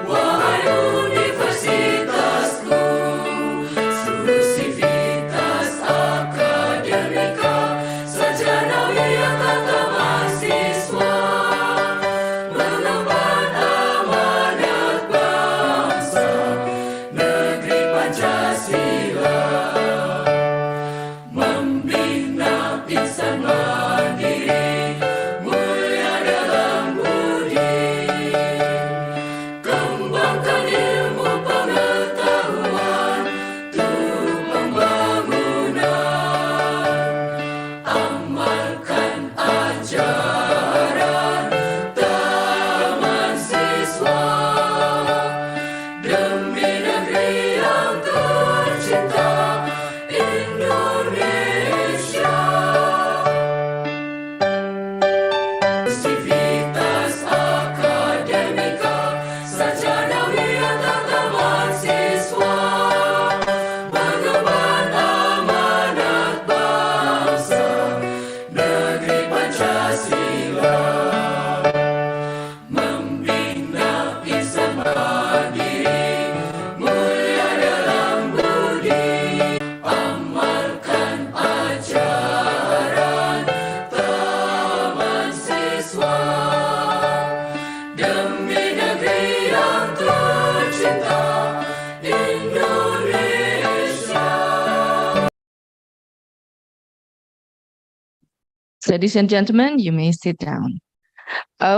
Wahai universitasku, seluruh sivitas akademika, sarjana wiyata mahasiswa, mengemban amanat bangsa, negeri Pancasila, membina insan mandiri, mulia dalam budi, kembangkan ilmu pengetahuan untuk pembangunan, amalkan ajaran taman siswa, demi negeri yang tercinta, Indonesia. Sivitas akademika, sarjana wiyata mahasiswa, mengemban amanat bangsa, negeri Pancasila, membina insan mandiri, mulia dalam budi, amalkan ajaran taman siswa, demi negeri yang tercinta, Indonesia. Ladies and gentlemen, you may sit down.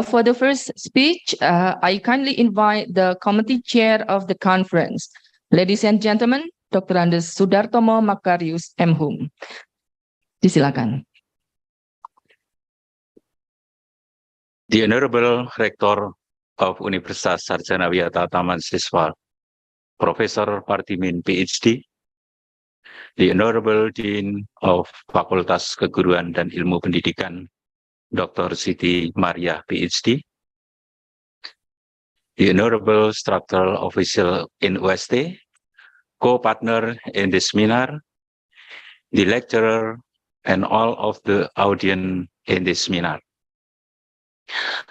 For the first speech, I kindly invite the committee chair of the conference, ladies and gentlemen, Dr. Andes Sudartomo Makarius, M.Hum. Disilakan. The Honorable Rector of Universitas Sarjana Wiyata Taman Siswa, Profesor Partimin, PhD, the Honorable Dean of Fakultas Keguruan dan Ilmu Pendidikan, Dr. Siti Maria, PhD, the Honorable Structural Official in UST, co-partner in this seminar, the lecturer, and all of the audience in this seminar.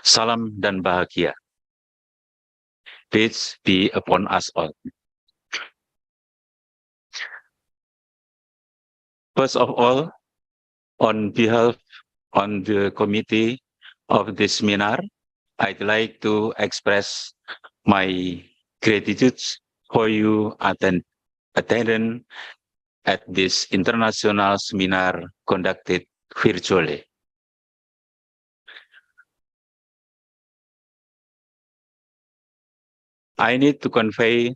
Salam dan bahagia. Peace be upon us all. First of all, on behalf of the committee of this seminar, I'd like to express my gratitude for your attendance at this international seminar conducted virtually. I need to convey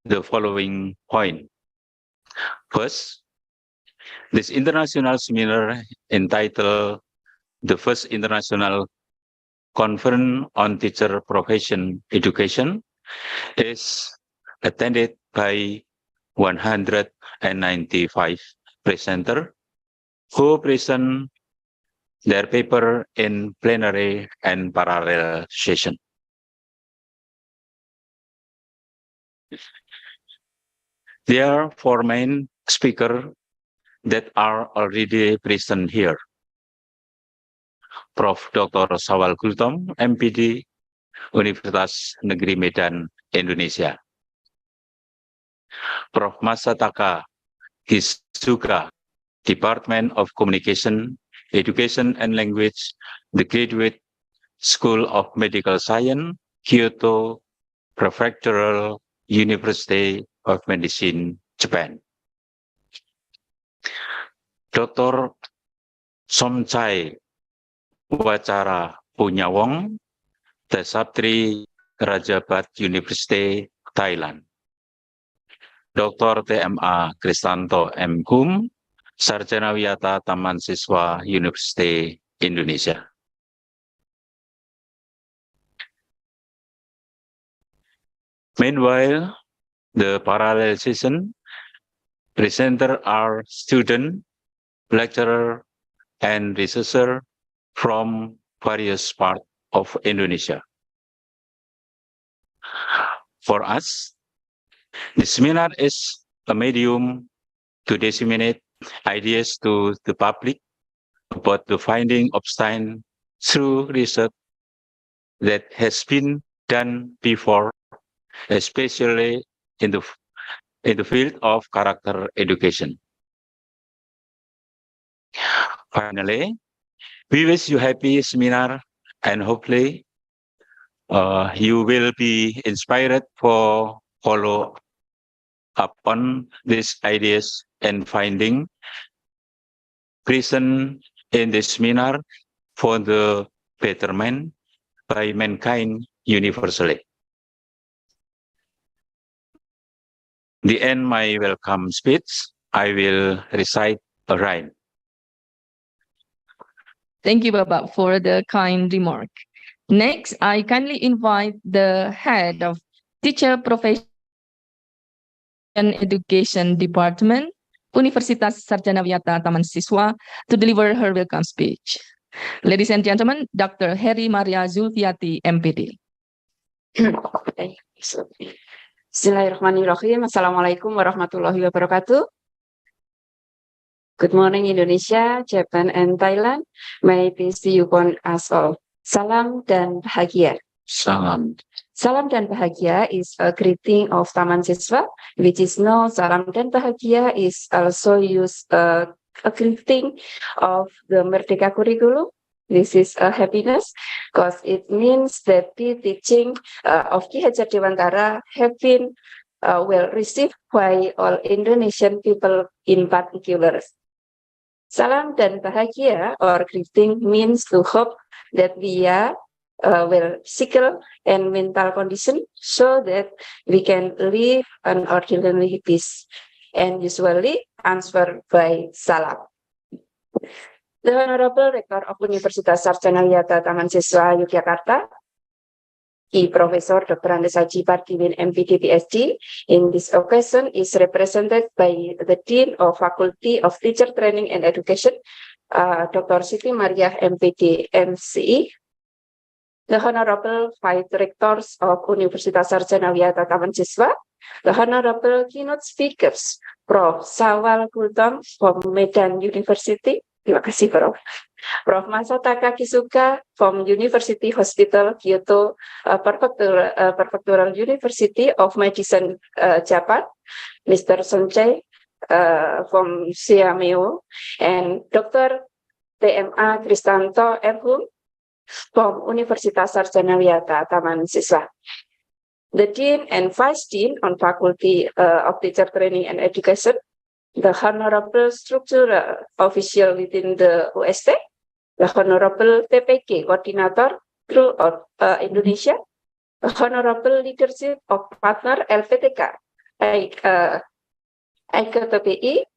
the following point. First, this international seminar entitled the First International Conference on Teacher Profession Education is attended by 195 presenters who present their paper in plenary and parallel session. There are four main speakers that are already present here. Prof. Dr. Sawal Gultom, MPD, Universitas Negeri Medan, Indonesia. Prof. Masataka Hisuga, Department of Communication, Education and Language, the Graduate School of Medical Science, Kyoto Prefectural University of Medicine, Japan. Dr. Somchai Wacara Punyawong, the Saptri Rajabat University, Thailand. Dr. TMA Kristanto M.Hum, Sarjana Wiyata Taman Siswa University, Indonesia. Meanwhile, the parallel session presenters are students, lecturers, and researchers from various parts of Indonesia. For us, the seminar is a medium to disseminate ideas to the public about the finding of science through research that has been done before especially in the field of character education. Finally, we wish you happy seminar and hopefully you will be inspired for follow up on these ideas and finding reason in this seminar for the betterment by mankind universally. The end my welcome speech, I will recite a rhyme. Thank you, Bapak, for the kind remark. Next, I kindly invite the head of Teacher Profession Education Department, Universitas Sarjana Wiyata Taman Siswa, to deliver her welcome speech. Ladies and gentlemen, Dr. Heri Maria Zulfiati, MPD. Bismillahirrahmanirrahim. Assalamualaikum warahmatullahi wabarakatuh. Good morning, Indonesia, Japan, and Thailand. May peace be upon us all. Salam dan bahagia. Salam. Salam dan bahagia is a greeting of Taman Siswa, which is known. Salam dan bahagia is also used a greeting of the Merdeka curriculum. This is a happiness because it means that the teaching of Ki Hajar Dewantara have been well received by all Indonesian people in particular. Salam dan bahagia or greeting means to hope that we are well physical and mental condition so that we can live an ordinary peace and usually answered by salam. The Honorable Rector of Universitas Sarjana Wiyata Taman Siswa Yogyakarta, Ki Professor Dr. Andes Haji Pardiwin MPD PhD, in this occasion is represented by the Dean of Faculty of Teacher Training and Education, Dr. Siti Mariah MPD MCE, the Honorable Vice Rectors of Universitas Sarjana Wiyata Taman Siswa, the Honorable Keynote Speakers, Prof. Sawal Gultom from Medan University. Terima kasih, Prof. Prof. Masataka Kisuka from University Hospital Kyoto Prefectural University of Medicine, Japan, Mr. Sonchai from Siameo, and Dr. TMA Kristanto Erhum from Universitas Sarjana Wiyata Taman Siswa. The Dean and Vice Dean on Faculty of Teacher Training and Education, the Honorable Structural Official within the UST, the Honorable TPK Coordinator through Indonesia, the Honorable Leadership of Partner LPTK, IKTPI,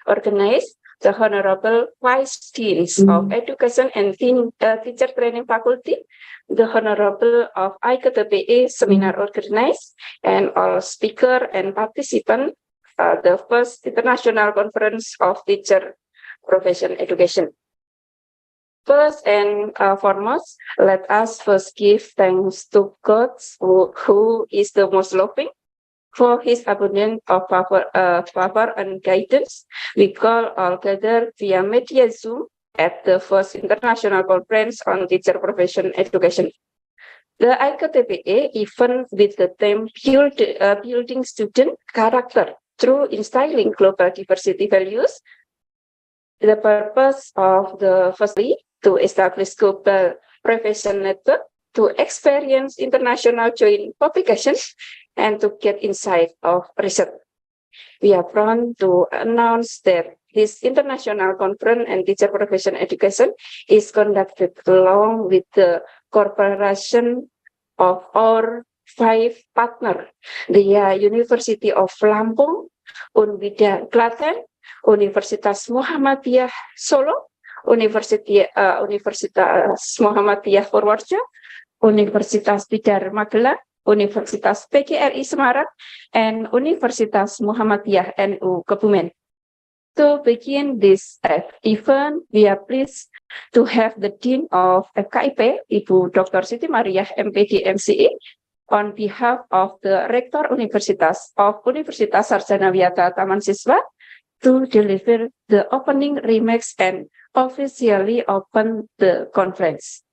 organized, the Honorable Vice Deans of Education and Teacher Training Faculty, the Honorable of IKTPI Seminar organized, and all speaker and participant, the first International Conference of Teacher Profession Education. First and foremost, let us first give thanks to God, who is the most loving, for his abundance of favor and guidance. We call all gathered via media Zoom at the first International Conference on Teacher Profession Education. The IKTPA event with the theme building student character through instilling global diversity values. The purpose of the firstly to establish global profession network, to experience international joint publications, and to get insight of research. We are proud to announce that this international conference and teacher profession education is conducted along with the cooperation of our 5 partners, the University of Lampung, Unbida Klaten, Universitas Muhammadiyah Solo, Universitas Muhammadiyah Purworejo, Universitas Bidar Magelang, Universitas PGRI Semarang, and Universitas Muhammadiyah NU Kebumen. To begin this event, we are pleased to have the Dean of FKIP, Ibu Dr. Siti Mariah MPD MCE, on behalf of the Rector Universitas Sarjana Wiyata Taman Siswa, to deliver the opening remarks and officially open the conference.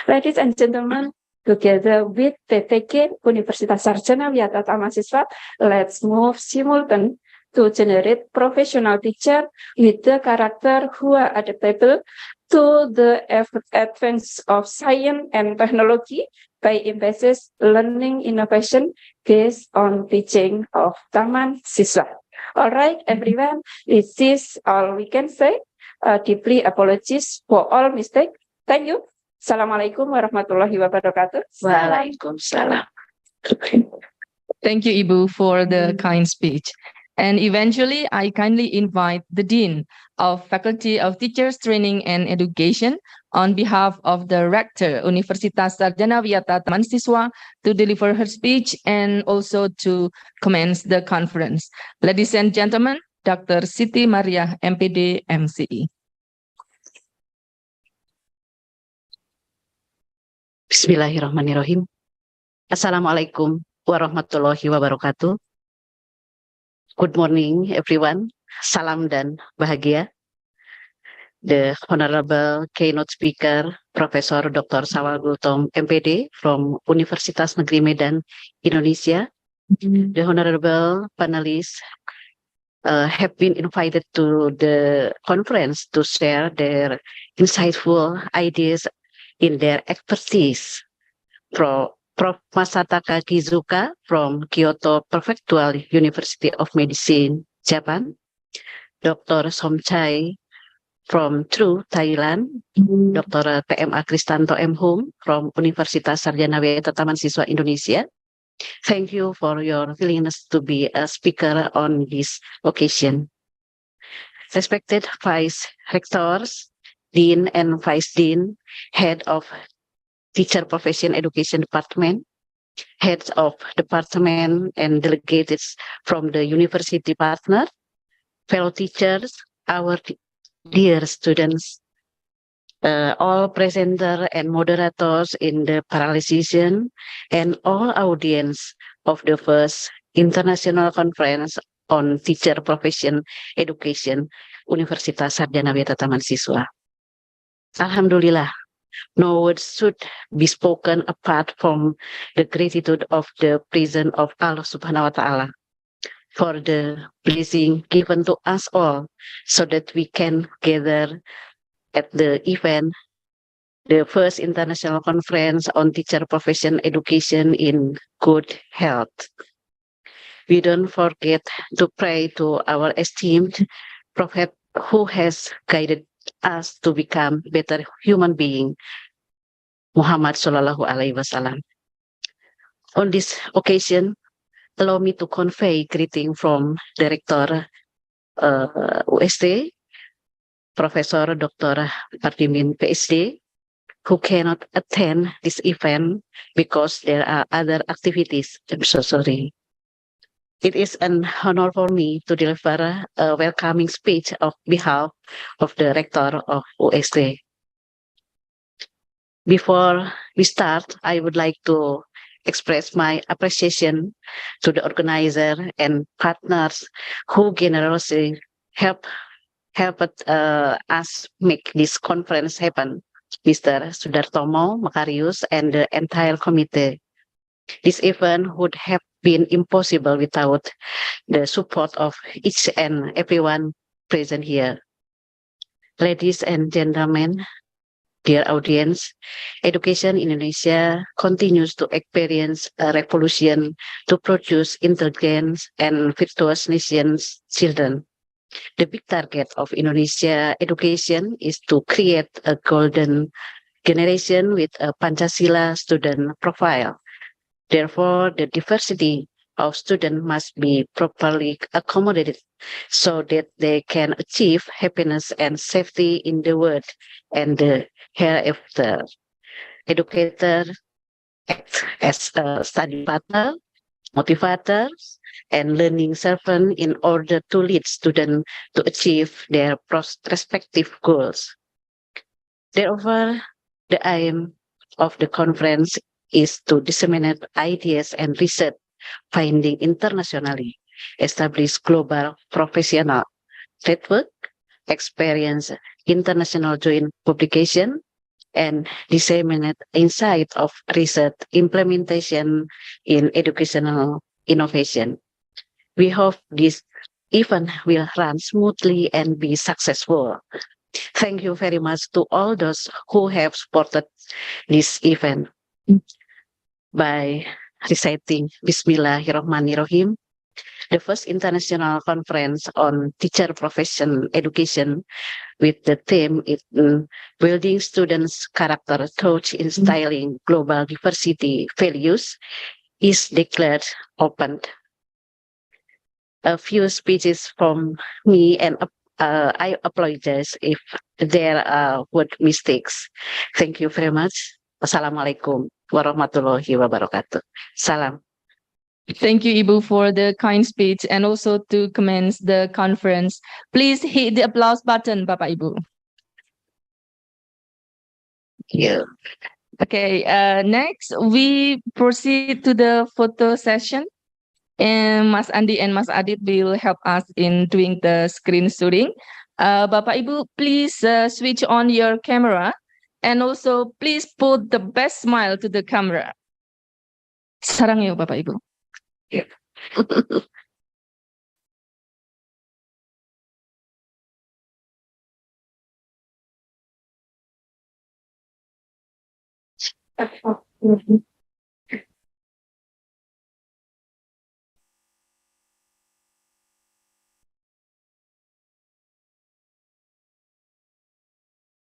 Ladies and gentlemen, together with PPK Universitas Sarjana Wiyata Tamasiswa, let's move simultaneously to generate professional teacher with the character who are adaptable to the advance of science and technology by emphasis learning innovation based on teaching of Taman Siswa. All right, everyone, this is all we can say. Deeply apologies for all mistake. Thank you. Assalamualaikum warahmatullahi wabarakatuh. Waalaikumsalam. Thank you, Ibu, for the kind speech. And eventually, I kindly invite the Dean of Faculty of Teachers Training and Education on behalf of the Rector Universitas Sarjana Wiyata Taman Siswa to deliver her speech and also to commence the conference. Ladies and gentlemen, Dr. Siti Maria, MPD, MCE. Bismillahirrahmanirrahim. Assalamualaikum warahmatullahi wabarakatuh. Good morning, everyone. Salam dan bahagia. The Honorable Keynote Speaker, Professor Dr. Sawal Gultom, MPD from Universitas Negeri Medan, Indonesia. The Honorable panelists have been invited to the conference to share their insightful ideas in their expertise. Prof. Masataka Kizuka from Kyoto Prefectural University of Medicine, Japan. Dr. Somchai from TRU, Thailand. Dr. TMA Kristanto M. Hum from Universitas Sarjana Wiyata Taman Siswa, Indonesia. Thank you for your willingness to be a speaker on this occasion. Respected Vice Rectors, Dean and Vice Dean, Head of Teacher Profession Education Department, Heads of Department and delegates from the university partner, fellow teachers, our dear students, all presenter and moderators in the parallel session, and all audience of the first International Conference on Teacher Profession Education, Universitas Sarjana Wiyata Taman Siswa. Alhamdulillah, no words should be spoken apart from the gratitude of the presence of Allah Subhanahu wa Ta'ala for the blessing given to us all so that we can gather at the event, the first International Conference on Teacher Profession Education in good health. We don't forget to pray to our esteemed Prophet who has guided us to become better human being, Muhammad Sallallahu Alaihi Wasallam. On this occasion, allow me to convey greeting from Director UST, Professor Dr. Pardimin PSD, who cannot attend this event because there are other activities. I'm so sorry. It is an honor for me to deliver a welcoming speech on behalf of the Rector of UST. Before we start, I would like to express my appreciation to the organizer and partners who generously helped us make this conference happen, Mr. Sudartomo Makarius and the entire committee. This event would have been impossible without the support of each and everyone present here. Ladies and gentlemen, dear audience, education in Indonesia continues to experience a revolution to produce intelligent and virtuous nations' children. The big target of Indonesia education is to create a golden generation with a Pancasila student profile. Therefore, the diversity of students must be properly accommodated so that they can achieve happiness and safety in the world and the hereafter. Educators act as a study partner, motivators, and learning servant in order to lead students to achieve their respective goals. Therefore, the aim of the conference is to disseminate ideas and research finding internationally, establish global professional network, experience international joint publication, and disseminate insight of research implementation in educational innovation. We hope this event will run smoothly and be successful. Thank you very much to all those who have supported this event by reciting Bismillahirrahmanirrahim, the first international conference on teacher profession education with the theme building students' character through instilling global diversity values is declared open. A few speeches from me, and I apologize if there are word mistakes. Thank you very much. Assalamualaikum warahmatullahi wabarakatuh. Salam. Thank you, Ibu, for the kind speech and also to commence the conference. Please hit the applause button, Bapak Ibu. Yeah. Okay, next we proceed to the photo session. And Mas Andi and Mas Adit will help us in doing the screen shooting. Bapak Ibu, please switch on your camera and also please put the best smile to the camera. Sarang yuk, Bapak Ibu. Yeah.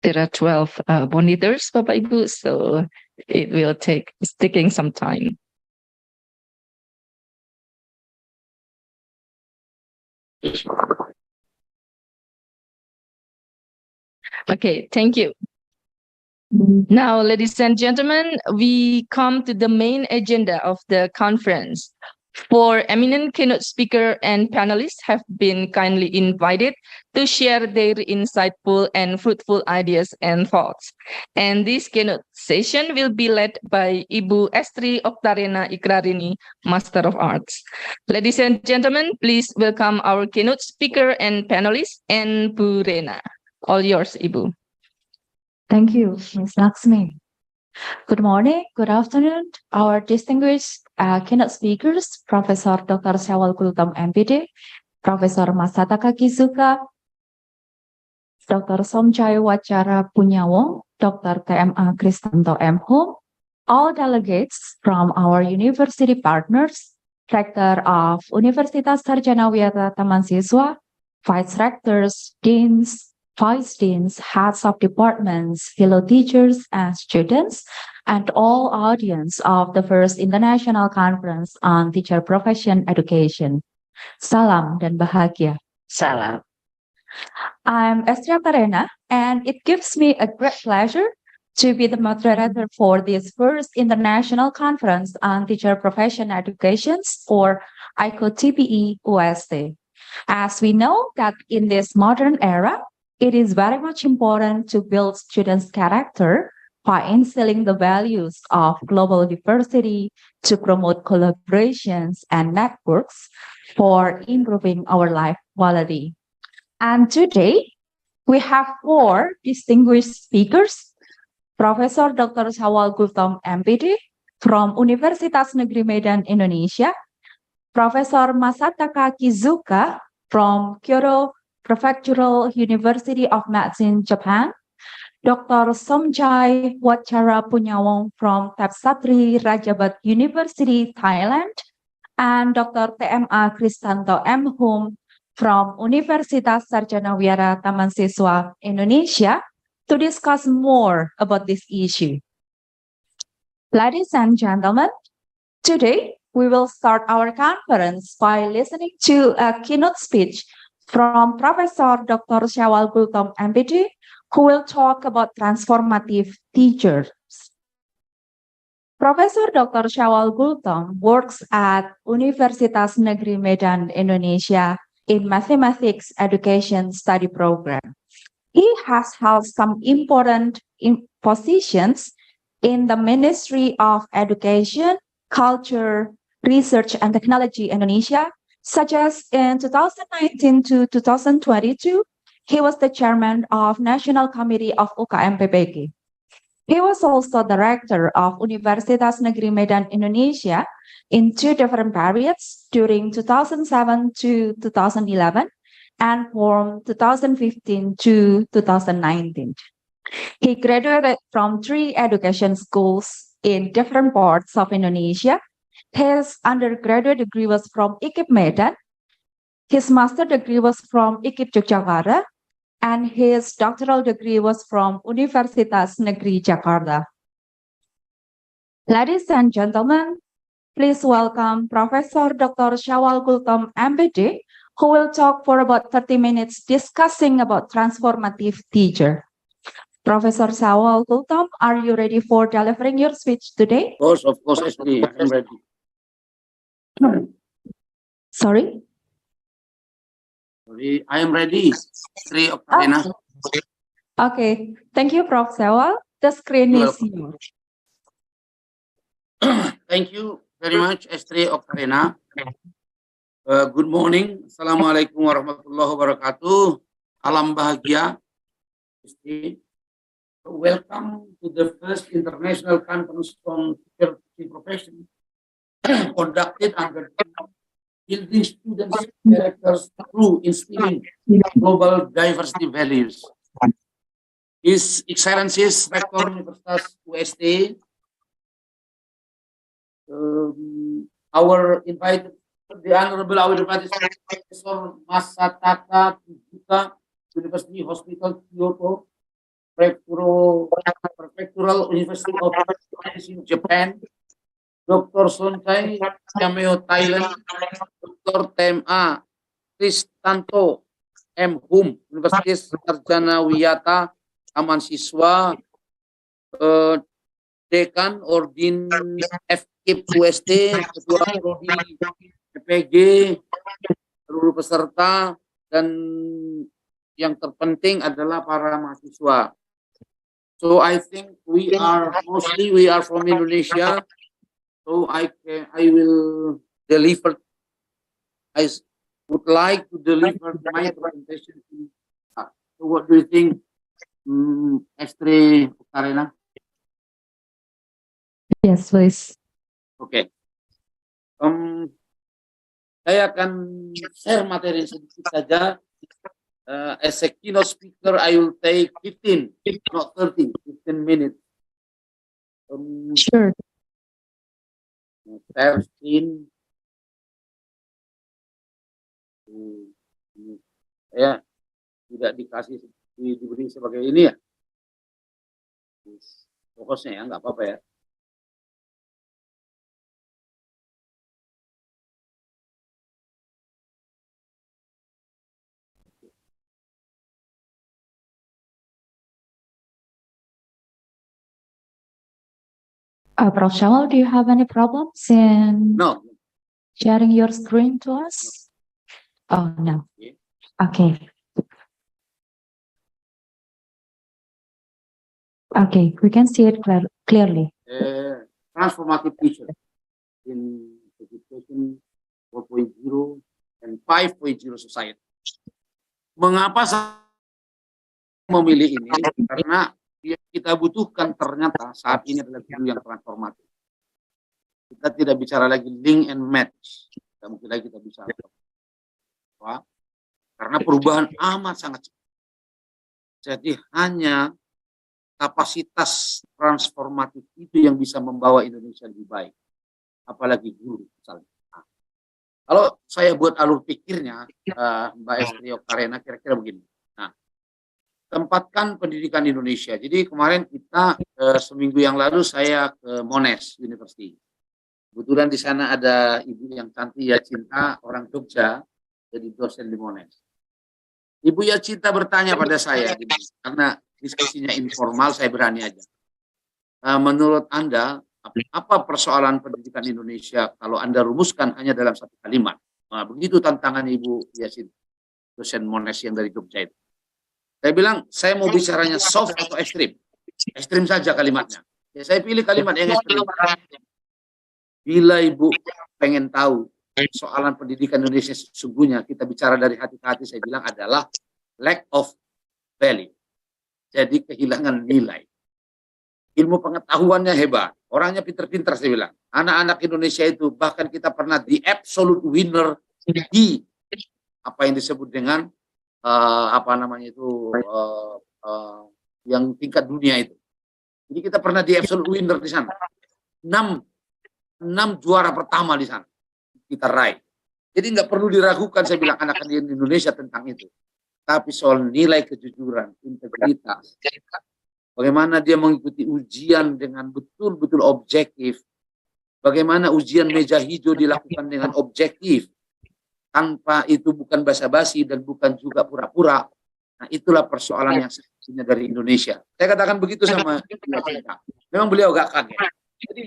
There are 12 monitors, Bapak Ibu, so it will take, it's taking some time. Okay, thank you. Now, ladies and gentlemen, we come to the main agenda of the conference. 4 eminent keynote speakers and panelists have been kindly invited to share their insightful and fruitful ideas and thoughts. And this keynote session will be led by Ibu Estri Oktarena Ikrarini, Master of Arts. Ladies and gentlemen, please welcome our keynote speaker and panelist, and Bu Rena. All yours, Ibu. Thank you, Ms. Laksmi. Good morning, good afternoon, our distinguished keynote speakers, Professor Dr. Syawal Gultom, MPD, Professor Masataka Kizuka, Dr. Somchai Wacara Punyawong, Dr. TMA Kristanto M. Hum, all delegates from our university partners, Rector of Universitas Sarjana Wiyata Taman Siswa, Vice Rectors, Deans, Vice Deans, heads of departments, fellow teachers and students, and all audience of the first International Conference on Teacher Profession Education. Salam dan bahagia. Salam. I'm Estri Oktarena, and it gives me a great pleasure to be the moderator for this first International Conference on Teacher Profession Education for ICO-TPE UST. As we know that in this modern era, it is very much important to build students' character by instilling the values of global diversity to promote collaborations and networks for improving our life quality. And today, we have 4 distinguished speakers. Professor Dr. Syawal Gultom, MPD, from Universitas Negeri Medan, Indonesia. Professor Masataka Kizuka from Kyoto Prefectural University of Medicine, Japan, Dr. Somchai Wacara Punyawong from Tapsatri Rajabat University, Thailand, and Dr. TMA Kristanto M. Hum from Universitas Sarjana Wiyata Taman Siswa, Indonesia, to discuss more about this issue. Ladies and gentlemen, today we will start our conference by listening to a keynote speech from Professor Dr. Syawal Gultom, MPD, who will talk about transformative teachers. Professor Dr. Syawal Gultom works at Universitas Negeri Medan, Indonesia in Mathematics Education Study Program. He has held some important positions in the Ministry of Education, Culture, Research and Technology Indonesia, such as in 2019 to 2022, he was the chairman of National Committee of UKM PPG. He was also director of Universitas Negeri Medan Indonesia in two different periods during 2007 to 2011 and from 2015 to 2019. He graduated from three education schools in different parts of Indonesia. His undergraduate degree was from IKIP Medan. His master degree was from IKIP Yogyakarta, and his doctoral degree was from Universitas Negeri Jakarta. Ladies and gentlemen, please welcome Professor Dr. Syawal Gultom, MBD, who will talk for about 30 minutes discussing about transformative teacher. Professor Syawal Gultom, are you ready for delivering your speech today? Of course, Estri, I'm ready. Sorry? Sorry, I am ready. Estri Okarena. Okay, thank you, Prof. Syawal. The screen You're is yours. Thank you very much, Estri Okarena. Good morning. Assalamualaikum warahmatullahi wabarakatuh. Alam bahagia. Estri. Welcome to the first international conference on teacher profession conducted under building students' characters through instilling global diversity values. His Excellencies Rector Universitas UST, our invited, the Honorable our invited Professor Masataka Kizuka, University Hospital Kyoto, Prefectural University of Science in Japan, Dr. Sonchai Yameo Thailand, Dr. TMA Kristanto M. Hum, Universitas Sarjana Wiyata, Taman Siswa, Dekan Ordin FKIP UST, Ketua Prodi PPG, seluruh peserta, dan yang terpenting adalah para mahasiswa. So I think we are from Indonesia. So I will deliver. I would like to deliver my presentation. So what do you think, Estri Okarena? Yes, please. Oke. Saya akan share materi sedikit saja. As a keynote speaker, I will take 15, not 30, 15 minutes. Sure. Share screen. Saya tidak diberi sebagai ini ya. Fokusnya ya, nggak apa-apa ya. Prof. Syawal, do you have any problems in No. sharing your screen to us? Oh, no. Okay. Okay, we can see it clearly. Transformative teacher in education 4.0 and 5.0 society. Mengapa saya memilih ini? Karena yang kita butuhkan ternyata saat ini adalah guru yang transformatif. Kita tidak bicara lagi link and match. Tidak mungkin lagi kita bicara. Karena perubahan amat sangat cepat. Jadi hanya kapasitas transformatif itu yang bisa membawa Indonesia lebih baik. Apalagi guru misalnya. Nah, kalau saya buat alur pikirnya, Mbak Estri Okarena, kira-kira begini. Nah, tempatkan pendidikan Indonesia. Jadi kemarin kita seminggu yang lalu saya ke Monash University. Kebetulan di sana ada ibu yang cantik Yacinta, orang Jogja, jadi dosen di Monash. Ibu Yacinta bertanya pada saya, karena diskusinya informal, saya berani aja. Menurut Anda, apa persoalan pendidikan Indonesia kalau Anda rumuskan hanya dalam satu kalimat? Nah, begitu tantangan Ibu Yacinta, dosen Monash yang dari Jogja itu. Saya bilang, saya mau bicaranya soft atau ekstrim. Ekstrim saja kalimatnya. Ya, saya pilih kalimat yang ekstrim. Bila Ibu pengen tahu soalan pendidikan Indonesia sesungguhnya, kita bicara dari hati ke hati, saya bilang adalah lack of value. Jadi kehilangan nilai. ilmu pengetahuannya hebat, orangnya pinter-pinter saya bilang. Anak-anak Indonesia itu bahkan kita pernah di absolute winner di apa yang disebut dengan apa namanya itu yang tingkat dunia itu. Jadi kita pernah di absolute winner di sana. 6 juara pertama di sana kita raih. Jadi nggak perlu diragukan saya bilang anak-anak di Indonesia tentang itu. Tapi soal nilai kejujuran, integritas, bagaimana dia mengikuti ujian dengan betul-betul objektif, bagaimana ujian meja hijau dilakukan dengan objektif, tanpa itu bukan basa-basi dan bukan juga pura-pura. Nah, itulah persoalan yang sebenarnya dari Indonesia. Saya katakan begitu sama dia. Memang beliau agak kaget. Jadi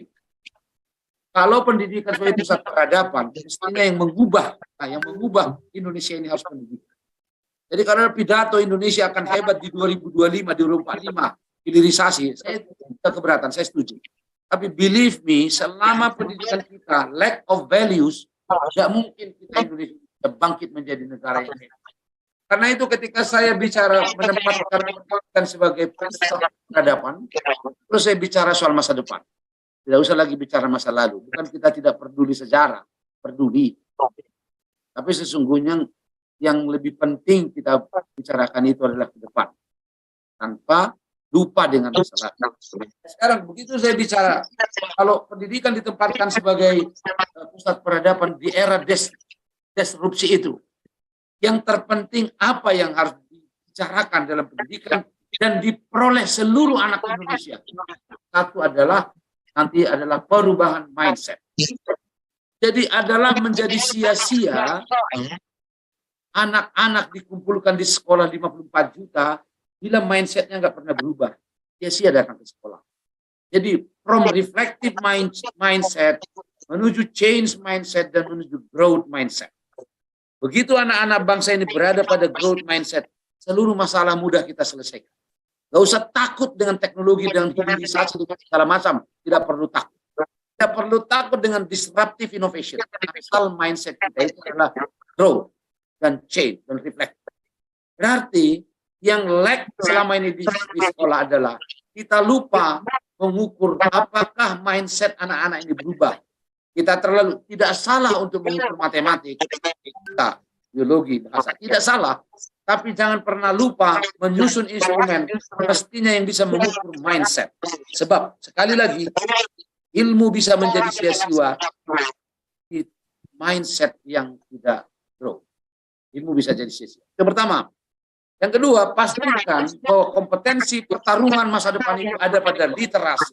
kalau pendidikan sebagai pusat peradaban, mestinya yang mengubah Indonesia ini harus pendidikan. Jadi karena pidato Indonesia akan hebat di 2025, 2045, hilirisasi, saya tidak keberatan, saya setuju. Tapi believe me, selama pendidikan kita lack of values, tidak mungkin kita Indonesia bisa bangkit menjadi negara yang hebat. Karena itu ketika saya bicara menempatkan pendidikan sebagai pusat peradaban, terus saya bicara soal masa depan. Tidak usah lagi bicara masa lalu. Bukan kita tidak peduli sejarah, peduli. Tapi sesungguhnya yang lebih penting kita bicarakan itu adalah ke depan. Tanpa lupa dengan masa lalu. Sekarang begitu saya bicara, kalau pendidikan ditempatkan sebagai pusat peradaban di era disrupsi itu, yang terpenting apa yang harus dibicarakan dalam pendidikan dan diperoleh seluruh anak Indonesia. Satu adalah nanti adalah perubahan mindset. Jadi adalah menjadi sia-sia anak-anak dikumpulkan di sekolah 54 juta bila mindsetnya nggak pernah berubah. Sia-sia datang ke sekolah. Jadi from reflective mindset menuju change mindset dan menuju growth mindset. Begitu anak-anak bangsa ini berada pada growth mindset, seluruh masalah mudah kita selesaikan. Gak usah takut dengan teknologi, dengan hilirisasi, segala macam. Tidak perlu takut. Tidak perlu takut dengan disruptive innovation. Asal mindset kita itu adalah growth dan change dan reflect. Berarti yang lack selama ini di sekolah adalah kita lupa mengukur apakah mindset anak-anak ini berubah. Kita terlalu tidak salah untuk mengukur matematik, kita, biologi, bahasa. Tidak salah. Tapi jangan pernah lupa menyusun instrumen mestinya yang bisa mengukur mindset. Sebab sekali lagi ilmu bisa menjadi sia-sia di mindset yang tidak grow. Ilmu bisa jadi sia-sia. Yang pertama. Yang kedua, pastikan bahwa kompetensi pertarungan masa depan itu ada pada literasi.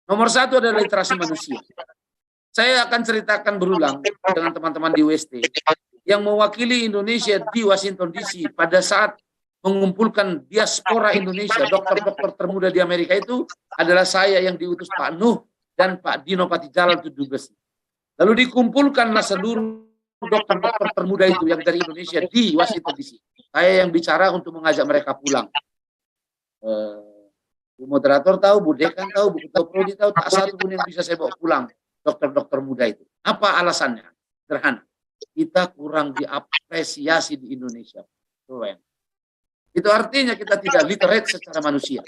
Nomor satu adalah literasi manusia. Saya akan ceritakan berulang dengan teman-teman di UST yang mewakili Indonesia di Washington DC pada saat mengumpulkan diaspora Indonesia, dokter-dokter termuda di Amerika itu adalah saya yang diutus Pak Nuh dan Pak Dino Patijalal itu dubes. Lalu dikumpulkanlah seluruh dokter-dokter termuda itu yang dari Indonesia di Washington DC. Saya yang bicara untuk mengajak mereka pulang. Bu moderator tahu, Bu Dekan tahu, Bu Ketua Prodi tahu, tak satu pun yang bisa saya bawa pulang dokter-dokter muda itu. Apa alasannya? Sederhana. Kita kurang diapresiasi di Indonesia. Itu artinya kita tidak literate secara manusia.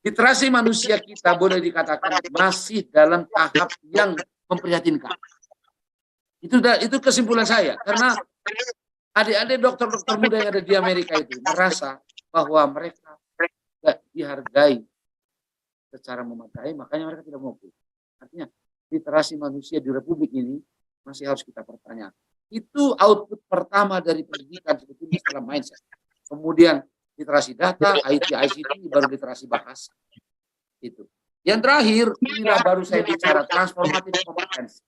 Literasi manusia kita boleh dikatakan masih dalam tahap yang memprihatinkan. Itu kesimpulan saya. Karena adik-adik dokter-dokter muda yang ada di Amerika itu merasa bahwa mereka tidak dihargai secara memadai, makanya mereka tidak mau pulang. Artinya literasi manusia di Republik ini masih harus kita pertanyakan. Itu output pertama dari pendidikan sebetulnya setelah mindset. Kemudian literasi data, IT, ICT, baru literasi bahasa. Itu. Yang terakhir, inilah baru saya bicara transformatif kompetensi.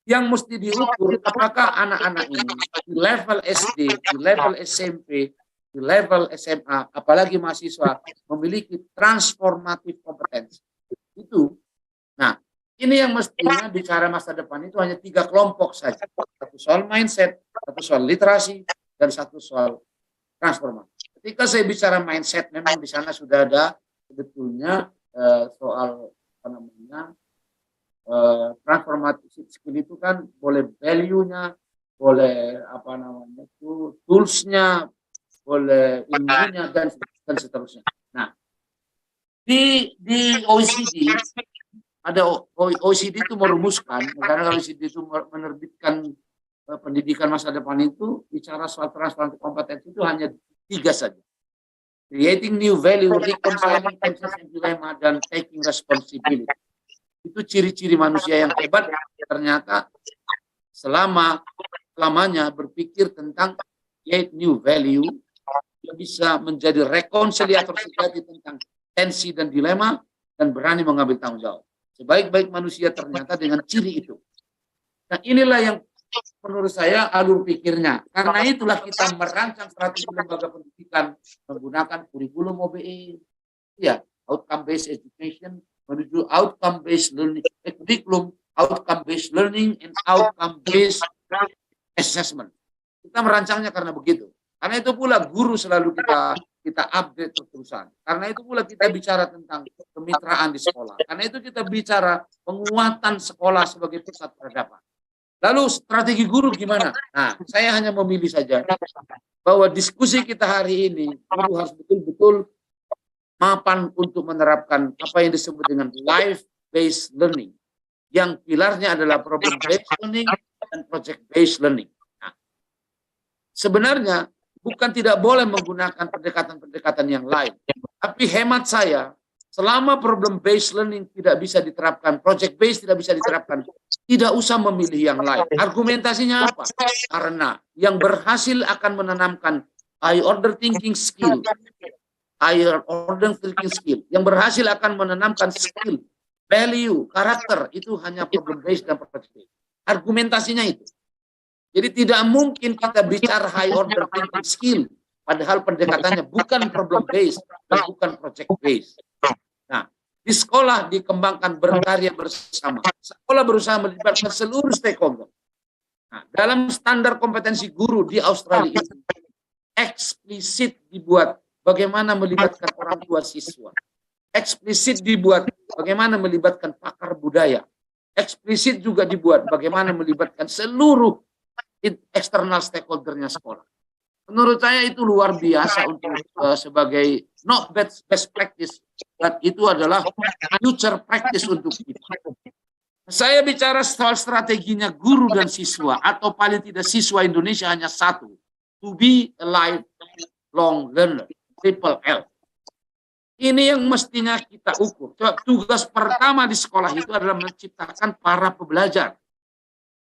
Yang mesti diukur apakah anak-anak ini di level SD, di level SMP, di level SMA, apalagi mahasiswa memiliki transformatif kompetensi. Itu. Nah, ini yang mestinya bicara masa depan itu hanya 3 kelompok saja. Satu soal mindset, satu soal literasi, dan satu soal transformasi. Ketika saya bicara mindset, memang di sana sudah ada sebetulnya soal apa namanya transformatif skill itu kan boleh value-nya, boleh apa namanya itu tools-nya, boleh ilmunya dan seterusnya. Nah, Di OECD ada OECD itu merumuskan, karena OECD itu menerbitkan pendidikan masa depan itu bicara soal transformasi kompetensi itu hanya 3 saja. Creating new value, reconciling tensions and dilemma, dan taking responsibility. Itu ciri-ciri manusia yang hebat. Ternyata selamanya berpikir tentang create new value, yang bisa menjadi rekonsiliator sejati tentang tensi dan dilema, dan berani mengambil tanggung jawab. Sebaik-baik manusia ternyata dengan ciri itu. Nah, inilah yang menurut saya alur pikirnya. Karena itulah kita merancang strategi lembaga pendidikan menggunakan kurikulum OBE, ya, outcome based education menuju outcome based learning, kurikulum outcome based learning and outcome based assessment. Kita merancangnya karena begitu. Karena itu pula guru selalu kita update terus-terusan. Karena itu pula kita bicara tentang kemitraan di sekolah. Karena itu kita bicara penguatan sekolah sebagai pusat peradaban. Lalu strategi guru gimana? Nah, saya hanya memilih saja bahwa diskusi kita hari ini guru harus betul-betul mapan untuk menerapkan apa yang disebut dengan life-based learning. Yang pilarnya adalah problem-based learning dan project-based learning. Nah, sebenarnya bukan tidak boleh menggunakan pendekatan-pendekatan yang lain. Tapi hemat saya, selama problem-based learning tidak bisa diterapkan, project-based tidak bisa diterapkan, tidak usah memilih yang lain. Argumentasinya apa? Karena yang berhasil akan menanamkan high order thinking skill, yang berhasil akan menanamkan skill, value, karakter, itu hanya problem-based dan project-based. Argumentasinya itu. Jadi tidak mungkin kita bicara high order thinking skill, padahal pendekatannya bukan problem-based dan bukan project-based. Nah, di sekolah dikembangkan berkarya bersama. Sekolah berusaha melibatkan seluruh stakeholder. Nah, dalam standar kompetensi guru di Australia itu eksplisit dibuat bagaimana melibatkan orang tua siswa. Eksplisit dibuat bagaimana melibatkan pakar budaya. Eksplisit juga dibuat bagaimana melibatkan seluruh eksternal stakeholdernya sekolah. Menurut saya itu luar biasa untuk sebagai not best practice, but itu adalah future practice untuk kita. Saya bicara soal strateginya guru dan siswa, atau paling tidak siswa Indonesia hanya satu, to be a lifelong learner, triple L. Ini yang mestinya kita ukur. Tugas pertama di sekolah itu adalah menciptakan para pembelajar.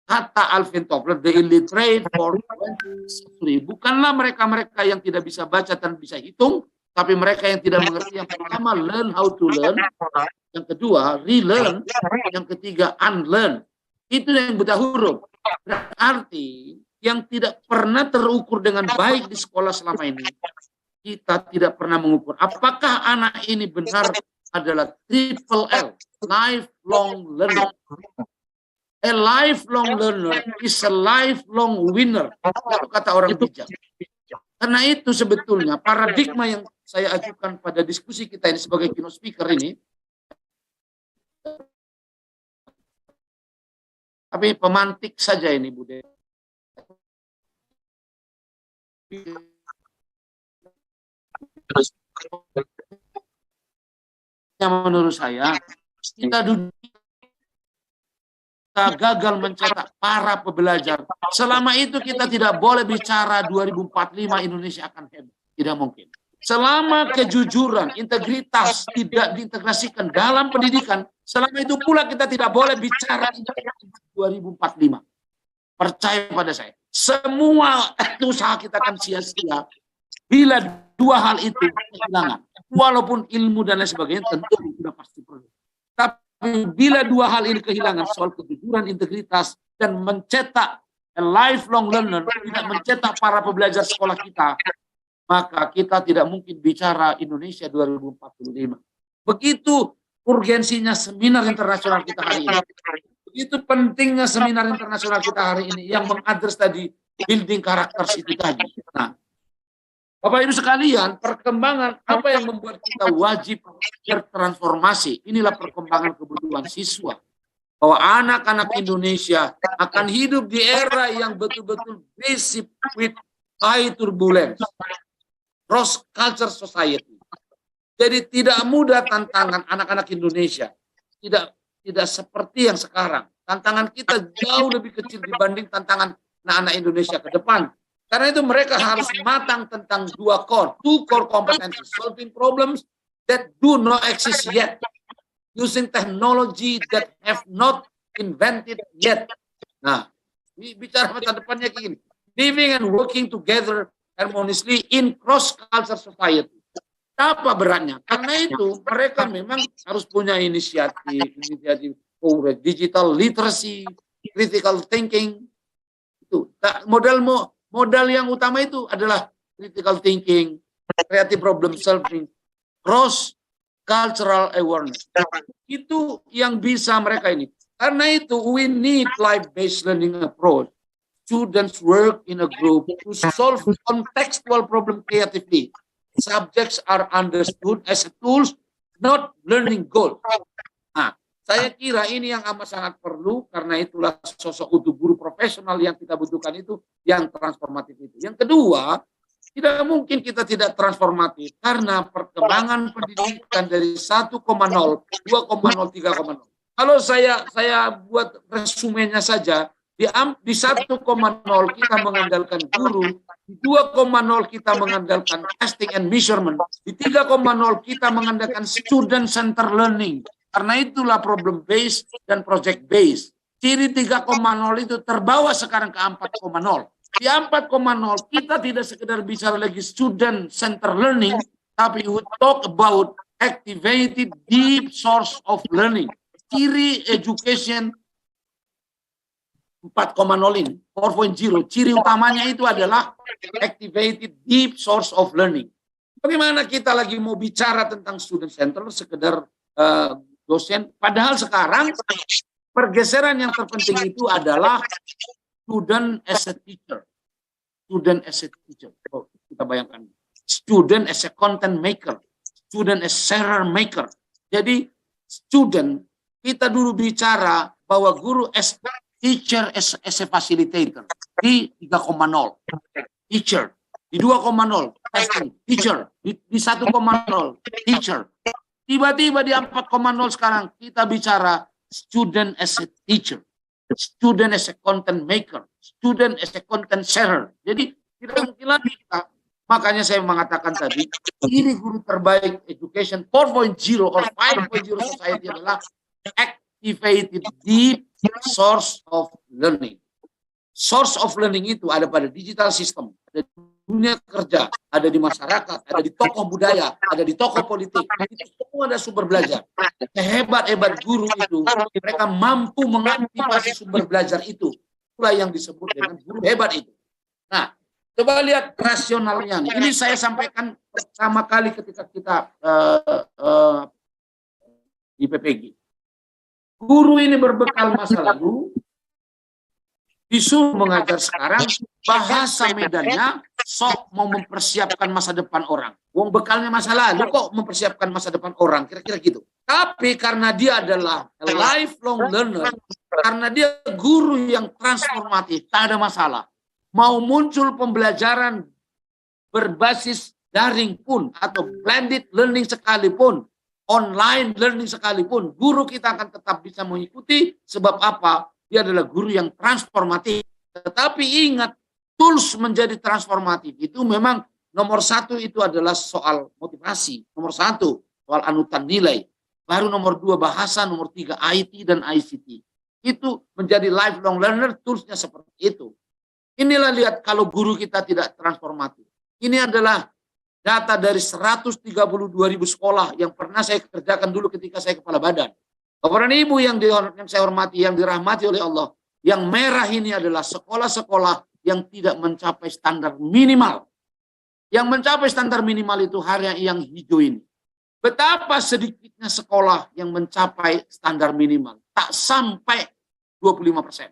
Kata Alvin Toffler, the illiterate for 20th century. Bukanlah mereka-mereka yang tidak bisa baca dan bisa hitung, tapi mereka yang tidak mengerti. Yang pertama, learn how to learn. Yang kedua, relearn. Yang ketiga, unlearn. Itu yang buta huruf. Berarti yang tidak pernah terukur dengan baik di sekolah selama ini, kita tidak pernah mengukur apakah anak ini benar adalah triple L, lifelong learner. A lifelong learner is a lifelong winner. Itu kata orang bijak. Karena itu sebetulnya paradigma yang saya ajukan pada diskusi kita ini sebagai keynote speaker ini, tapi pemantik saja ini Bu De. Menurut saya kita gagal mencetak para pembelajar. Selama itu kita tidak boleh bicara 2045 Indonesia akan hebat. Tidak mungkin. Selama kejujuran, integritas tidak diintegrasikan dalam pendidikan, selama itu pula kita tidak boleh bicara 2045. Percaya pada saya. Semua usaha kita akan sia-sia bila dua hal itu kehilangan. Walaupun ilmu dan lain sebagainya tentu sudah pasti perlu. Tapi bila dua hal ini kehilangan, soal kejujuran, integritas, dan mencetak a lifelong learner, tidak mencetak para pembelajar sekolah kita, maka kita tidak mungkin bicara Indonesia 2045. Begitu urgensinya seminar internasional kita hari ini. Begitu pentingnya seminar internasional kita hari ini yang mengadres tadi building karakter itu tadi. Nah, Bapak Ibu sekalian, perkembangan apa yang membuat kita wajib bertransformasi? Inilah perkembangan kebutuhan siswa. Bahwa anak-anak Indonesia akan hidup di era yang betul-betul basic with high turbulence. Cross culture society. Jadi tidak mudah tantangan anak-anak Indonesia. Tidak seperti yang sekarang. Tantangan kita jauh lebih kecil dibanding tantangan anak-anak Indonesia ke depan. Karena itu mereka harus matang tentang two core competencies, solving problems that do not exist yet, using technology that have not invented yet. Nah, bicara masa depannya kayak gini, living and working together harmoniously in cross-culture society. Apa beratnya? Karena itu mereka memang harus punya inisiatif digital literacy, critical thinking. Itu modal yang utama itu adalah critical thinking, creative problem solving, cross cultural awareness. Itu yang bisa mereka ini. Karena itu we need life-based learning approach. Students work in a group to solve contextual problem creatively. Subjects are understood as tools, not learning goals. Nah, saya kira ini yang amat sangat perlu, karena itulah sosok guru profesional yang kita butuhkan itu, yang transformatif itu. Yang kedua, tidak mungkin kita tidak transformatif, karena perkembangan pendidikan dari 1,0, 2,0, 3,0. Kalau saya buat resumenya saja, di 1,0 kita mengandalkan guru, di 2,0 kita mengandalkan testing and measurement, di 3,0 kita mengandalkan student center learning. Karena itulah problem based dan project based. Ciri 3,0 itu terbawa sekarang ke 4,0. Di 4,0 kita tidak sekedar bicara lagi student center learning, tapi we talk about activated deep source of learning. Ciri education 4,0 ini, 4.0, ciri utamanya itu adalah activated deep source of learning. Bagaimana kita lagi mau bicara tentang student center sekedar dosen, padahal sekarang pergeseran yang terpenting itu adalah student as a teacher. Student as a teacher. Oh, kita bayangkan. Student as a content maker. Student as sharer maker. Jadi student, kita dulu bicara bahwa guru as teacher as a facilitator di 3,0 teacher, di 2,0 testing teacher, di 1,0 teacher. Tiba-tiba di 4,0 sekarang kita bicara student as a teacher, student as a content maker, student as a content sharer. Jadi tidak mungkin lagi kita. Makanya saya mengatakan tadi, ini guru terbaik education 4.0 or 5.0 society adalah activated deep source of learning. Source of learning itu ada pada digital system, ada di dunia kerja, ada di masyarakat, ada di tokoh budaya, ada di tokoh politik. Itu semua ada sumber belajar. Hebat-hebat guru itu, mereka mampu mengaktifasi sumber belajar itu. Itulah yang disebut dengan guru hebat itu. Nah, coba lihat rasionalnya. Ini saya sampaikan pertama kali ketika kita di PPG. Guru ini berbekal masa lalu, disuruh mengajar sekarang, bahasa medannya sok mau mempersiapkan masa depan orang. Wong bekalnya masa lalu kok mempersiapkan masa depan orang, kira-kira gitu. Tapi karena dia adalah a lifelong learner, karena dia guru yang transformatif, tak ada masalah. Mau muncul pembelajaran berbasis daring pun, atau blended learning sekalipun, online learning sekalipun, guru kita akan tetap bisa mengikuti. Sebab apa? Dia adalah guru yang transformatif. Tetapi ingat, tools menjadi transformatif itu memang nomor satu itu adalah soal motivasi. Nomor satu, soal anutan nilai. Baru nomor dua bahasa, nomor tiga IT dan ICT. Itu menjadi lifelong learner, toolsnya seperti itu. Inilah lihat kalau guru kita tidak transformatif. Ini adalah data dari 132.000 sekolah yang pernah saya kerjakan dulu ketika saya kepala badan. Bapak dan Ibu yang saya hormati, yang dirahmati oleh Allah, yang merah ini adalah sekolah-sekolah yang tidak mencapai standar minimal. Yang mencapai standar minimal itu hari yang hijau ini. Betapa sedikitnya sekolah yang mencapai standar minimal. Tak sampai 25%.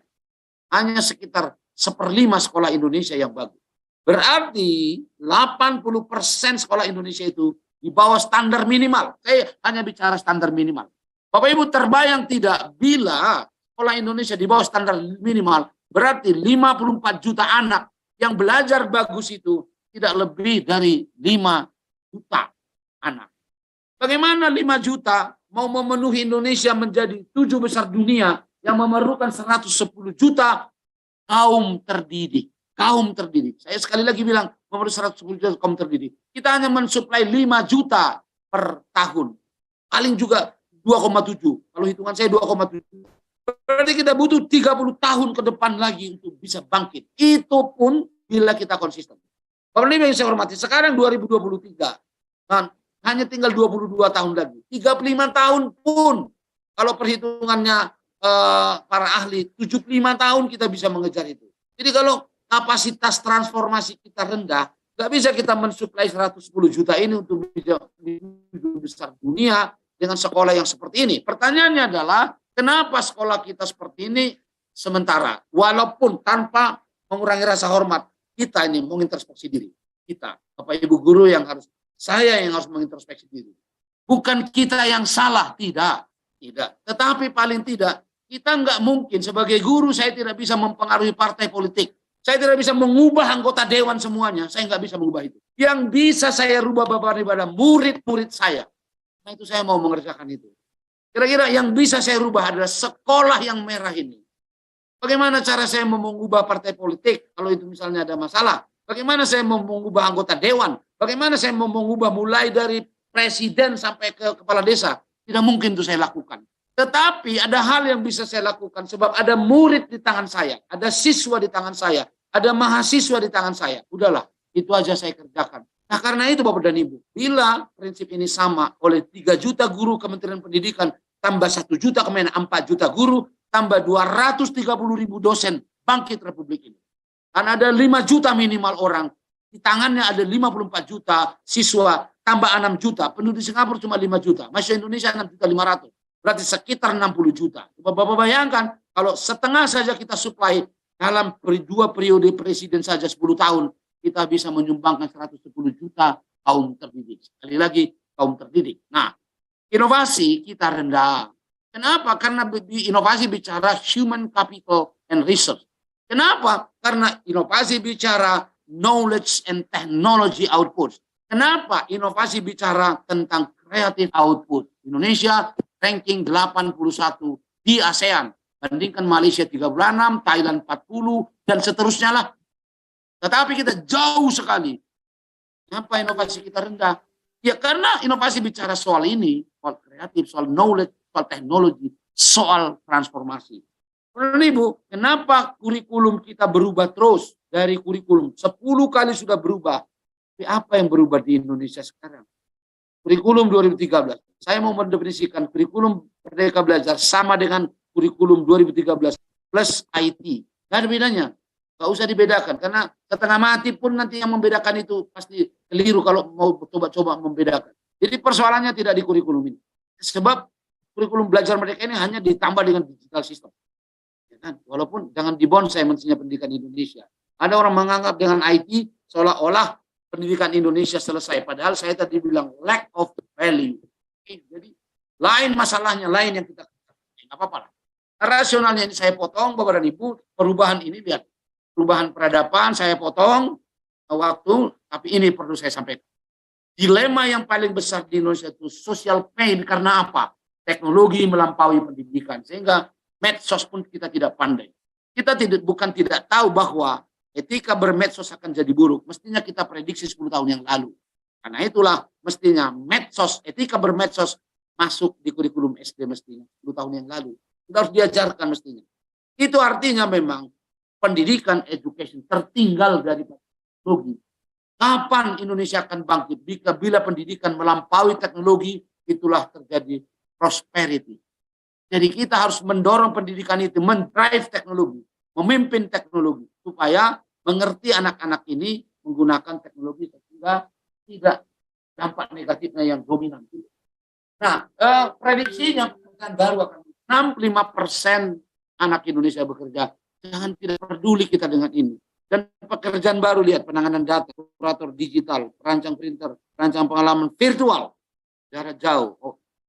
Hanya sekitar 1/5 sekolah Indonesia yang bagus. Berarti 80% sekolah Indonesia itu di bawah standar minimal. Saya hanya bicara standar minimal. Bapak Ibu terbayang tidak bila sekolah Indonesia di bawah standar minimal, berarti 54 juta anak yang belajar bagus itu tidak lebih dari 5 juta anak. Bagaimana 5 juta mau memenuhi Indonesia menjadi 7 besar dunia yang memerlukan 110 juta kaum terdidik. Kaum terdidik. Saya sekali lagi bilang, memerlukan 110 juta kaum terdidik. Kita hanya mensuplai 5 juta per tahun. Paling juga 2,7. Kalau hitungan saya 2,7. Berarti kita butuh 30 tahun ke depan lagi untuk bisa bangkit. Itu pun bila kita konsisten. Bapak Ibu yang saya hormati, sekarang 2023. Kan, hanya tinggal 22 tahun lagi. 35 tahun pun, kalau perhitungannya para ahli, 75 tahun kita bisa mengejar itu. Jadi kalau kapasitas transformasi kita rendah, nggak bisa kita mensuplai 110 juta ini untuk bisa besar dunia dengan sekolah yang seperti ini. Pertanyaannya adalah, kenapa sekolah kita seperti ini sementara? Walaupun tanpa mengurangi rasa hormat, kita ini mengintrospeksi diri. Kita, Bapak Ibu guru yang harus, saya yang harus mengintrospeksi diri. Bukan kita yang salah, tidak. Tetapi paling tidak, kita nggak mungkin sebagai guru, saya tidak bisa mempengaruhi partai politik. Saya tidak bisa mengubah anggota dewan semuanya. Saya nggak bisa mengubah itu. Yang bisa saya rubah Bapak Ibu adalah murid-murid saya. Nah itu saya mau mengerjakan itu. Kira-kira yang bisa saya rubah adalah sekolah yang merah ini. Bagaimana cara saya mengubah partai politik kalau itu misalnya ada masalah? Bagaimana saya mengubah anggota dewan? Bagaimana saya mengubah mulai dari presiden sampai ke kepala desa? Tidak mungkin itu saya lakukan. Tetapi ada hal yang bisa saya lakukan sebab ada murid di tangan saya, ada siswa di tangan saya, ada mahasiswa di tangan saya. Udahlah, itu aja saya kerjakan. Nah karena itu Bapak dan Ibu, bila prinsip ini sama oleh 3 juta guru Kementerian Pendidikan, tambah 1 juta Kementerian 4 juta guru, tambah 230.000 dosen bangkit Republik ini. Karena ada 5 juta minimal orang, di tangannya ada 54 juta siswa, tambah 6 juta, penduduk Singapura cuma 5 juta, mahasiswa Indonesia 6.500.000. Berarti sekitar 60 juta. Bapak bayangkan, kalau setengah saja kita suplai dalam 2 periode presiden saja 10 tahun, kita bisa menyumbangkan 110 juta kaum terdidik. Sekali lagi, kaum terdidik. Nah, inovasi kita rendah. Kenapa? Karena inovasi bicara human capital and research. Kenapa? Karena inovasi bicara knowledge and technology output. Kenapa? Inovasi bicara tentang creative output. Indonesia ranking 81 di ASEAN. Bandingkan Malaysia 36, Thailand 40, dan seterusnya lah. Tetapi kita jauh sekali. Kenapa inovasi kita rendah? Ya karena inovasi bicara soal ini, soal kreatif, soal knowledge, soal teknologi, soal transformasi. Bapak Ibu, kenapa kurikulum kita berubah terus dari kurikulum? 10 kali sudah berubah. Tapi apa yang berubah di Indonesia sekarang? Kurikulum 2013. Saya mau mendefinisikan kurikulum Merdeka Belajar sama dengan kurikulum 2013 plus IT. Nggak ada bedanya. Nggak usah dibedakan. Karena setengah mati pun nanti yang membedakan itu pasti keliru kalau mau coba-coba membedakan. Jadi persoalannya tidak di kurikulum ini. Sebab kurikulum belajar Merdeka ini hanya ditambah dengan digital system. Ya kan? Walaupun jangan dibonsai mestinya pendidikan Indonesia. Ada orang menganggap dengan IT seolah-olah pendidikan Indonesia selesai. Padahal saya tadi bilang lack of value. Jadi lain masalahnya, lain yang kita nggak apa-apa lah. Rasionalnya ini saya potong, Bapak dan Ibu, perubahan ini lihat. Perubahan peradaban saya potong waktu, tapi ini perlu saya sampaikan. Dilema yang paling besar di Indonesia itu social pain karena apa? Teknologi melampaui pendidikan. Sehingga medsos pun kita tidak pandai. Kita bukan tidak tahu bahwa etika bermedsos akan jadi buruk. Mestinya kita prediksi 10 tahun yang lalu. Karena itulah mestinya medsos, etika bermedsos masuk di kurikulum SD mestinya 10 tahun yang lalu. Kita harus diajarkan mestinya. Itu artinya memang pendidikan, education tertinggal dari teknologi. Kapan Indonesia akan bangkit? Bila pendidikan melampaui teknologi, itulah terjadi prosperity. Jadi kita harus mendorong pendidikan itu, mendrive teknologi, memimpin teknologi, supaya mengerti anak-anak ini menggunakan teknologi sehingga tidak dampak negatifnya yang dominan. Nah, prediksinya pekerjaan baru akan 65% anak Indonesia bekerja. Jangan tidak peduli kita dengan ini. Dan pekerjaan baru, lihat penanganan data, operator digital, perancang printer, perancang pengalaman virtual, jarak jauh,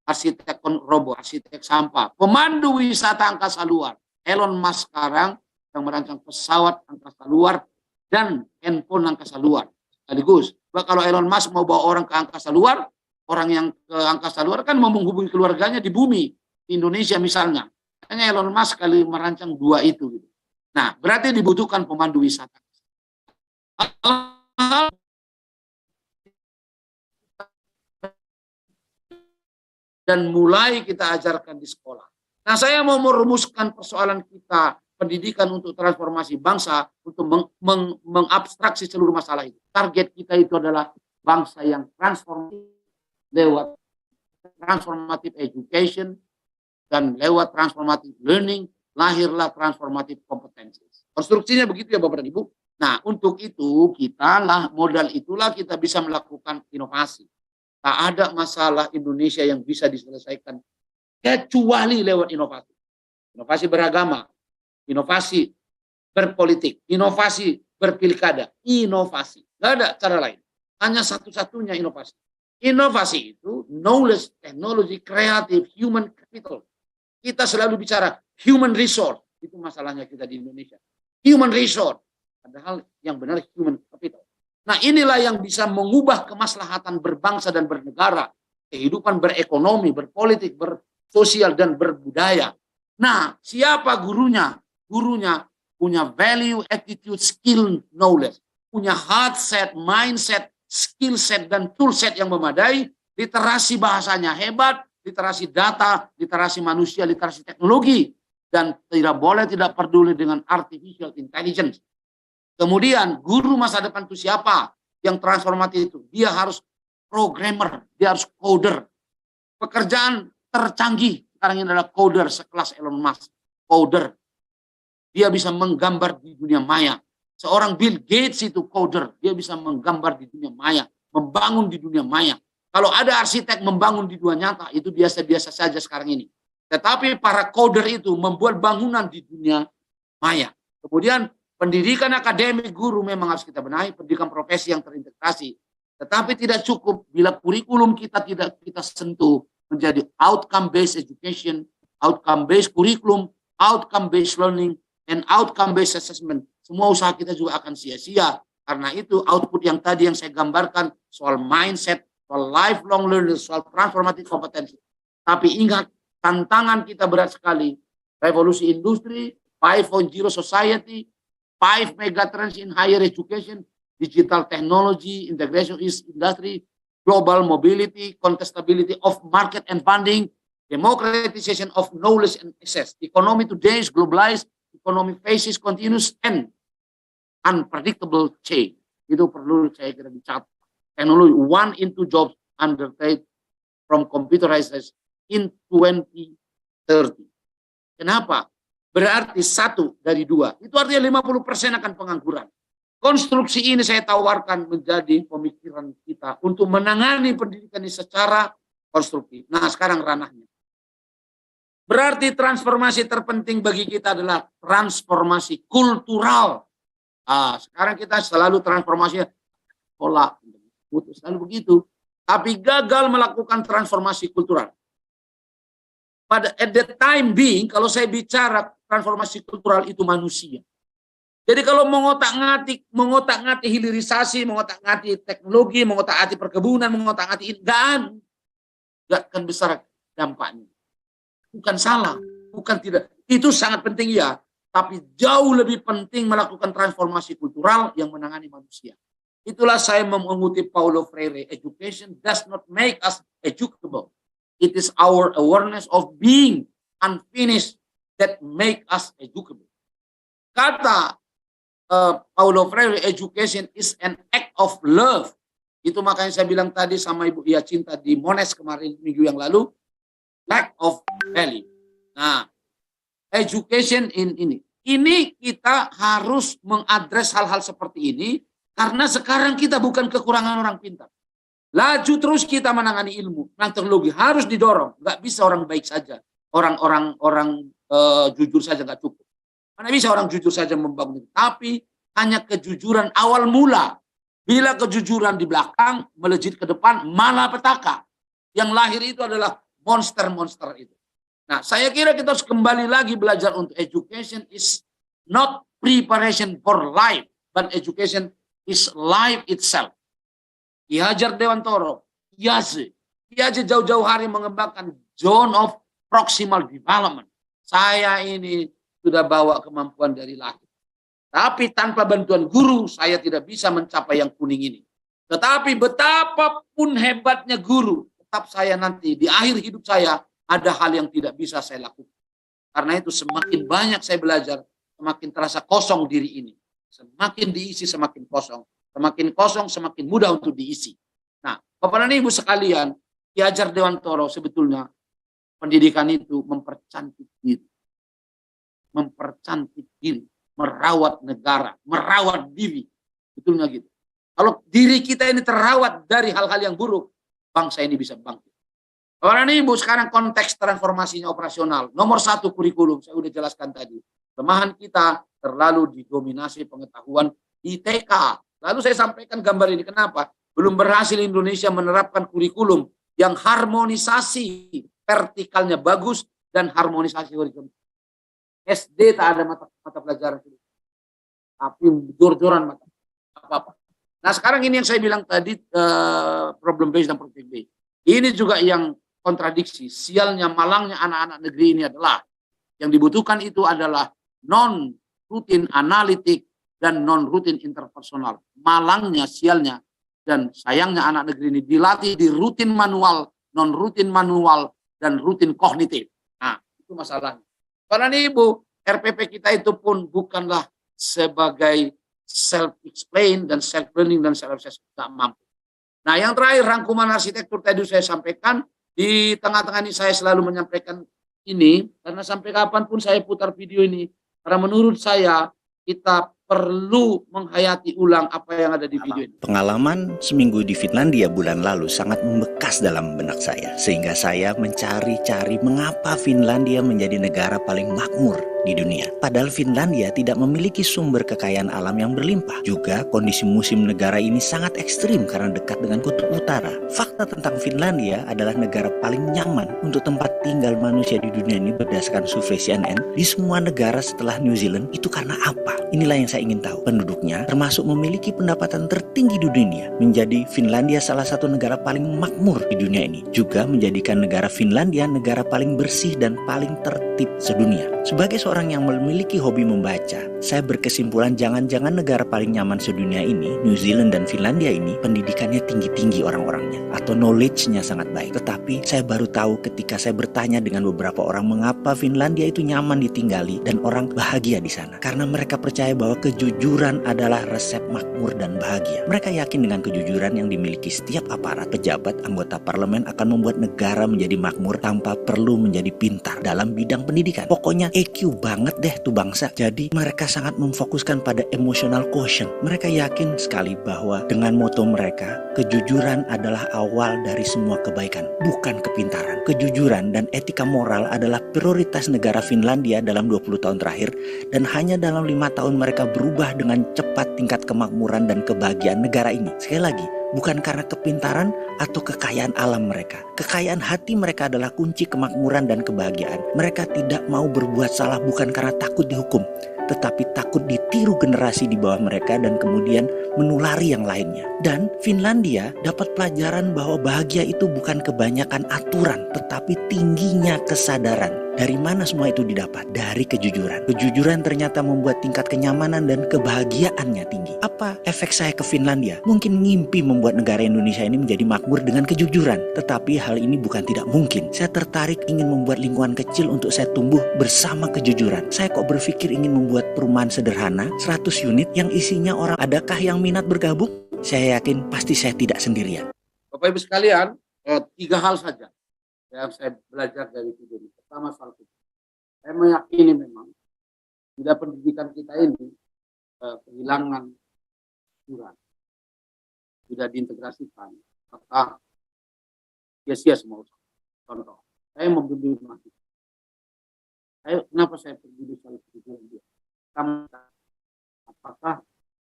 arsitek robot, arsitek sampah, pemandu wisata angkasa luar. Elon Musk sekarang yang merancang pesawat angkasa luar dan handphone angkasa luar sekaligus. Kalau Elon Musk mau bawa orang ke angkasa luar, orang yang ke angkasa luar kan mau menghubungi keluarganya di bumi, di Indonesia misalnya. Hanya Elon Musk kali merancang 2 itu. Gitu. Nah, berarti dibutuhkan pemandu wisata. Dan mulai kita ajarkan di sekolah. Nah, saya mau merumuskan persoalan kita, pendidikan untuk transformasi bangsa, untuk mengabstraksi seluruh masalah itu. Target kita itu adalah bangsa yang transformatif lewat transformative education dan lewat transformative learning, lahirlah transformative kompetensi. Konstruksinya begitu ya Bapak dan Ibu. Nah, untuk itu modal itulah kita bisa melakukan inovasi. Tak ada masalah Indonesia yang bisa diselesaikan kecuali lewat inovasi. Inovasi beragama, inovasi berpolitik, inovasi berpilkada, inovasi. Nggak ada cara lain. Hanya satu-satunya inovasi. Inovasi itu knowledge, technology, creative, human capital. Kita selalu bicara human resource. Itu masalahnya kita di Indonesia. Human resource. Padahal yang benar human capital. Nah, inilah yang bisa mengubah kemaslahatan berbangsa dan bernegara, kehidupan berekonomi, berpolitik, bersosial, dan berbudaya. Nah, siapa gurunya? Gurunya punya value, attitude, skill, knowledge. Punya heart set, mindset, skill set, dan tool set yang memadai. Literasi bahasanya hebat, literasi data, literasi manusia, literasi teknologi. Dan tidak peduli dengan artificial intelligence. Kemudian guru masa depan itu siapa yang transformatif itu? Dia harus programmer, dia harus coder. Pekerjaan tercanggih sekarang ini adalah coder sekelas Elon Musk. Coder. Dia bisa menggambar di dunia maya. Seorang Bill Gates itu coder, dia bisa menggambar di dunia maya, membangun di dunia maya. Kalau ada arsitek membangun di dunia nyata, itu biasa-biasa saja sekarang ini. Tetapi para coder itu membuat bangunan di dunia maya. Kemudian pendidikan akademik guru memang harus kita benahi, pendidikan profesi yang terintegrasi. Tetapi tidak cukup bila kurikulum kita tidak kita sentuh menjadi outcome-based education, outcome-based curriculum, outcome-based learning, and outcome-based assessment. Semua usaha kita juga akan sia-sia. Karena itu output yang tadi yang saya gambarkan soal mindset, soal lifelong learning, soal transformative kompetensi. Tapi ingat, tantangan kita berat sekali. Revolusi industri, 5.0 society, 5 megatrends in higher education, digital technology, integration is industry, global mobility, contestability of market and funding, democratization of knowledge and access. Economy today is globalized, economy faces continuous and unpredictable change. Itu perlu saya kira dicatat. Teknologi 1 in 2 jobs undertake from computerized in 2030. Kenapa? Berarti 1 dari 2. Itu artinya 50% akan pengangguran. Konstruksi ini saya tawarkan menjadi pemikiran kita untuk menangani pendidikan ini secara konstruktif. Nah, sekarang ranahnya. Berarti transformasi terpenting bagi kita adalah transformasi kultural. Sekarang kita selalu transformasi pola, selalu begitu. Tapi gagal melakukan transformasi kultural. At the time being, kalau saya bicara transformasi kultural itu manusia. Jadi kalau mengotak-ngatik hilirisasi, mengotak-ngatik teknologi, mengotak-ngatik perkebunan, mengotak-ngatik nggak akan besar dampaknya. Bukan salah, bukan tidak. Itu sangat penting ya, tapi jauh lebih penting melakukan transformasi kultural yang menangani manusia. Itulah saya mengutip Paulo Freire, education does not make us educable. It is our awareness of being unfinished that make us educable. Kata Paulo Freire, education is an act of love. Itu makanya saya bilang tadi sama Ibu Ia Cinta di Monash kemarin minggu yang lalu, lack of value. Nah, education ini kita harus mengadres hal-hal seperti ini karena sekarang kita bukan kekurangan orang pintar. Laju terus kita menangani ilmu, teknologi harus didorong. Nggak bisa orang baik saja, orang jujur saja nggak cukup. Mana bisa orang jujur saja membangun itu. Tapi hanya kejujuran awal mula. Bila kejujuran di belakang, melejit ke depan, malapetaka. Yang lahir itu adalah monster-monster itu. Nah, saya kira kita harus kembali lagi belajar untuk education is not preparation for life, but education is life itself. Ki Hajar Dewantoro, Yase, Piaget jauh-jauh hari mengembangkan zone of proximal development. Saya ini sudah bawa kemampuan dari lahir. Tapi tanpa bantuan guru, saya tidak bisa mencapai yang kuning ini. Tetapi betapapun hebatnya guru, tetap saya nanti di akhir hidup saya ada hal yang tidak bisa saya lakukan. Karena itu semakin banyak saya belajar, semakin terasa kosong diri ini. Semakin diisi semakin kosong. Semakin kosong semakin mudah untuk diisi. Nah, Bapak dan Ibu sekalian, Ki Hajar Dewantoro sebetulnya pendidikan itu mempercantik diri. Mempercantik diri. Merawat negara. Merawat diri. Betulnya gitu. Kalau diri kita ini terawat dari hal-hal yang buruk, bangsa ini bisa bangkit. Bapak dan Ibu, sekarang konteks transformasinya operasional. Nomor 1 kurikulum, saya sudah jelaskan tadi. Kelemahan kita terlalu didominasi pengetahuan ITK. Lalu saya sampaikan gambar ini. Kenapa? Belum berhasil Indonesia menerapkan kurikulum yang harmonisasi vertikalnya bagus dan harmonisasi horizontal. SD tak ada mata pelajaran itu. Tapi jor-joran mata. Apa-apa. Nah sekarang ini yang saya bilang tadi problem based dan project based. Ini juga yang kontradiksi. Sialnya malangnya anak-anak negeri ini adalah yang dibutuhkan itu adalah non-rutin analitik dan non-rutin interpersonal. Malangnya, sialnya, dan sayangnya anak negeri ini dilatih di rutin manual, non-rutin manual, dan rutin kognitif. Nah, itu masalahnya. Karena Ibu, RPP kita itu pun bukanlah sebagai self-explain dan self-learning dan self-assessment. Tidak mampu. Nah, yang terakhir, rangkuman arsitektur tadi saya sampaikan. Di tengah-tengah ini saya selalu menyampaikan ini, karena sampai kapanpun saya putar video ini, karena menurut saya, kita perlu menghayati ulang apa yang ada di video ini. Pengalaman seminggu di Finlandia bulan lalu sangat membekas dalam benak saya, sehingga saya mencari-cari mengapa Finlandia menjadi negara paling makmur di dunia. Padahal Finlandia tidak memiliki sumber kekayaan alam yang berlimpah. Juga kondisi musim negara ini sangat ekstrim karena dekat dengan kutub utara. Fakta tentang Finlandia adalah negara paling nyaman untuk tempat tinggal manusia di dunia ini berdasarkan survei CNN. Di semua negara setelah New Zealand, itu karena apa? Inilah yang saya ingin tahu. Penduduknya termasuk memiliki pendapatan tertinggi di dunia. Menjadi Finlandia salah satu negara paling makmur di dunia ini. Juga menjadikan negara Finlandia negara paling bersih dan paling tertib sedunia. Sebagai seorang yang memiliki hobi membaca, saya berkesimpulan jangan-jangan negara paling nyaman sedunia ini, New Zealand dan Finlandia ini, pendidikannya tinggi-tinggi orang-orangnya, atau knowledge-nya sangat baik. Tetapi saya baru tahu ketika saya bertanya dengan beberapa orang mengapa Finlandia itu nyaman ditinggali dan orang bahagia di sana. Karena mereka percaya bahwa kejujuran adalah resep makmur dan bahagia. Mereka yakin dengan kejujuran yang dimiliki setiap aparat, pejabat, anggota parlemen akan membuat negara menjadi makmur tanpa perlu menjadi pintar dalam bidang pendidikan. Pokoknya EQ banget deh tuh bangsa. Jadi mereka sangat memfokuskan pada emotional quotient. Mereka yakin sekali bahwa dengan moto mereka, kejujuran adalah awal dari semua kebaikan, bukan kepintaran. Kejujuran dan etika moral adalah prioritas negara Finlandia dalam 20 tahun terakhir, dan hanya dalam 5 tahun mereka berubah dengan cepat tingkat kemakmuran dan kebahagiaan negara ini. Sekali lagi, bukan karena kepintaran atau kekayaan alam mereka. Kekayaan hati mereka adalah kunci kemakmuran dan kebahagiaan. Mereka tidak mau berbuat salah bukan karena takut dihukum, tetapi takut ditiru generasi di bawah mereka dan kemudian menulari yang lainnya. Dan Finlandia dapat pelajaran bahwa bahagia itu bukan kebanyakan aturan, tetapi tingginya kesadaran. Dari mana semua itu didapat? Dari kejujuran. Kejujuran ternyata membuat tingkat kenyamanan dan kebahagiaannya tinggi. Apa efek saya ke Finlandia? Mungkin ngimpi membuat negara Indonesia ini menjadi makmur dengan kejujuran. Tetapi hal ini bukan tidak mungkin. Saya tertarik ingin membuat lingkungan kecil untuk saya tumbuh bersama kejujuran. Saya kok berpikir ingin membuat perumahan sederhana, 100 unit yang isinya orang. Adakah yang minat bergabung? Saya yakin pasti saya tidak sendirian. Bapak Ibu sekalian, 3 hal saja yang saya belajar dari video ini. Pertama soal itu. Saya meyakini memang tidak pendidikan kita ini kehilangan kejujuran, tidak diintegrasikan, maka sia-sia semua usaha. Contoh, saya membimbing mahasiswa. Kenapa saya peduli soal kejujuran dia? Apakah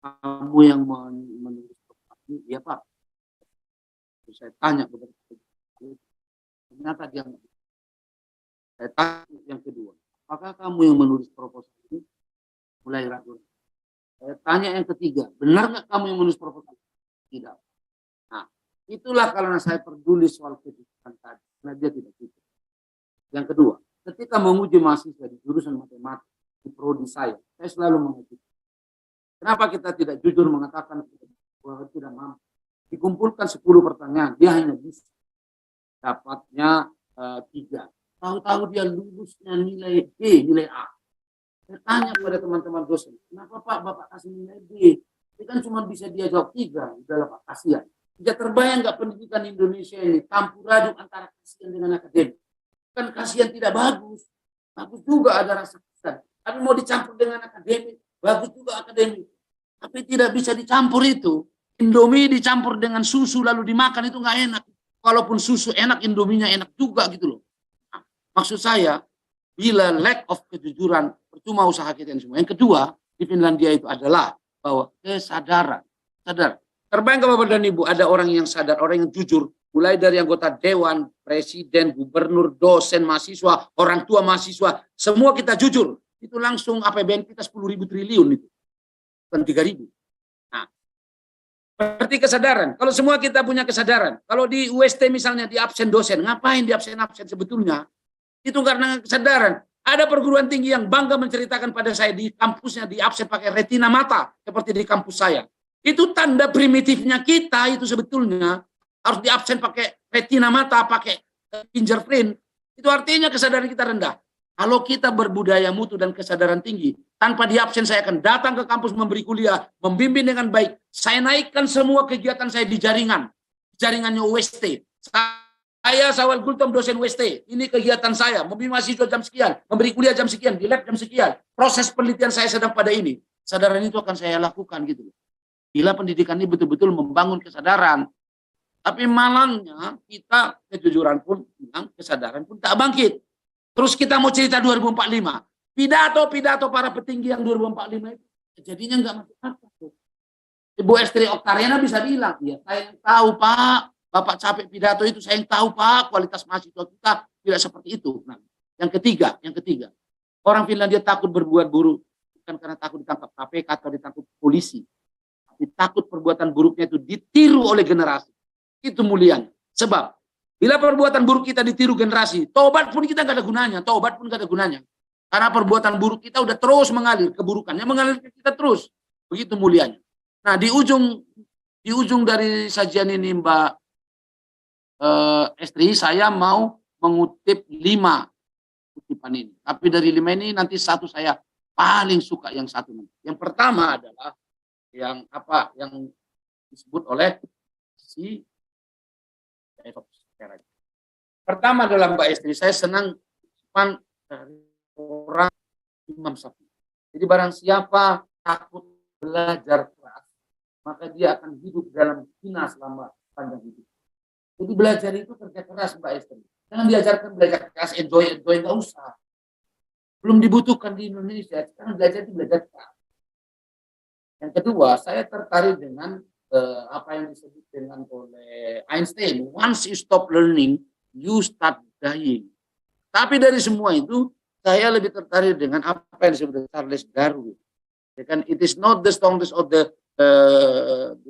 kamu yang menulis ini? Iya Pak. Terus saya tanya kepada dia. Ternyata dia nggak. Saya tanya yang kedua, apakah kamu yang menulis proposal ini? Mulai ragu. Saya tanya yang ketiga, benar nggak kamu yang menulis proposal? Tidak. Nah, Itulah karena saya peduli soal kejujuran tadi, karena dia tidak jujur. Yang kedua, ketika menguji mahasiswa di jurusan matematika di prodi saya selalu menguji. Kenapa kita tidak jujur mengatakan bahwa tidak mampu? Dikumpulkan 10 pertanyaan, dia hanya bisa dapatnya 3. Tahu-tahu dia lulusnya nilai B, nilai A. Saya tanya pada teman-teman dosen, kenapa Pak Bapak kasih nilai B? Ini kan cuma bisa dia jawab 3, udahlah Pak, kasihan. Tidak terbayang nggak pendidikan Indonesia ini campur aduk antara kasihan dengan akademik. Kan kasihan tidak bagus. Bagus juga ada rasa kasihan. Tapi mau dicampur dengan akademik, bagus juga akademik. Tapi tidak bisa dicampur itu. Indomie dicampur dengan susu lalu dimakan itu nggak enak. Walaupun susu enak, Indominya enak juga gitu loh. Nah, maksud saya, bila lack of kejujuran, percuma usaha kita ini semua. Yang kedua, di Finlandia itu adalah bahwa kesadaran. Sadar. Terbayang Bapak dan Ibu, ada orang yang sadar, orang yang jujur, mulai dari anggota dewan, presiden, gubernur, dosen, mahasiswa, orang tua mahasiswa, semua kita jujur. Itu langsung APBN kita 10.000 triliun itu. Bukan 3.000. Nah, berarti kesadaran. Kalau semua kita punya kesadaran, kalau di UST misalnya di absen dosen, ngapain di absen-absen sebetulnya? Itu karena kesadaran. Ada perguruan tinggi yang bangga menceritakan pada saya di kampusnya di absen pakai retina mata, seperti di kampus saya. Itu tanda primitifnya kita itu sebetulnya harus di absen pakai retina mata, pakai fingerprint. Itu artinya kesadaran kita rendah. Kalau kita berbudaya mutu dan kesadaran tinggi, tanpa di absen saya akan datang ke kampus memberi kuliah, membimbing dengan baik. Saya naikkan semua kegiatan saya di jaringan. Jaringannya UST. Saya Sawal Gultom dosen UST. Ini kegiatan saya. Membimbing mahasiswa jam sekian. Memberi kuliah jam sekian. Di lab jam sekian. Proses penelitian saya sedang pada ini. Kesadaran itu akan saya lakukan gitu. Bila pendidikan ini betul-betul membangun kesadaran. Tapi malangnya kita kejujuran pun hilang, kesadaran pun tak bangkit. Terus kita mau cerita 2045. Pidato-pidato para petinggi yang 2045 itu jadinya nggak masuk akal. Ibu Estri Oktariana bisa bilang, ya saya yang tahu Pak, Bapak capek pidato itu, saya yang tahu Pak, kualitas mahasiswa kita tidak seperti itu. Nah, yang ketiga, orang Finlandia takut berbuat buruk bukan karena takut ditangkap KPK atau ditangkap polisi. Takut perbuatan buruknya itu ditiru oleh generasi. Itu mulianya. Sebab bila perbuatan buruk kita ditiru generasi, tobat pun kita nggak ada gunanya. Tobat pun nggak ada gunanya. Karena perbuatan buruk kita udah terus mengalir, keburukannya mengalir ke kita terus. Begitu mulianya. Nah, di ujung dari sajian ini Mbak Estri, saya mau mengutip 5 kutipan ini. Tapi dari 5 ini nanti satu saya paling suka yang satu. Yang pertama adalah yang disebut oleh si pertama adalah Mbak Estri, saya senang dari orang Imam Syafi'i. Jadi barang siapa takut belajar keras, maka dia akan hidup dalam hina selama panjang hidup. Jadi belajar itu kerja keras Mbak Estri. Jangan diajarkan belajar keras, enjoy nggak usah. Belum dibutuhkan di Indonesia. Sekarang belajar itu belajar keras. Yang kedua, saya tertarik dengan apa yang disebut dengan oleh Einstein. Once you stop learning, you start dying. Tapi dari semua itu, saya lebih tertarik dengan apa yang disebut dengan Charles Darwin. Kan, it is not the strongest or the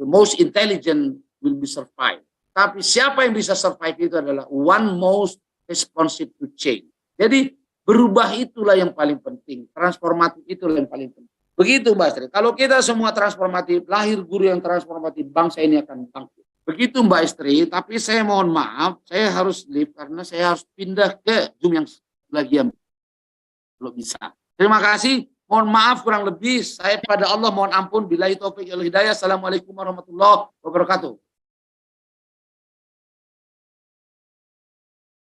most intelligent will be survive. Tapi siapa yang bisa survive itu adalah one most responsive to change. Jadi berubah itulah yang paling penting. Transformatif itulah yang paling penting. Begitu Mbak Estri. Kalau kita semua transformatif, lahir guru yang transformatif, bangsa ini akan bangkit. Begitu Mbak Estri, tapi saya mohon maaf, saya harus leave karena saya harus pindah ke Zoom yang lagi kalau bisa. Terima kasih. Mohon maaf kurang lebih. Saya pada Allah mohon ampun. Billahi taufiq wal hidayah. Assalamualaikum warahmatullahi wabarakatuh.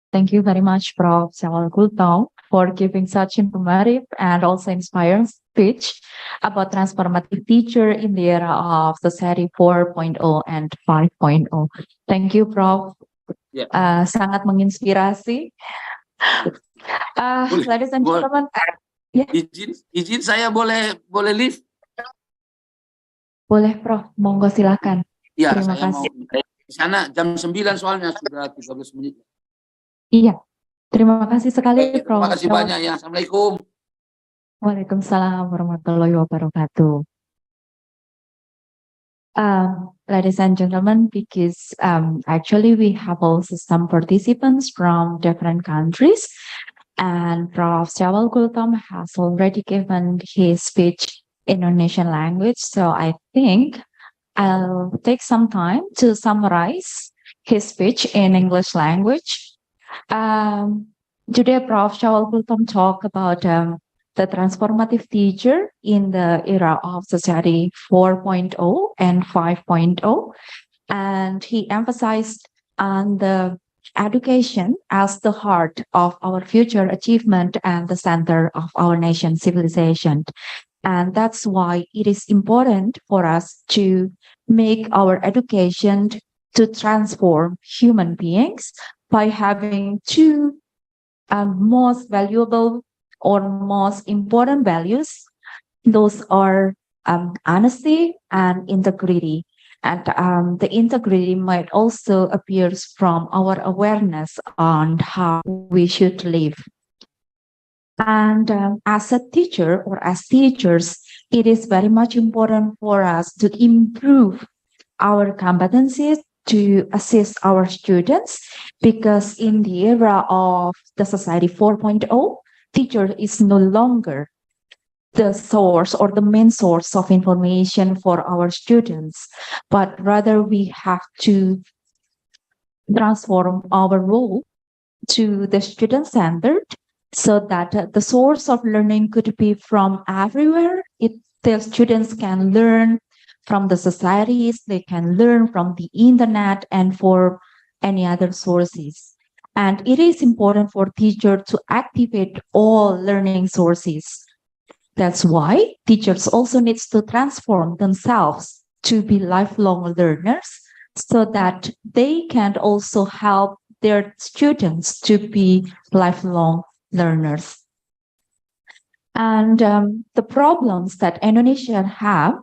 Thank you very much, Prof. Sawal Gultom, for giving such informative and also inspiring speech about transformative teacher in the era of society 4.0 and 5.0. Thank you, Prof. Yeah. Sangat menginspirasi. Ladies and gentlemen, izin saya boleh leave? Boleh, Prof. Monggo silakan. Ya, Terima saya kasih. mau di sana jam 9 soalnya sudah 13 menit. Iya, terima kasih sekali, Prof. Terima kasih banyak ya. Assalamualaikum. Waalaikumsalam warahmatullahi wabarakatuh. ladies and gentlemen, because actually we have also some participants from different countries, and Prof. Syawal Gultom has already given his speech in Indonesian language. So I think I'll take some time to summarize his speech in English language. Today, Prof. Syawal Gultom talked about the transformative teacher in the era of society 4.0 and 5.0. And he emphasized on the education as the heart of our future achievement and the center of our nation's civilization. And that's why it is important for us to make our education to transform human beings by having two most valuable or most important values. Those are honesty and integrity. And the integrity might also appear from our awareness on how we should live. And as a teacher or as teachers, it is very much important for us to improve our competencies to assist our students, because in the era of the society 4.0, teacher is no longer the source or the main source of information for our students, but rather we have to transform our role to the student-centered, so that the source of learning could be from everywhere. The students can learn from the societies, they can learn from the internet and for any other sources. And it is important for teachers to activate all learning sources. That's why teachers also need to transform themselves to be lifelong learners, so that they can also help their students to be lifelong learners. And the problems that Indonesia have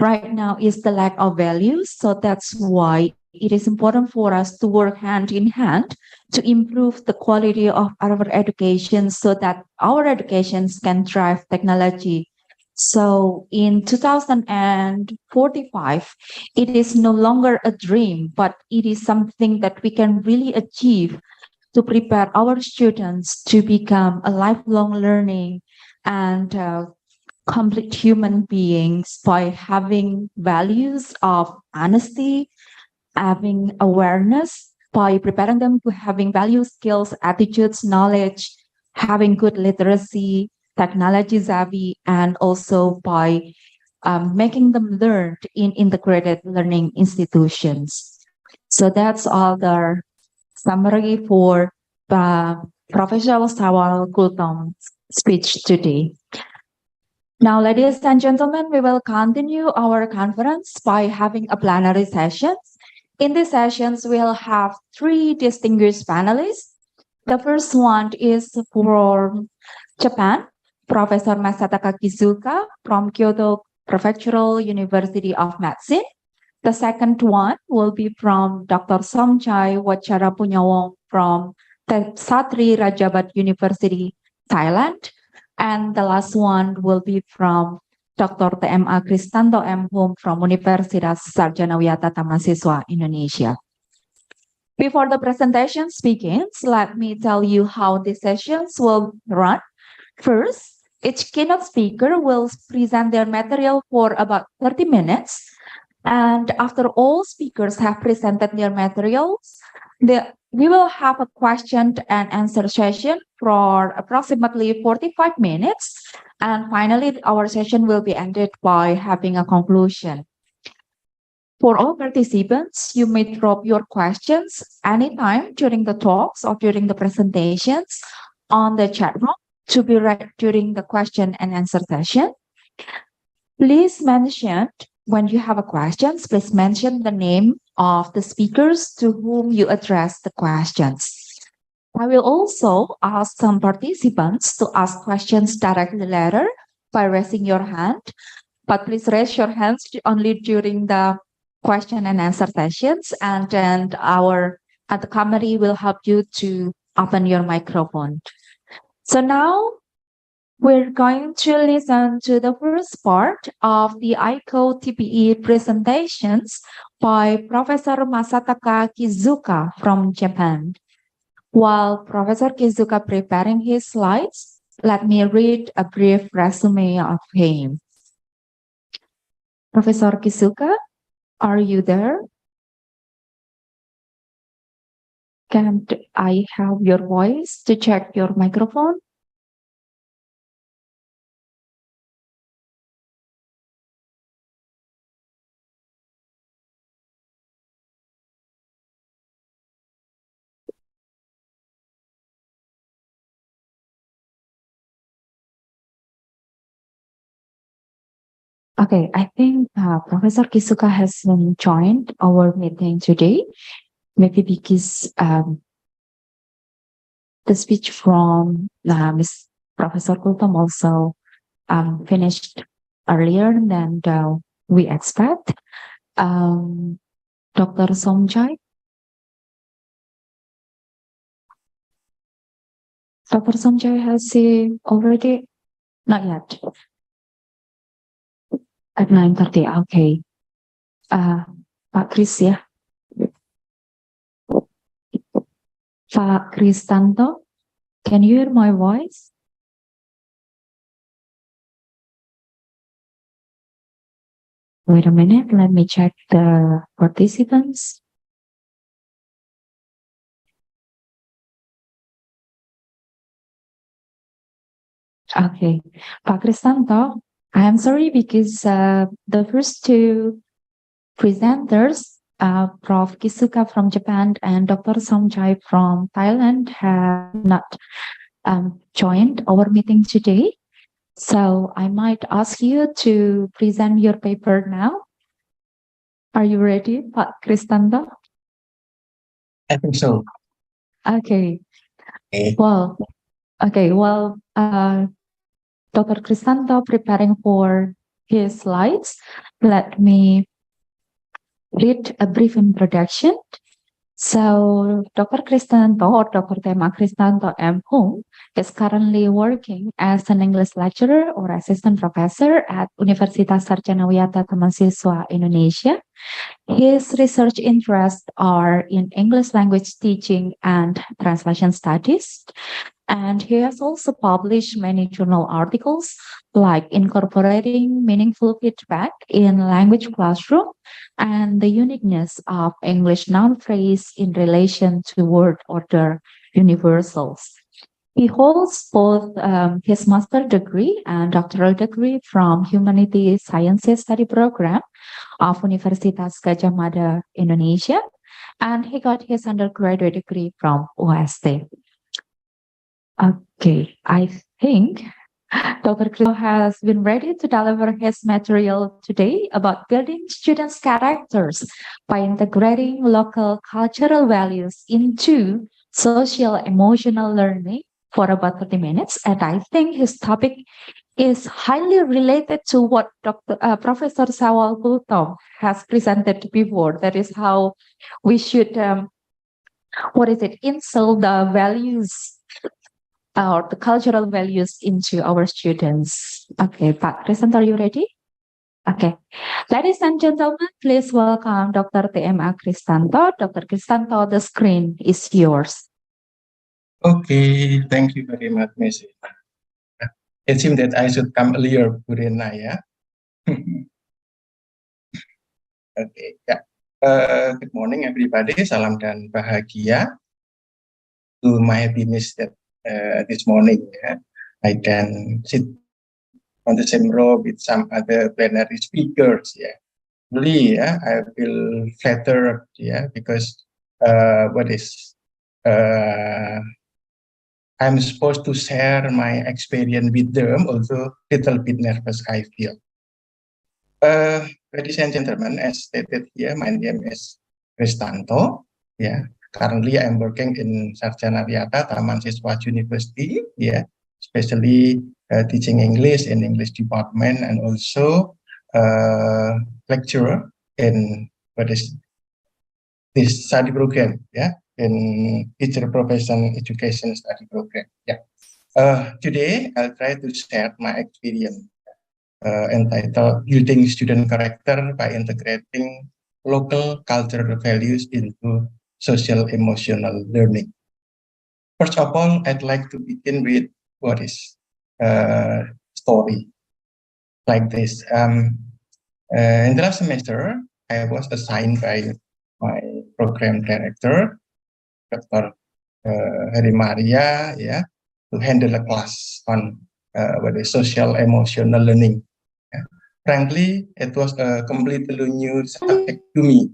right now is the lack of values. So that's why it is important for us to work hand in hand to improve the quality of our education, so that our educations can drive technology. So in 2045, it is no longer a dream, but it is something that we can really achieve to prepare our students to become a lifelong learning and complete human beings by having values of honesty, having awareness, by preparing them to having value, skills, attitudes, knowledge, having good literacy, technology savvy, and also by making them learn in integrated learning institutions. So that's all the summary for Professor Syawal Gultom's speech today. Now, ladies and gentlemen, we will continue our conference by having a plenary session. In these sessions, we'll have 3 distinguished panelists. The first one is for Japan, Professor Masataka Kizuka from Kyoto Prefectural University of Medicine. The second one will be from Dr. Somchai Wacharapunyawong from Satri Rajabat University, Thailand. And the last one will be from Dr. TMA Kristanto M. Hum from Universitas Sarjana Wiyata Tamasiswa, Indonesia. Before the presentations begins, let me tell you how the sessions will run. First, each keynote speaker will present their material for about 30 minutes. And after all speakers have presented their materials, we will have a question and answer session for approximately 45 minutes. And finally, our session will be ended by having a conclusion. For all participants, you may drop your questions anytime during the talks or during the presentations on the chat room to be read during the question and answer session. Please mention, when you have a question, please mention the name of the speakers to whom you address the questions. I will also ask some participants to ask questions directly later by raising your hand, but please raise your hands only during the question and answer sessions, and then the committee will help you to open your microphone. So now We're going to listen to the first part of the ICO TPE presentations by Professor Masataka Kizuka from Japan. While Professor Kizuka preparing his slides, let me read a brief resume of him. Professor Kizuka, are you there? Can I have your voice to check your microphone? Okay, I think Professor Kizuka has joined our meeting today, maybe because the speech from Ms. Professor Kultom also finished earlier than we expect. Dr. Somjai? Dr. Somjai, has he already? Not yet. At 9:30, okay. Pak Kris ya. Pak Kristanto, can you hear my voice? Wait a minute, let me check the participants. Okay, Pak Kristanto, I am sorry because the first two presenters, Prof. Kizuka from Japan and Dr. Somjai from Thailand, have not joined our meeting today. So I might ask you to present your paper now. Are you ready, Pak Kristanto? I think so. Okay. Okay. Well, Dr. Kristanto preparing for his slides, let me read a brief introduction. So Dr. Kristanto or Dr. Tema Kristanto M. Hung is currently working as an English lecturer or assistant professor at Universitas Sarjana Wiyata Tamansiswa Indonesia. His research interests are in English language teaching and translation studies. And he has also published many journal articles like Incorporating Meaningful Feedback in Language Classroom and the Uniqueness of English Noun Phrase in Relation to Word Order Universals. He holds both his master's degree and doctoral degree from Humanities Sciences Study Program of Universitas Gadjah Mada, Indonesia, and he got his undergraduate degree from UST. Okay, I think Dr. Kristo has been ready to deliver his material today about building students' characters by integrating local cultural values into social emotional learning for about 30 minutes. And I think his topic is highly related to what Professor Sawal Kultom has presented before. That is how we should, instill the values or the cultural values into our students. Okay, Pak Kristanto, are you ready? Okay. Ladies and gentlemen, please welcome Dr. TMA Kristanto. Dr. Kristanto, the screen is yours. Okay, thank you very much, Miss. It seems that I should come earlier, Burena, ya. Okay, yeah. Good morning, everybody. Salam dan bahagia. To my happiness that this morning, I can sit on the same row with some other plenary speakers. Really, I feel flattered, because I'm supposed to share my experience with them, although a little bit nervous I feel. Ladies and gentlemen, as stated here, my name is Kristanto. Currently, I'm working in Sarjana Wiyata Tamansiswa University, especially teaching English in English department and also lecturer in this study program, in teacher profession education study program. Today, I'll try to share my experience entitled Building Student Character by Integrating Local Cultural Values into Social Emotional Learning. First of all, I'd like to begin with what is story like this. In the last semester, I was assigned by my program director, Dr. Heri Maria, to handle a class on what is social emotional learning. Frankly, it was a completely new subject to me.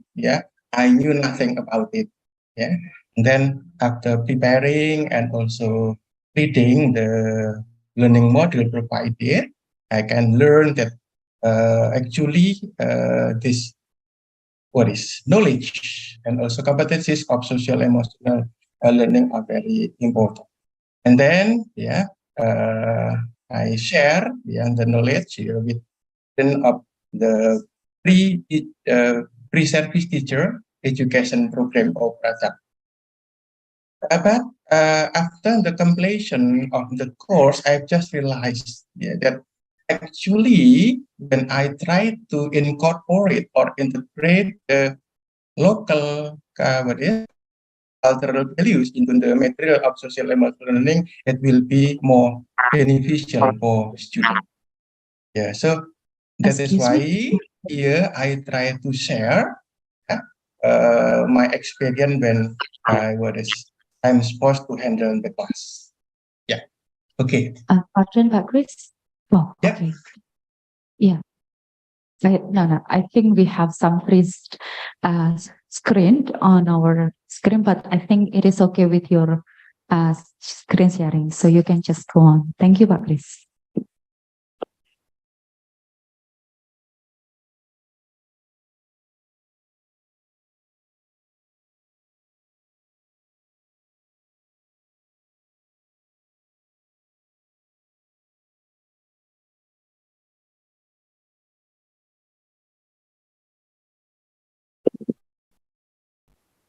I knew nothing about it. And then after preparing and also reading the learning module provided, I can learn that actually this what is knowledge and also competencies of social emotional learning are very important. And then I share the knowledge with of the pre-service teacher education program of Razak. But after the completion of the course, I've just realized that actually when I try to incorporate or integrate the local cultural values into the material of social emotional learning, it will be more beneficial for students. So that is why here I try to share my experience when I'm supposed to handle the class. Okay. Pardon, Pak Chris. Oh, Yeah. okay. Yeah. No. I think we have some freeze screen on our screen, but I think it is okay with your screen sharing. So you can just go on. Thank you, Pak Chris.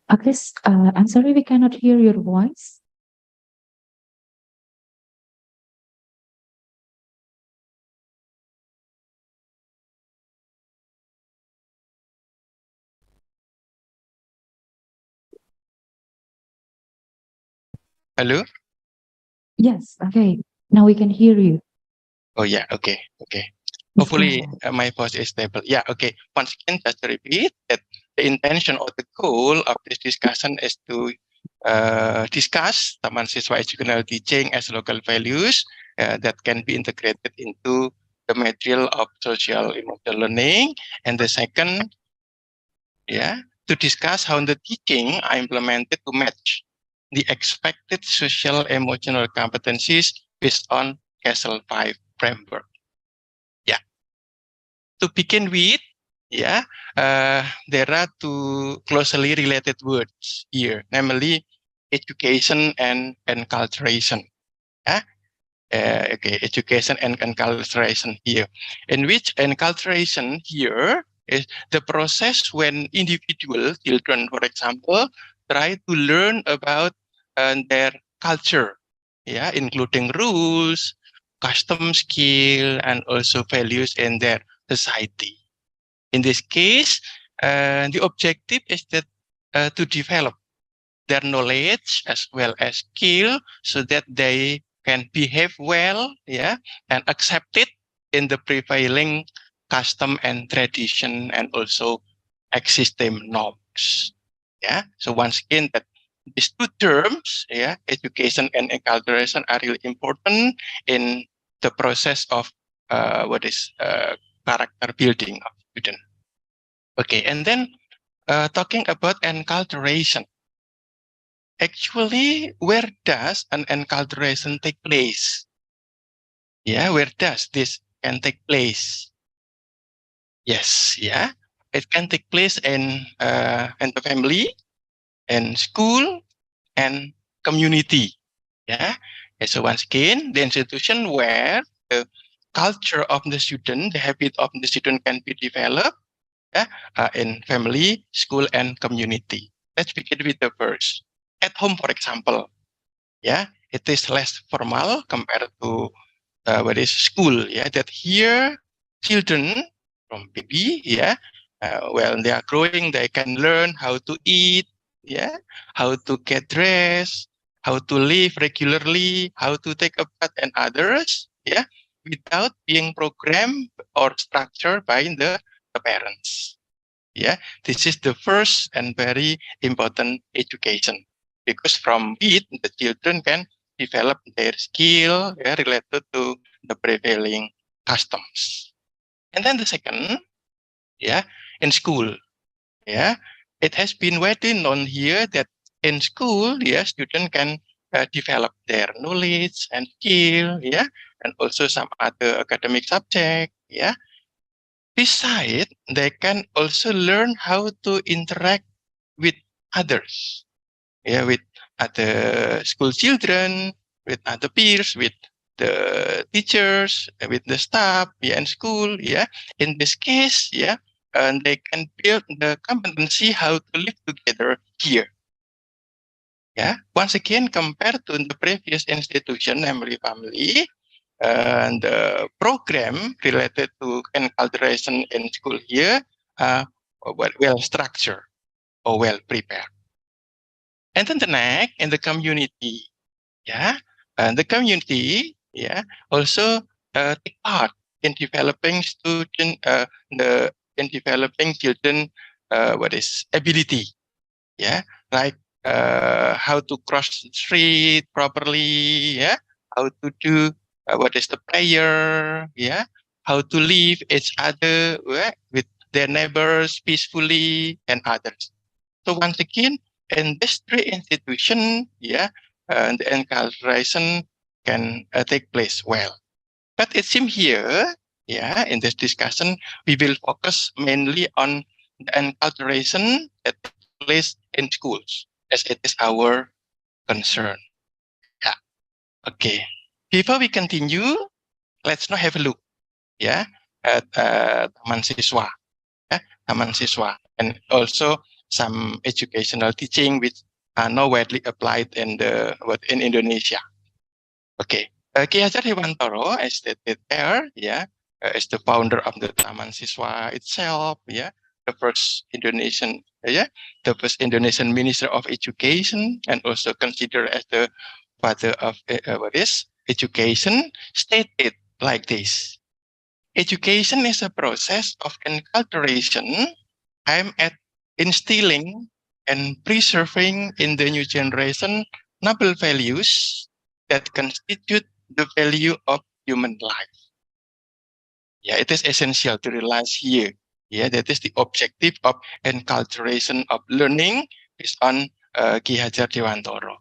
Pak Chris, I'm sorry we cannot hear your voice. Hello? Yes, okay. Now we can hear you. Oh, yeah. Okay. Please Hopefully go ahead. my voice is stable. Yeah. Okay. Once again, just to repeat that the intention or the goal of this discussion is to discuss Taman Siswa Educational Teaching as local values that can be integrated into the material of social emotional learning. And the second, to discuss how the teaching are implemented to match the expected social emotional competencies based on CASEL 5 framework. To begin with, there are two closely related words here, namely education and enculturation. Education and enculturation here, in which enculturation here is the process when individual children, for example, try to learn about their culture, including rules, custom, skill, and also values in their society. In this case, the objective is that to develop their knowledge as well as skill so that they can behave well, and accepted in the prevailing custom and tradition and also existing norms. So once again, that these two terms, education and enculturation, are really important in the process of character building of student. Okay, and then talking about enculturation. Actually, where does an enculturation take place? Where does this can take place? Yes, it can take place in the family, in school, and community. So once again, the institution where the culture of the student, the habit of the student can be developed in family, school, and community. Let's begin with the first. At home, for example, it is less formal compared to what is school. Yeah, that here children from baby, yeah, when they are growing, they can learn how to eat, yeah, how to get dressed, how to live regularly, how to take a bath and others, yeah, without being programmed or structured by the parents. Yeah, this is the first and very important education, because from it the children can develop their skill, yeah, related to the prevailing customs. And then the second, yeah, in school, yeah, it has been widely known here that in school, yeah, students can develop their knowledge and skill, yeah, and also some other academic subject, yeah. Besides, they can also learn how to interact with others, yeah, with other school children, with other peers, with the teachers, with the staff, yeah, in school, yeah. In this case, yeah, and they can build the competency how to live together here. Yeah, once again, compared to the previous institution, namely family, and the program related to enculturation in school here are well structured or well prepared. And then the next, in the community, yeah, and the community, yeah, also take part in developing in developing children, what is ability, yeah, like how to cross the street properly, yeah, how to do what is the prayer, yeah, how to live each other, yeah, with their neighbors peacefully and others. So once again, in this three institution, yeah, the enculturation can take place well. But it seems here, yeah, in this discussion, we will focus mainly on the enculturation that takes place in schools, as it is our concern. Yeah. Okay. Before we continue, let's now have a look, yeah, at Taman Siswa, yeah, Taman Siswa, and also some educational teaching which are now widely applied in Indonesia. Okay. Ki Hajar Dewantara, as stated there, yeah, is the founder of the Taman Siswa itself, yeah, the first Indonesian, the first Indonesian Minister of Education, and also considered as the father of education, stated like this: education is a process of enculturation aimed at instilling and preserving in the new generation noble values that constitute the value of human life. Yeah, it is essential to realize here. Yeah, that is the objective of enculturation of learning based on Ki Hajar Dewantara.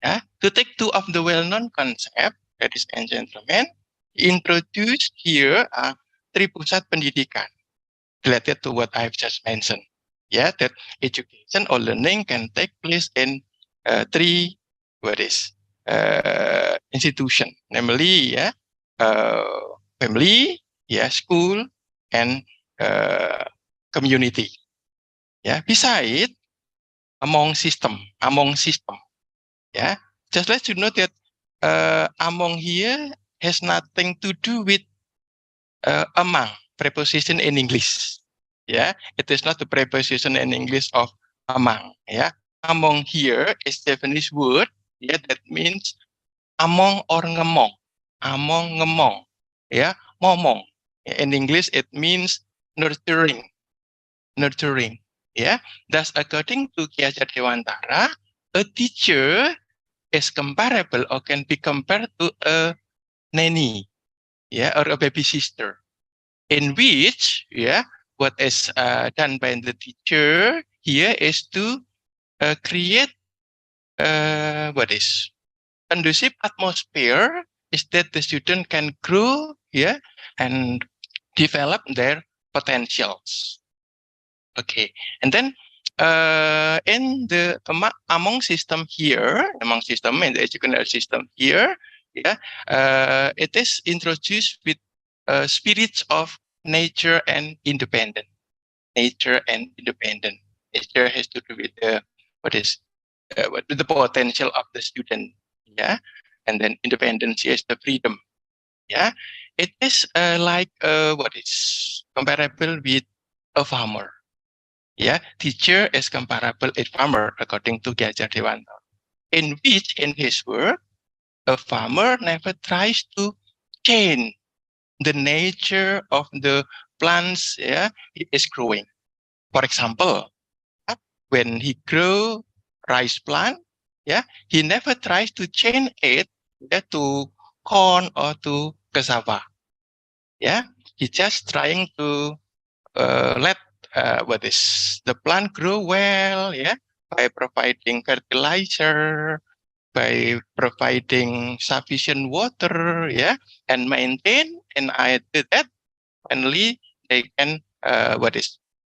Yeah, to take two of the well-known concepts, ladies and gentlemen, introduced here are three pusat pendidikan related to what I've just mentioned. Yeah, that education or learning can take place in three institution, namely, yeah, family, yeah, school, and community. Yeah, beside among system, yeah, just let you know that among here has nothing to do with among preposition in English. Yeah, it is not the preposition in English of among. Yeah, among here is Japanese word. Yeah, that means among or ngemong, among ngemong. Yeah, momong. In English, it means nurturing. Yeah, thus according to Ki Hajar Dewantara, a teacher is comparable or can be compared to a nanny, yeah, or a baby sister, in which, yeah, what is done by the teacher here is to create conducive atmosphere, is that the student can grow, yeah, and develop their potentials. Okay, and then in the among system here, in the educational system here, yeah, it is introduced with spirits of nature and independent. Nature and independent. Nature has to do with with the potential of the student. yeah, and then independence is the freedom, yeah. It is like what is comparable with a farmer, yeah. Teacher is comparable with farmer according to Gadjah Dewanto, in which in his work a farmer never tries to change the nature of the plants, yeah, it is growing. For example, when he grow rice plant, yeah, he never tries to change it, yeah, to corn or to cassava. Yeah, he just trying to let the plant grow well, yeah, by providing fertilizer, by providing sufficient water, yeah, and maintain. And I did that. Finally, they can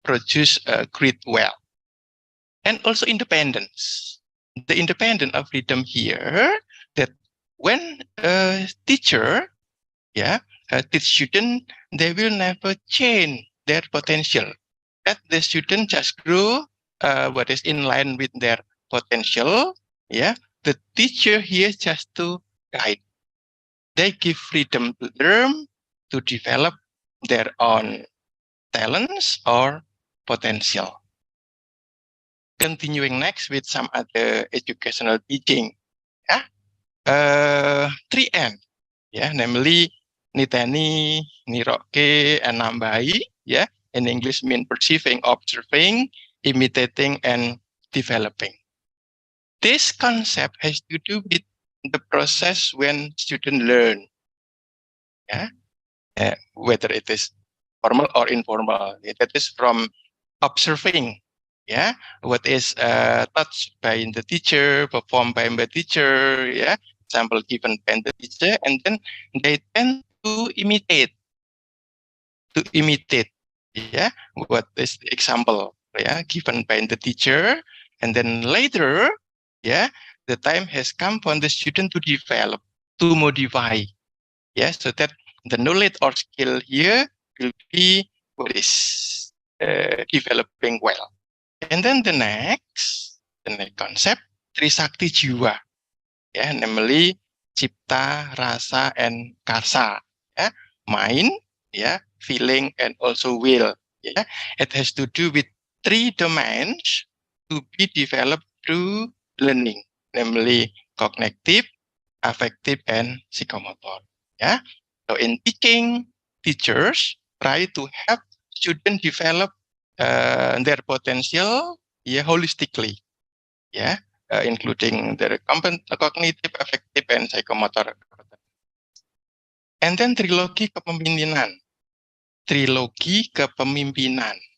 produce great well. And also independence. The independence of freedom here, that when a teacher, yeah, teach student, they will never change their potential. That the student just grow what is in line with their potential. Yeah, the teacher here just to guide. They give freedom to them to develop their own talents or potential. Continuing next with some other educational teaching, yeah, 3N, yeah, namely niteni, niroke, and nambahi, yeah, in English mean perceiving, observing, imitating, and developing. This concept has to do with the process when students learn, yeah, whether it is formal or informal. That is from observing, yeah, what is taught by the teacher, performed by the teacher, yeah, example given by the teacher, and then they tend to imitate, yeah, what is the example, yeah, given by the teacher, and then later, yeah, the time has come for the student to develop, to modify, yeah, so that the knowledge or skill here will be what is developing well. And then the next concept, Trisakti Jiwa, yeah, namely Cipta, Rasa, and Karsa, yeah, mind, yeah, feeling, and also will, yeah. It has to do with 3 domains to be developed through learning, namely cognitive, affective, and psychomotor, yeah. So in teaching, teachers try to help students develop their potential, yeah, holistically, yeah, including their cognitive, affective, and psychomotor. And then trilogi kepemimpinan,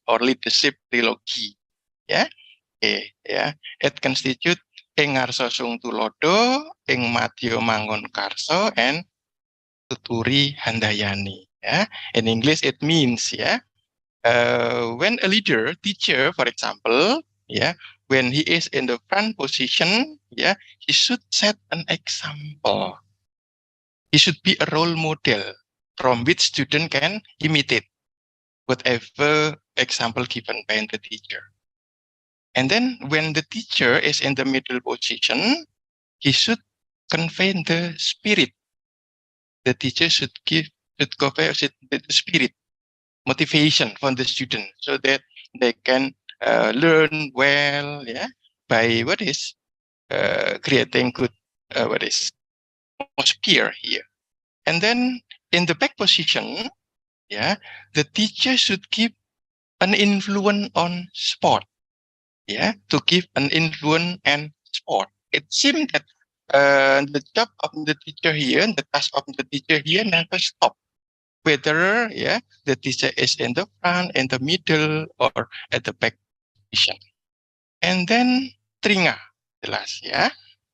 or leadership trilogy, yeah, yeah, it constitutes ing ngarsa sung tulodo, ing madya mangun karsa, and tuturi handayani. Yeah, in English it means, yeah, when a leader, teacher, for example, yeah, when he is in the front position, yeah, he should set an example. He should be a role model from which student can imitate whatever example given by the teacher. And then when the teacher is in the middle position, he should convey the spirit. The teacher should convey the spirit, motivation for the student, so that they can learn well, yeah, by creating good atmosphere here. And then in the back position, yeah, the teacher should give an influence on sport, yeah, to give an influence on sport. It seems that the job of the teacher here, the task of the teacher here never stop. Whether, yeah, the teacher is in the front, in the middle, or at the back position. And then tringa, jelas, ya.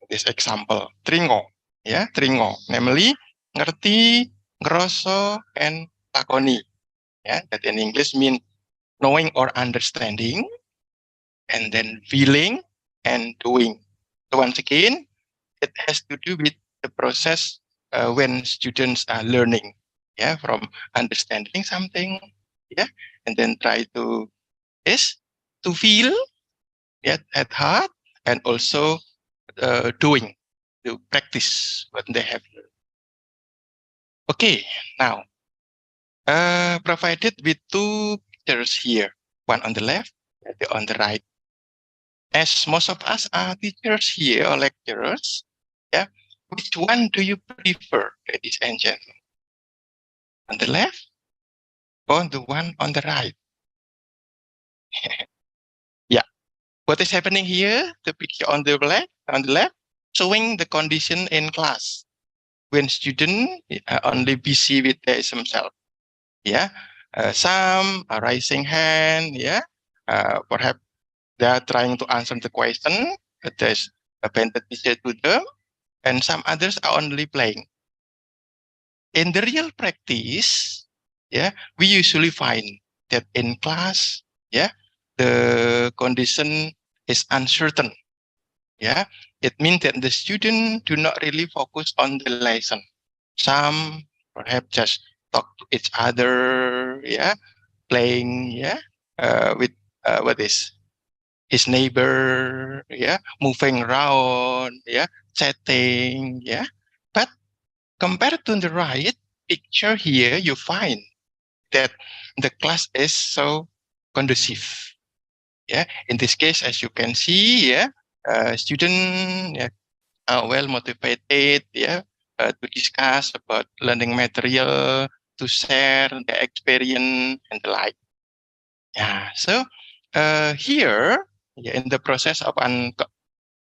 This example, tringo, ya, tringo, namely ngerti, ngeroso, and lakoni. Yeah, that in English means knowing or understanding, and then feeling and doing. So once again, it has to do with the process when students are learning, yeah, from understanding something, yeah, and then try to feel, yeah, at heart, and also doing, to practice what they have learned. Okay, now, provided with two pictures here, one on the left, and the on the right. As most of us are teachers here or lecturers, yeah, which one do you prefer, ladies and gentlemen? On the left or the one on the right? Yeah, what is happening here? The picture on the left, showing the condition in class when students are only busy with themselves. Yeah, some are raising hand. Yeah, perhaps they are trying to answer the question, but there's a painted picture to them, and some others are only playing. In the real practice, yeah, we usually find that in class, yeah, the condition is uncertain. Yeah, it means that the student do not really focus on the lesson. Some perhaps just talk to each other, yeah, playing, yeah, with what is his neighbor, yeah, moving around, yeah, chatting, yeah. But compared to the right picture here, you find that the class is so conducive. Yeah, in this case, as you can see, yeah, student yeah, are well motivated, yeah, to discuss about learning material, to share their experience and the like. Yeah, so here, yeah, in the process of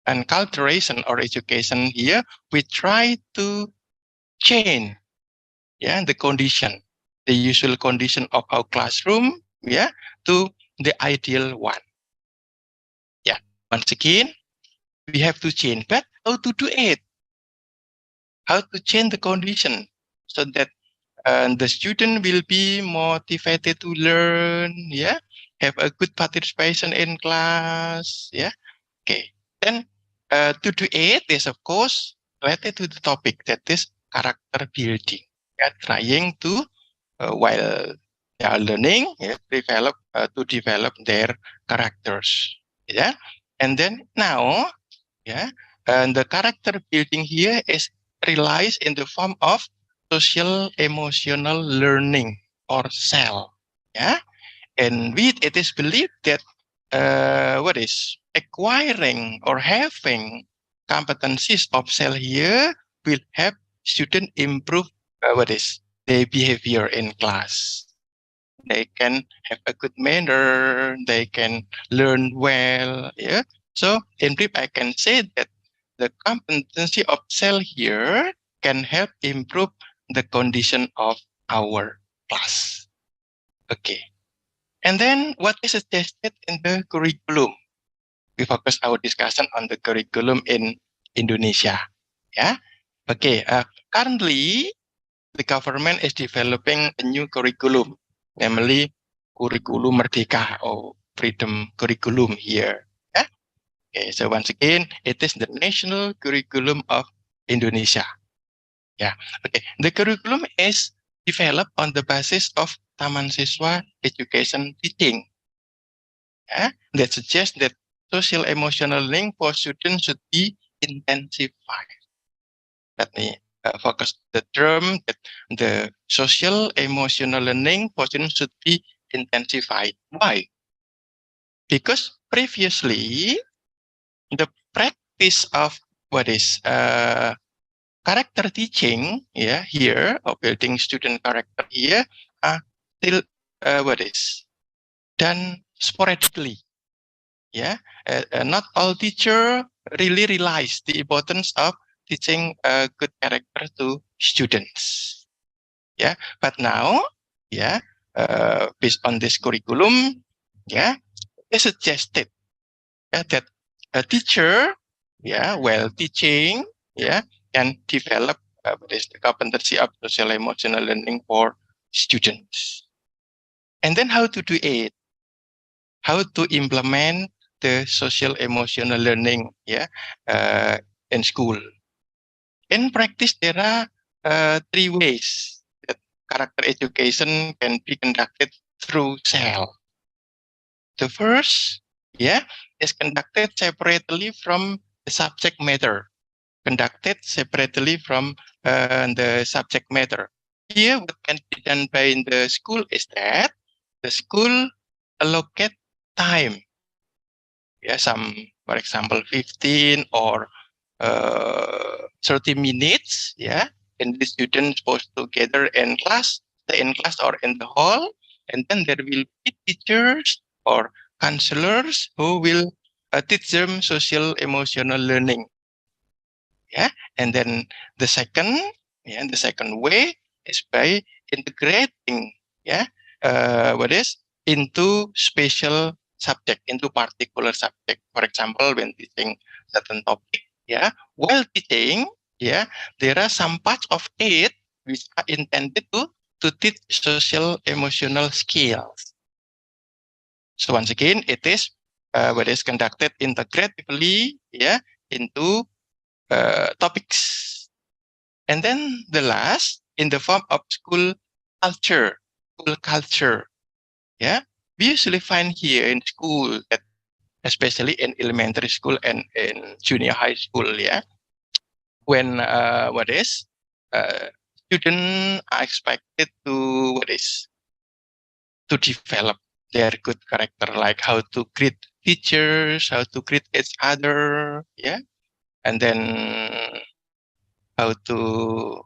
enculturation or education here, we try to change, yeah, the condition, the usual condition of our classroom, yeah, to the ideal one. Yeah, once again, we have to change, but how to do it? How to change the condition so that the student will be motivated to learn, yeah, have a good participation in class, yeah. Okay, then to do it is of course related to the topic, that is character building. Yeah, trying to while they are learning, yeah, to develop their characters, yeah. And then now, yeah, and the character building here is realized in the form of social emotional learning or SEL, yeah. And with it is believed that what is acquiring or having competencies of SEL here will help student improve what is their behavior in class. They can have a good manner, they can learn well, yeah. So in brief, I can say that the competency of SEL here can help improve the condition of our class. Okay. And then what is suggested in the curriculum? We focus our discussion on the curriculum in Indonesia. Yeah. Okay. Currently, the government is developing a new curriculum, namely Kurikulum Merdeka or Freedom Curriculum here. Yeah. Okay. So once again, it is the national curriculum of Indonesia. Yeah. Okay. The curriculum is developed on the basis of Taman Siswa education teaching. Yeah, that suggests that social emotional learning for students should be intensified. Let me focus the term that the social emotional learning for students should be intensified. Why? Because previously the practice of what is character teaching, yeah, here, or building student character here, are still what is done sporadically. Yeah, not all teacher really realize the importance of teaching a good character to students. Yeah, but now, yeah, based on this curriculum, yeah, it suggested that a teacher, yeah, while teaching, yeah, can develop the competency of social emotional learning for students. And then how to do it? How to implement the social emotional learning, yeah, in school. In practice, there are 3 ways that character education can be conducted through SEL. The first, yeah, is conducted separately from the subject matter. conducted separately from the subject matter. Here, what can be done by the school is that the school allocate time. Yeah, for example, 15 or 30 minutes. Yeah, and the students supposed to gather in class, stay in class or in the hall, and then there will be teachers or counselors who will teach them social emotional learning. Yeah, and then the second way is by integrating into special subject, into particular subject. For example, when teaching certain topic, while teaching, there are some parts of it which are intended to teach social emotional skills. So once again, it is conducted integratively, into topics. And then the last, in the form of school culture. Yeah, we usually find here in school, that especially in elementary school and in junior high school, when students are expected to develop their good character, like how to greet teachers, how to greet each other, and then how to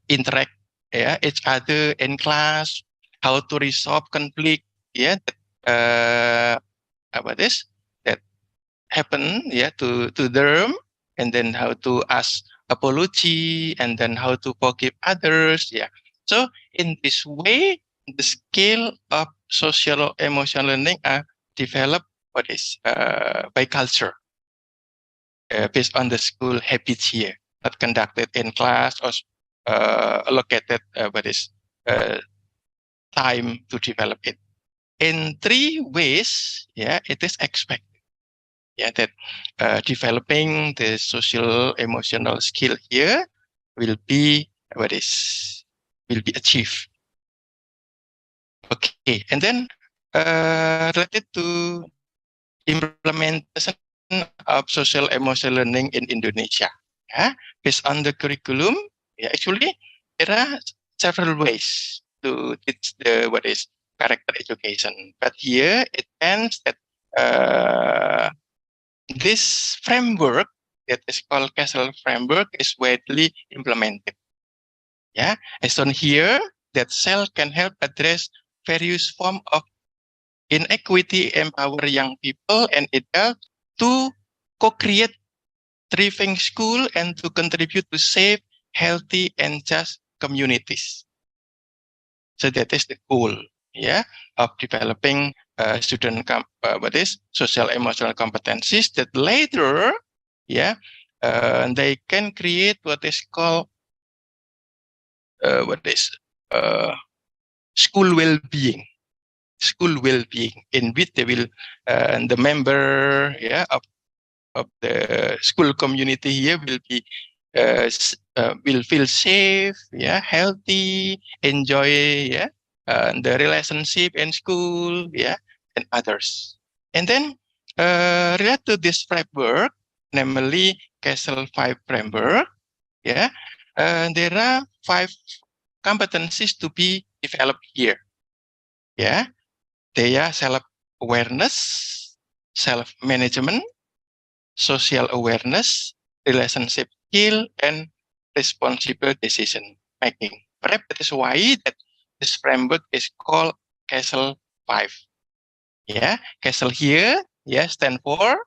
interact each other in class, how to resolve conflict, that happen to them, and then how to ask apology, and then how to forgive others. So in this way, the skill of social emotional learning are developed by culture, based on the school habits here, not conducted in class or allocated time to develop it. In 3 ways, it is expected. That developing the social emotional skill here will be achieved. Okay, and then related to implementation of social emotional learning in Indonesia, based on the curriculum, actually there are several ways to teach the character education. But here it ends that this framework that is called Castle framework is widely implemented. As shown here, that CEL can help address various forms of inequity, empower young people and adults to co-create thriving school and to contribute to safe, healthy, and just communities. So that is the goal, of developing student social emotional competencies that later, they can create what is called school well-being. School well-being, in which they will the member of the school community here will feel safe, healthy, enjoy the relationship in school, and others. And then related to this framework, namely Castle 5 framework, there are 5 competencies to be developed here. They are self-awareness, self-management, social awareness, relationship skill, and responsible decision making. Perhaps that is why that this framework is called Castle 5. Castle here, stand for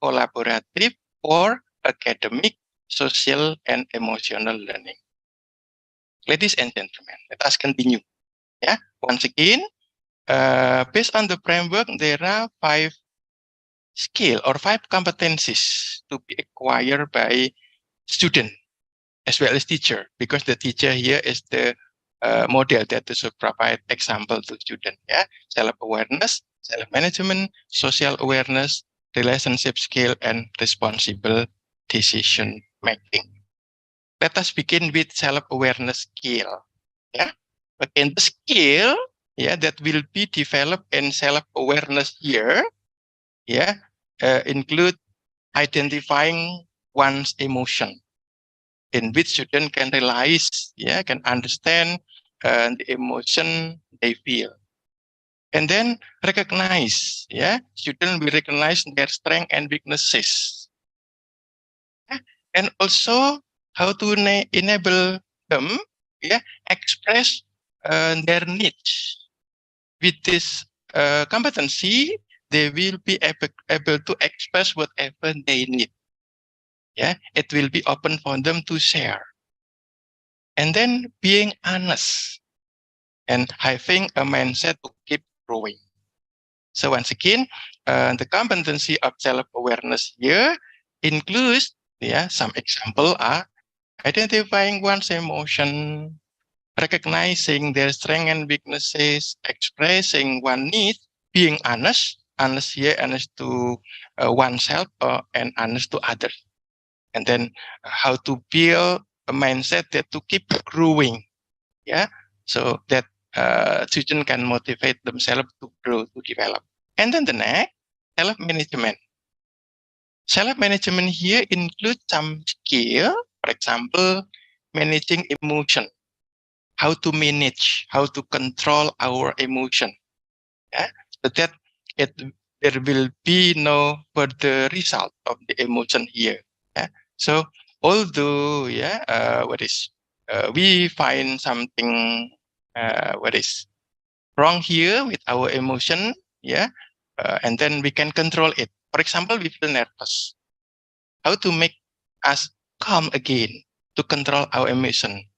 collaborative or academic, social, and emotional learning. Ladies and gentlemen, let us continue. Once again, based on the framework, there are 5 skill or 5 competencies to be acquired by student as well as teacher, because the teacher here is the model that should provide example to student. Self-awareness, self-management, social awareness, relationship skill, and responsible decision making. Let us begin with self-awareness skill. Again, the skill that will be developed in self-awareness here include identifying one's emotion, in which student can realize, can understand the emotion they feel. And then recognize, student will recognize their strength and weaknesses. And also how to enable them, express their needs. With this competency, they will be able to express whatever they need. It will be open for them to share. And then being honest and having a mindset to keep growing. So once again, the competency of self-awareness here includes, some example are identifying one's emotion, recognizing their strengths and weaknesses, expressing one need, being honest here, honest to oneself and honest to others. And then how to build a mindset that to keep growing, so that students can motivate themselves to grow, to develop. And then the next, self-management. Self-management here includes some skill, for example, managing emotion, how to manage, how to control our emotion, so that there will be no further result of the emotion here. So although, we find something what is wrong here with our emotion, and then we can control it. For example, we feel nervous. How to make us calm again to control our emotion?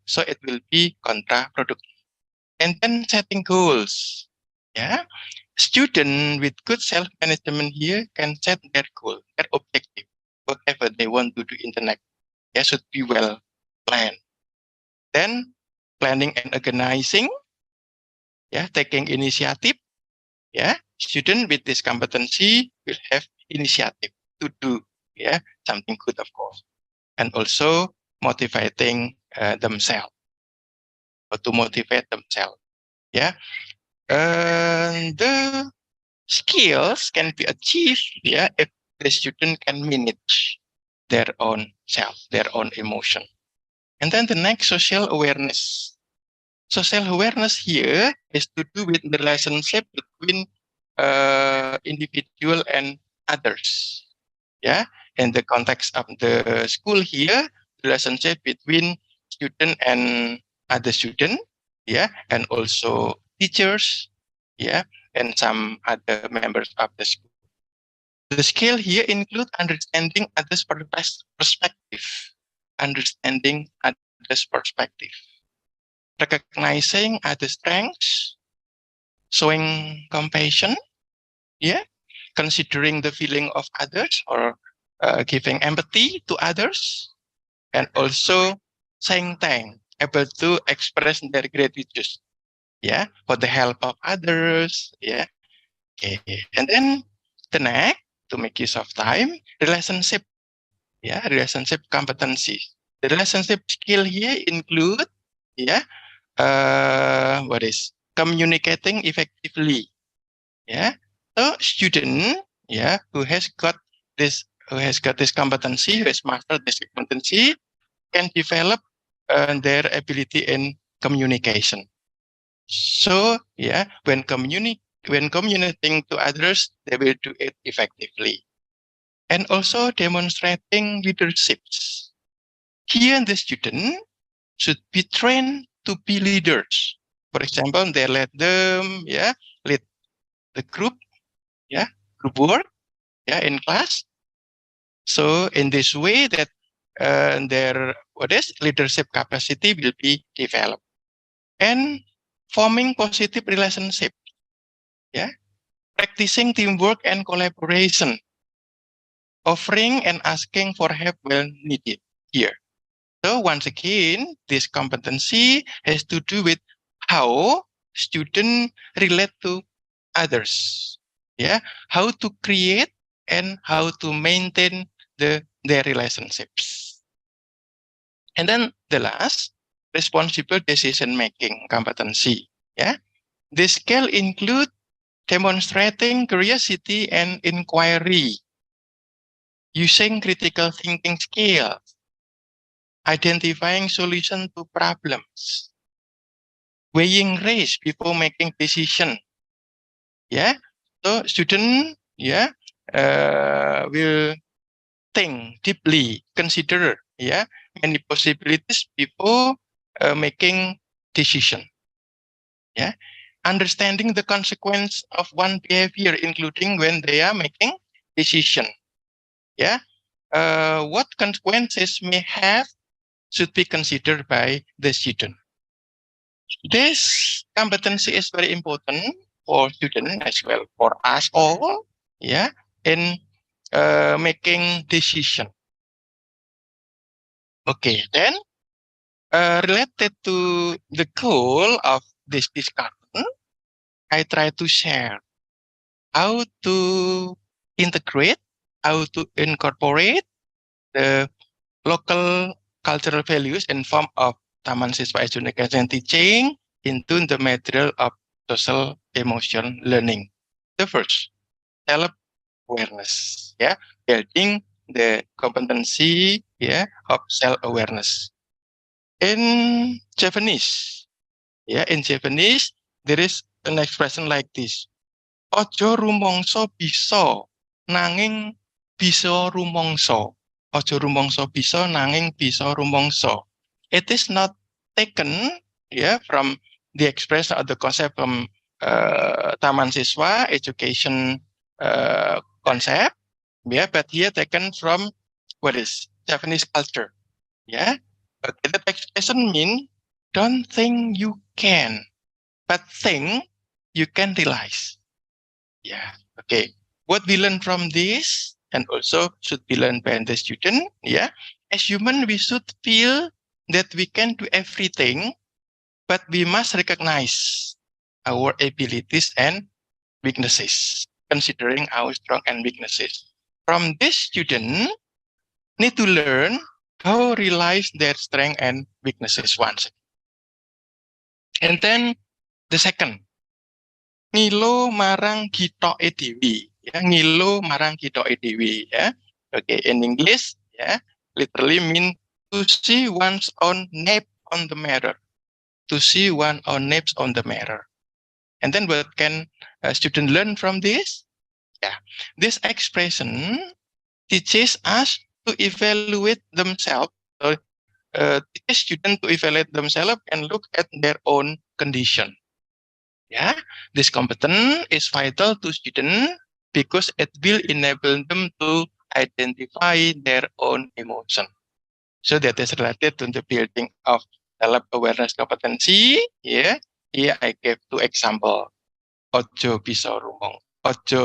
So it will be counterproductive. And then setting goals. Student with good self-management here can set their goal, their objective, whatever they want to do in the next. Should be well planned. Then planning and organizing, taking initiative. Student with this competency will have initiative to do, something good, of course, and also motivating themselves, or to motivate themselves. The skills can be achieved, if the student can manage their own self, their own emotion. And then the next, social awareness. Social awareness here is to do with the relationship between individual and others. In the context of the school here, relationship between student and other student, and also teachers, and some other members of the school. The skill here include understanding others' perspective, understanding others' perspective, recognizing others' strengths, showing compassion, considering the feeling of others, or giving empathy to others, and also saying thanks, able to express their gratitude, for the help of others, And then the next, to make use of time, relationship, relationship competency. The relationship skill here include, communicating effectively, So student, who has got this competency, who has mastered this competency, can develop their ability in communication. So, when communicating to others, they will do it effectively. And also demonstrating leaderships. Here, the student should be trained to be leaders. For example, they let them, lead the group, group work, in class. So in this way, that their leadership capacity will be developed. And forming positive relationship, practicing teamwork and collaboration, offering and asking for help when needed here. So once again, this competency has to do with how students relate to others, how to create and how to maintain their relationships. And then the last, responsible decision-making competency. This skill include demonstrating curiosity and inquiry, using critical thinking skills, identifying solution to problems, weighing risk before making decision. Yeah, so student will think deeply, consider many possibilities before making decision. Yeah, understanding the consequence of one behavior, including when they are making decision. Yeah, what consequences may have should be considered by the student. This competency is very important for students as well, for us all, in making decision. Okay, then related to the goal of this discussion, I try to share how to integrate, how to incorporate the local cultural values in form of Taman Siswa Education teaching into the material of social emotion learning. The first, self-awareness, building the competency, of self-awareness. In Japanese, there is an expression like this. Ojo rumongso bisa, nanging bisa rumongso. Ojo rumongso bisa, nanging bisa rumongso. It is not taken from the expression of the concept from Taman Siswa education concept, but here taken from what is Japanese culture. Okay, that expression means don't think you can, but think you can realize. Okay. What we learn from this, and also should be learned by the student, as human, we should feel that we can do everything, but we must recognize our abilities and weaknesses, considering our strengths and weaknesses. From this student, need to learn how to realize their strengths and weaknesses once. And then the second, ngilo marang kitoke dhewe. Ngilo marang kitoke dhewe. Okay, in English, literally mean to see one's own nap on the mirror. To see one's own naps on the mirror. And then what can a student learn from this? This expression teaches us to evaluate themselves. So, teaches students to evaluate themselves and look at their own condition. This competence is vital to students because it will enable them to identify their own emotion. So that is related to the building of self-awareness competency. Here I gave two examples. Ojo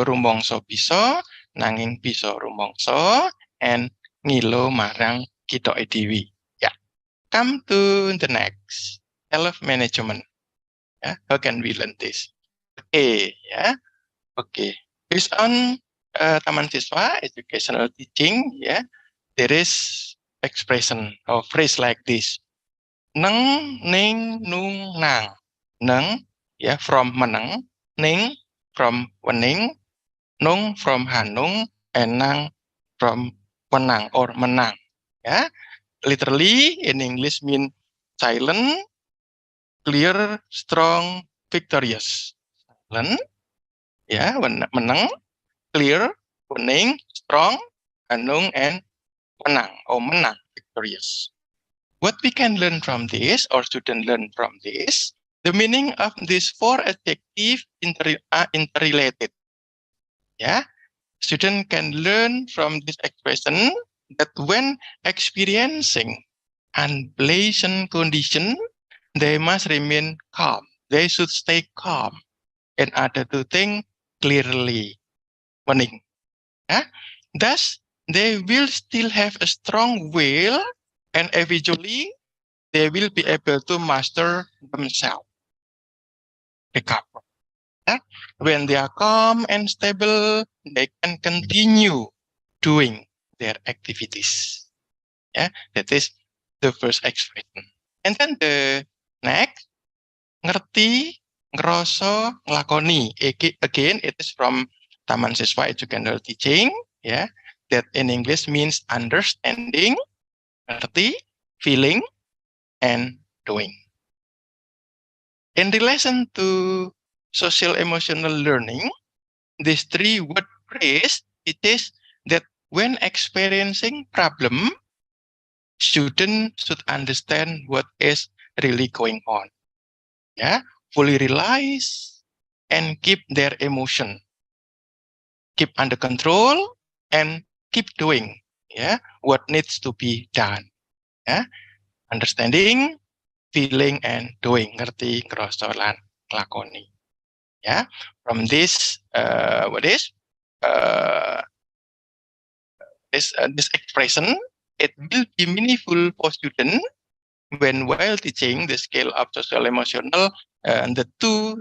rumongso bisa, nanging bisa rumongso, and ngilo marang kitoke dhewe. Come to the next, self-management. How can we learn this? Okay. Based on Taman Siswa educational teaching, there is expression or phrase like this. Neng, ning, nung, nang. Neng, from meneng. Ning, from wening. Nung, from hanung. And nang, from wenang or menang. Literally in English mean silent, clear, strong, victorious. Silent, menang, clear, wening, strong, hanung, and menang or menang, victorious. What we can learn from this, or students learn from this, the meaning of these four adjectives are interrelated. Students can learn from this expression that when experiencing unpleasant condition, they must remain calm. They should stay calm in order to think clearly. Wening. Thus, they will still have a strong will, and eventually they will be able to master themselves. Recover. When they are calm and stable, they can continue doing their activities. That is the first expression. And then the next, ngerti, ngeroso, nglakoni. Again, it is from Taman Siswa educational teaching. that in English means understanding, ngerti, feeling, and doing. In relation to social emotional learning, these three word phrase, it is that when experiencing problem, student should understand what is really going on. Yeah, fully realize and keep their emotion, keep under control, and keep doing. Yeah, what needs to be done. Yeah, understanding, feeling, and doing. Ngerti, ngerasa, lan nglakoni. Yeah, from this, this expression, it will be meaningful for student when while teaching the scale of social emotional, and the two,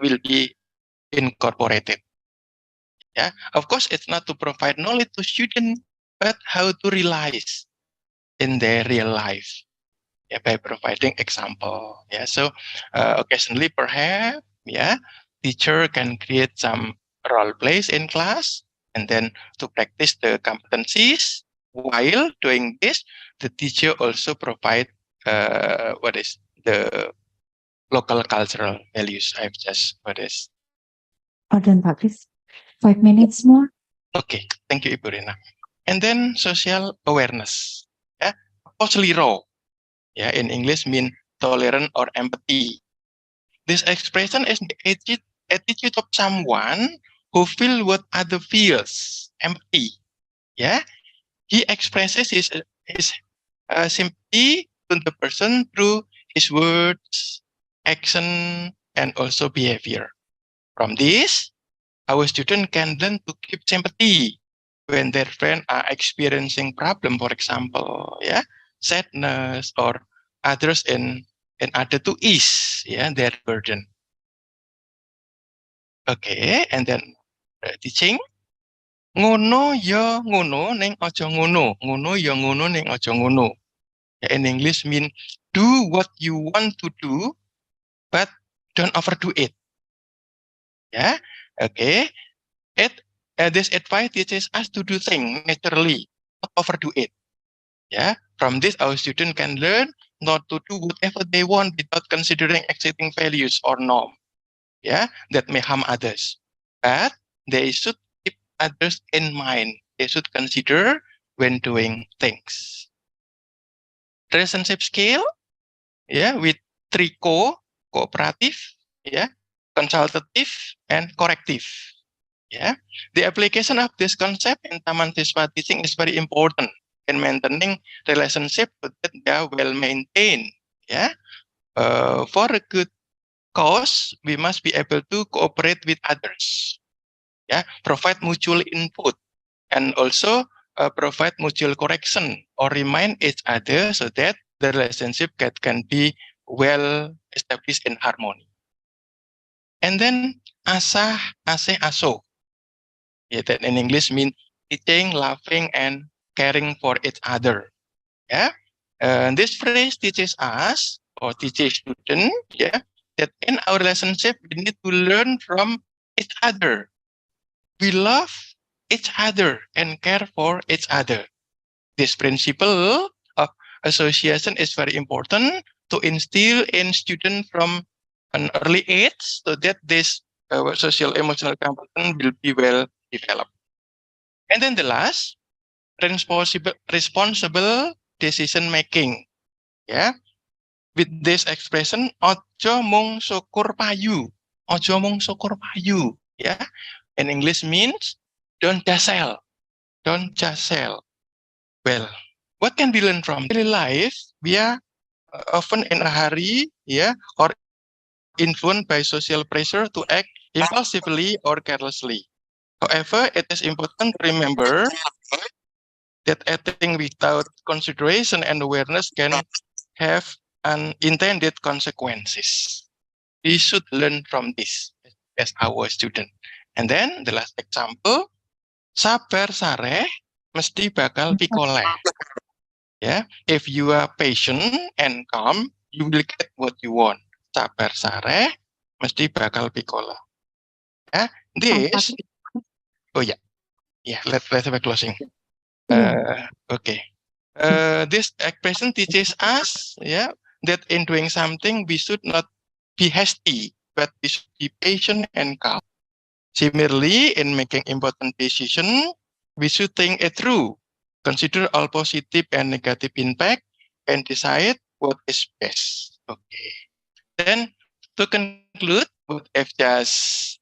will be incorporated. Yeah, of course, it's not to provide knowledge to student, but how to realize in their real life. Yeah, by providing example. Yeah, so occasionally perhaps, teacher can create some role plays in class, and then to practice the competencies. While doing this, the teacher also provide the local cultural values. I've just Pardon, Pak Kris. 5 minutes more. Okay, thank you, Ibu Rina. And then social awareness. Yeah, Posliro. Yeah, in English mean tolerant or empathy. This expression is the attitude of someone who feel what other feels, empathy. Yeah, he expresses his sympathy to the person through his words, action, and also behavior. From this, our student can learn to keep sympathy when their friends are experiencing problem, for example, sadness, or others in order to ease their burden. Okay, and then teaching. Ngono ya ngono ning aja ngono. Ngono ya ngono ning aja ngono. In English mean do what you want to do, but don't overdo it. Yeah, okay. This advice teaches us to do things naturally, not overdo it. Yeah, from this our student can learn not to do whatever they want without considering existing values or norm. Yeah, that may harm others, but they should keep others in mind. They should consider when doing things. Relationship skill, with three cooperative, consultative, and corrective. Yeah, the application of this concept in Taman Siswa teaching is very important in maintaining relationship so that they are well maintained. Yeah, for a good cause, we must be able to cooperate with others. Yeah, provide mutual input, and also provide mutual correction or remind each other so that the relationship can be well established in harmony. And then asah, aseh, aso. Yeah, that in English means teaching, laughing, and caring for each other. Yeah, this phrase teaches us or teaches students, that in our relationship we need to learn from each other. We love each other and care for each other. This principle of association is very important to instill in students from an early age so that this social emotional competence will be well developed. And then the last, responsible decision making. Yeah, with this expression, ojo mung syukur payu. Ojo mung syukur payu. Yeah, in English means don't just sell. Don't just sell. Well, what can we learn from daily life? We are often in a hurry, or influenced by social pressure to act impulsively or carelessly. However, it is important to remember that acting without consideration and awareness can have unintended consequences. We should learn from this as our student. And then the last example, sabar sareh mesti bakal pikoleh. Yeah, if you are patient and calm, you will get what you want. Sabar sareh mesti bakal pikoleh. Yeah, this. Oh yeah. Yeah, let's have a closing. Okay. This expression teaches us, that in doing something we should not be hasty, but we should be patient and calm. Similarly, in making important decision, we should think it through, consider all positive and negative impact, and decide what is best. Okay. Then to conclude, what I've just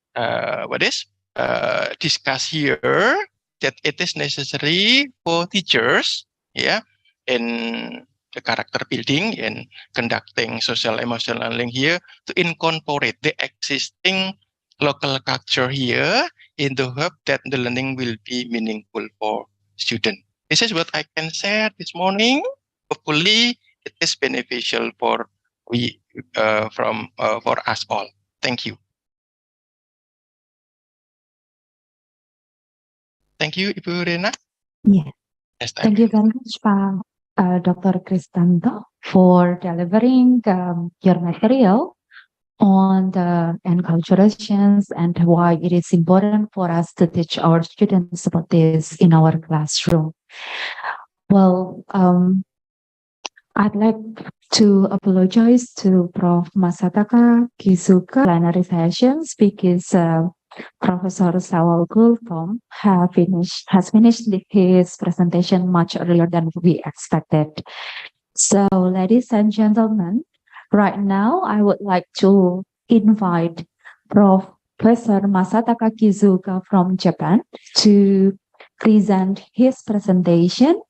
discussed here, that it is necessary for teachers, in the character building and conducting social emotional learning here to incorporate the existing local culture here in the hope that the learning will be meaningful for students. This is what I can share this morning. Hopefully, it is beneficial for us all. Thank you. Thank you, Ibu Rena. Yeah. Yes, Thank you very much, Pak Dr. Kristanto, for delivering your material on the enculturations and why it is important for us to teach our students about this in our classroom. Well, I'd like to apologize to Prof. Masataka Kizuka plenary sessions because Professor Sawal Gultom has finished his presentation much earlier than we expected. So, ladies and gentlemen, right now I would like to invite Professor Masataka Kizuka from Japan to present his presentation.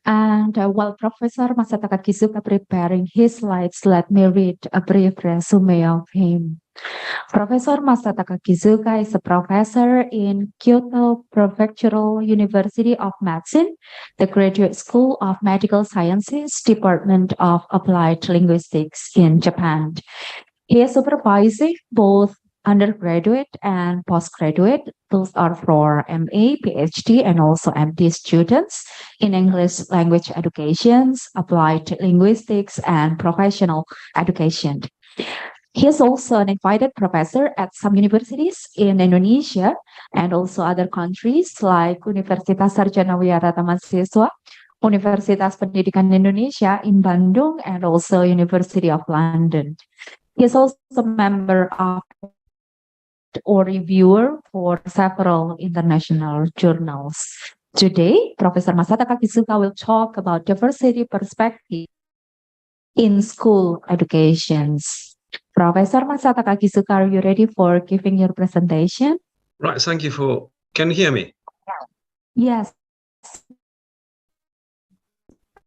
And while Professor Masataka Kizuka preparing his slides, let me read a brief resume of him. Professor Masataka Kizuka is a professor in Kyoto Prefectural University of Medicine, the Graduate School of Medical Sciences, Department of Applied Linguistics in Japan. He is supervising both undergraduate and postgraduate. Those are for MA, PhD, and also MD students in English language education, applied linguistics, and professional education. He is also an invited professor at some universities in Indonesia and also other countries like Universitas Sarjana Wiyara Tamasiswa, Universitas Pendidikan Indonesia in Bandung, and also University of London. He is also a member of or reviewer for several international journals. Today, Professor Masataka Kizuka will talk about diversity perspective in school educations. Professor Masataka Kizuka, are you ready for giving your presentation? Right, thank you for, can you hear me? Yes.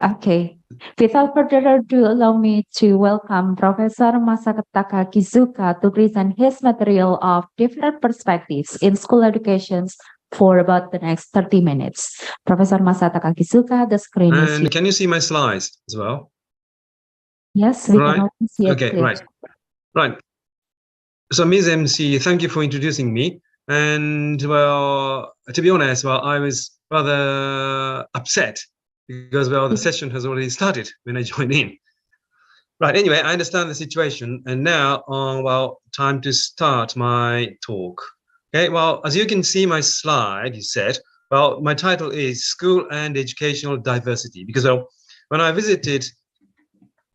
Okay. Without further ado, allow me to welcome Professor Masataka Kizuka to present his material of different perspectives in school educations for about the next 30 minutes. Professor Masataka Kizuka, the screen is yours. And can you see my slides as well? Yes, we Right. can also see it. Okay, Please. right. So Ms. MC, thank you for introducing me. And well, to be honest, well, I was rather upset because, well, the session has already started when I joined in. Right, anyway, I understand the situation. And now, well, time to start my talk. Okay, well, as you can see my slide, you said, well, my title is School and Educational Diversity, because well, when I visited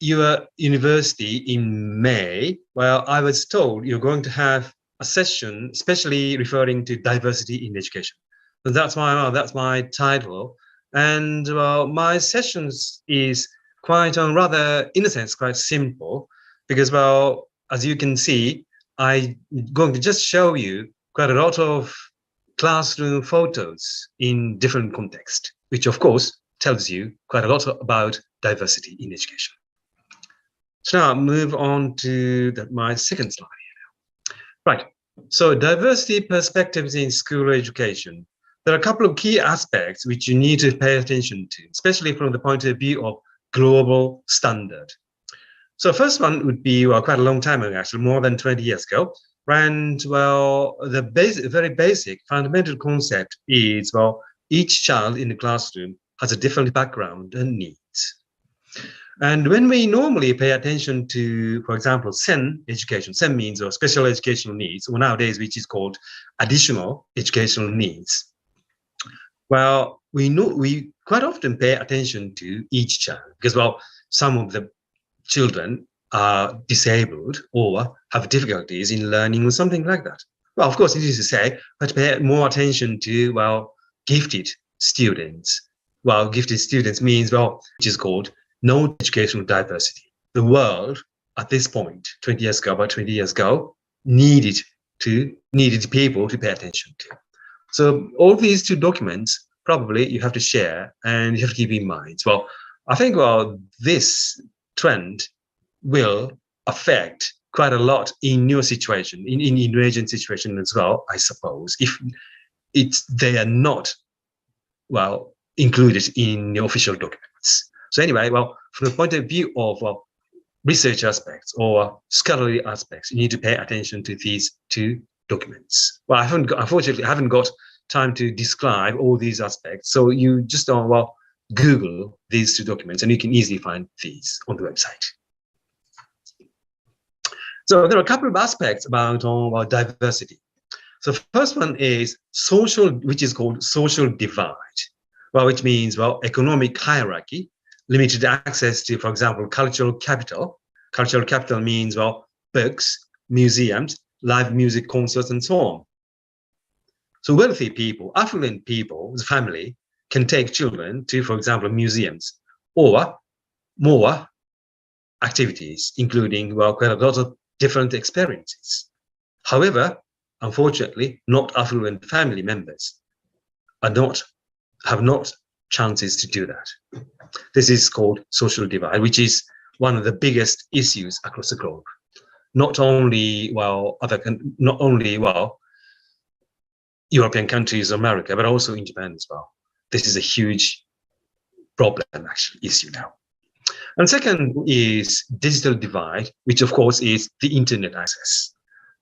your university in May, well, I was told you're going to have a session especially referring to diversity in education. So that's my title. And well, my sessions is quite rather, in a sense, quite simple because, well, as you can see, I'm going to just show you quite a lot of classroom photos in different contexts, which of course tells you quite a lot about diversity in education. So now move on to my second slide here now. Right, so diversity perspectives in school education. There are a couple of key aspects which you need to pay attention to, especially from the point of view of global standard. So first one would be, well, quite a long time ago, actually, more than 20 years ago. And well, the very basic fundamental concept is, well, each child in the classroom has a different background and needs. And when we normally pay attention to, for example, SEN education, SEN means or special educational needs, or nowadays which is called additional educational needs. Well, we quite often pay attention to each child because, well, some of the children are disabled or have difficulties in learning or something like that. Well, of course, it is to say, but pay more attention to, well, gifted students. Well, gifted students means, well, which is called no educational diversity. The world at this point, 20 years ago, about 20 years ago, needed people to pay attention to. So all these two documents, probably you have to share and you have to keep in mind. Well, I think, well, this trend will affect quite a lot in your situation, in Indonesian situation as well, I suppose, if they are not, well, included in the official documents. So anyway, well, from the point of view of research aspects or scholarly aspects, you need to pay attention to these two documents. Well, unfortunately, I haven't got time to describe all these aspects. So you just, well, Google these two documents and you can easily find these on the website. So there are a couple of aspects about diversity. So first one is social, which is called social divide, well, which means, well, economic hierarchy, limited access to, for example, cultural capital. Cultural capital means, well, books, museums, live music concerts, and so on. So wealthy people, affluent people, family can take children to, for example, museums or more activities, including, well, quite a lot of different experiences. However, unfortunately, not affluent family members have not chances to do that. This is called social divide, which is one of the biggest issues across the globe. Not only, well, European countries, America, but also in Japan as well. This is a huge problem, actually, issue now. And second is digital divide, which of course is the internet access.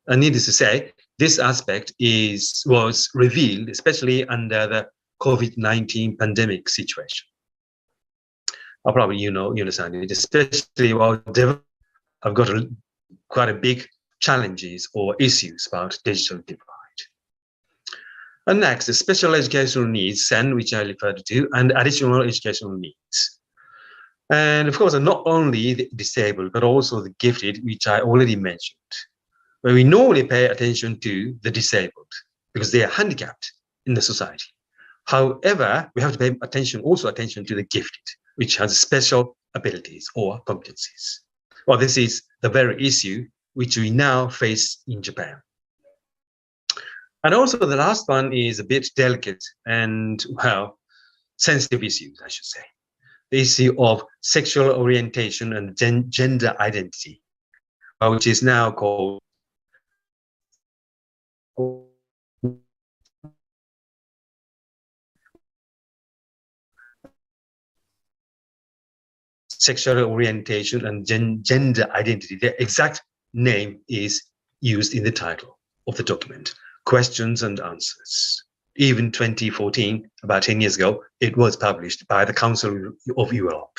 And needless to say, this aspect was revealed, especially under the COVID-19 pandemic situation. Probably you understand it, especially while I've got quite a big challenges or issues about digital divide. And next, the special educational needs, SEN, which I referred to, and additional educational needs. And of course, not only the disabled, but also the gifted, which I already mentioned, where we normally pay attention to the disabled because they are handicapped in the society. However, we have to pay attention to the gifted, which has special abilities or competencies. Well, this is the very issue which we now face in Japan. And also the last one is a bit delicate and, well, sensitive issues, I should say. The issue of sexual orientation and gender identity, which is now called sexual orientation and gender identity. The exact name is used in the title of the document, Questions and Answers. Even 2014, about 10 years ago, it was published by the Council of Europe.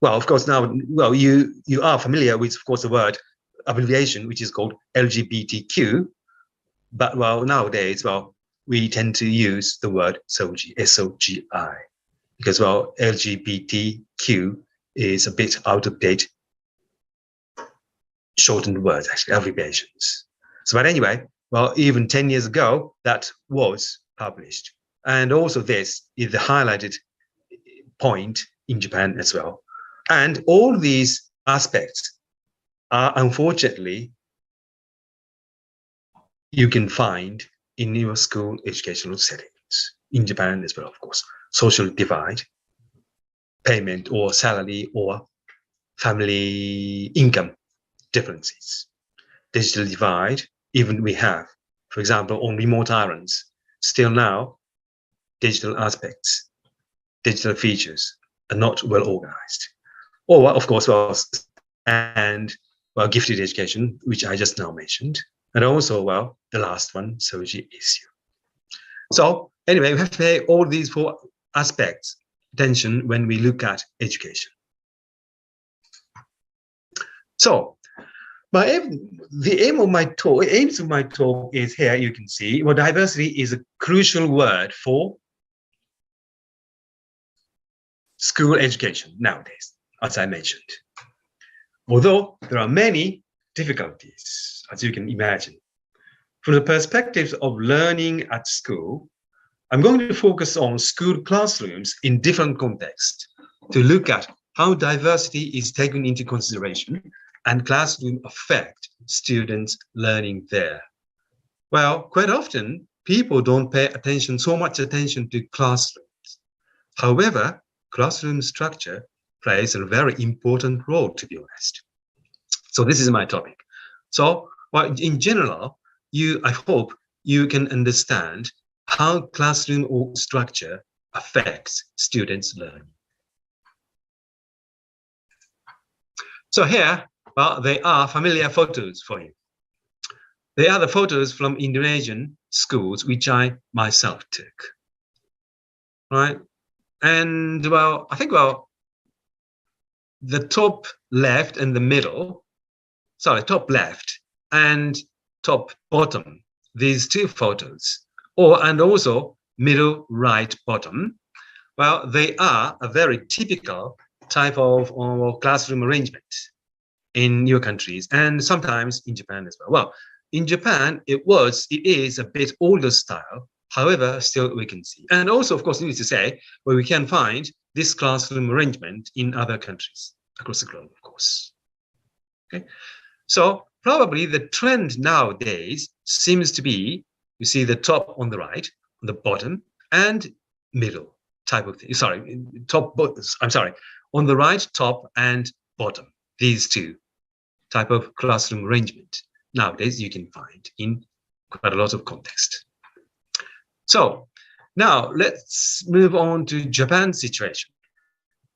Well, of course, now, well, you are familiar with, of course, the word abbreviation, which is called LGBTQ. But, well, nowadays, well, we tend to use the word SOGI, S-O-G-I, because, well, LGBTQ is a bit out of date, shortened words, actually, abbreviations. So, but anyway, well, even 10 years ago, that was published. And also this is the highlighted point in Japan as well. And all these aspects are, unfortunately, you can find in your school educational settings in Japan as well, of course. Social divide, payment or salary or family income differences. Digital divide, even we have, for example, on remote islands, still now, digital aspects, digital features are not well organized. Or, of course, gifted education, which I just now mentioned. And also, well, the last one, SOGI issue. So anyway, we have to pay all these four aspects attention when we look at education. So, aims of my talk is here. You can see, well, diversity is a crucial word for school education nowadays, as I mentioned. Although there are many difficulties, as you can imagine. From the perspective of learning at school, I'm going to focus on school classrooms in different contexts to look at how diversity is taken into consideration and classroom affect students' learning there. Well, quite often, people don't pay so much attention to classrooms. However, classroom structure plays a very important role, to be honest. So this is my topic. So, well, in general, I hope you can understand how classroom structure affects students' learning. So here, well, they are familiar photos for you. They are the photos from Indonesian schools, which I myself took. Right? And well, I think, well, the top left and the middle, sorry, top left and top bottom, these two photos, and also middle right bottom, well, they are a very typical type of classroom arrangement in your countries and sometimes in Japan as well. Well, in Japan, it is a bit older style. However, still we can see. And also, of course, needless to say, where we can find this classroom arrangement in other countries across the globe, of course. Okay, so probably the trend nowadays seems to be, you see the top on the right, on the bottom, and middle type of thing. Sorry, on the right, top, and bottom. These two type of classroom arrangement nowadays you can find in quite a lot of context. So now let's move on to Japan's situation.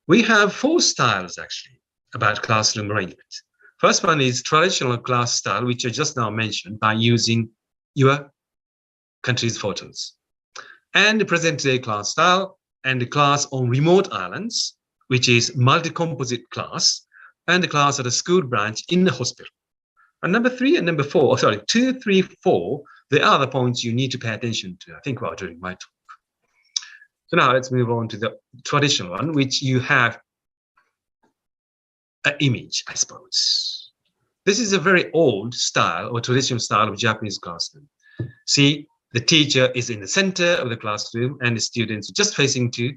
We have 4 styles actually about classroom arrangement. First one is traditional class style, which I just now mentioned by using your country's photos. And the present-day class style and the class on remote islands, which is multi-composite class, and the class at a school branch in the hospital. And number 3 and number 4, 2, 3, 4, they are the points you need to pay attention to, I think, during my talk. So now let's move on to the traditional one, which you have an image, I suppose. This is a very old style or traditional style of Japanese classroom. See, the teacher is in the center of the classroom and the students are just facing to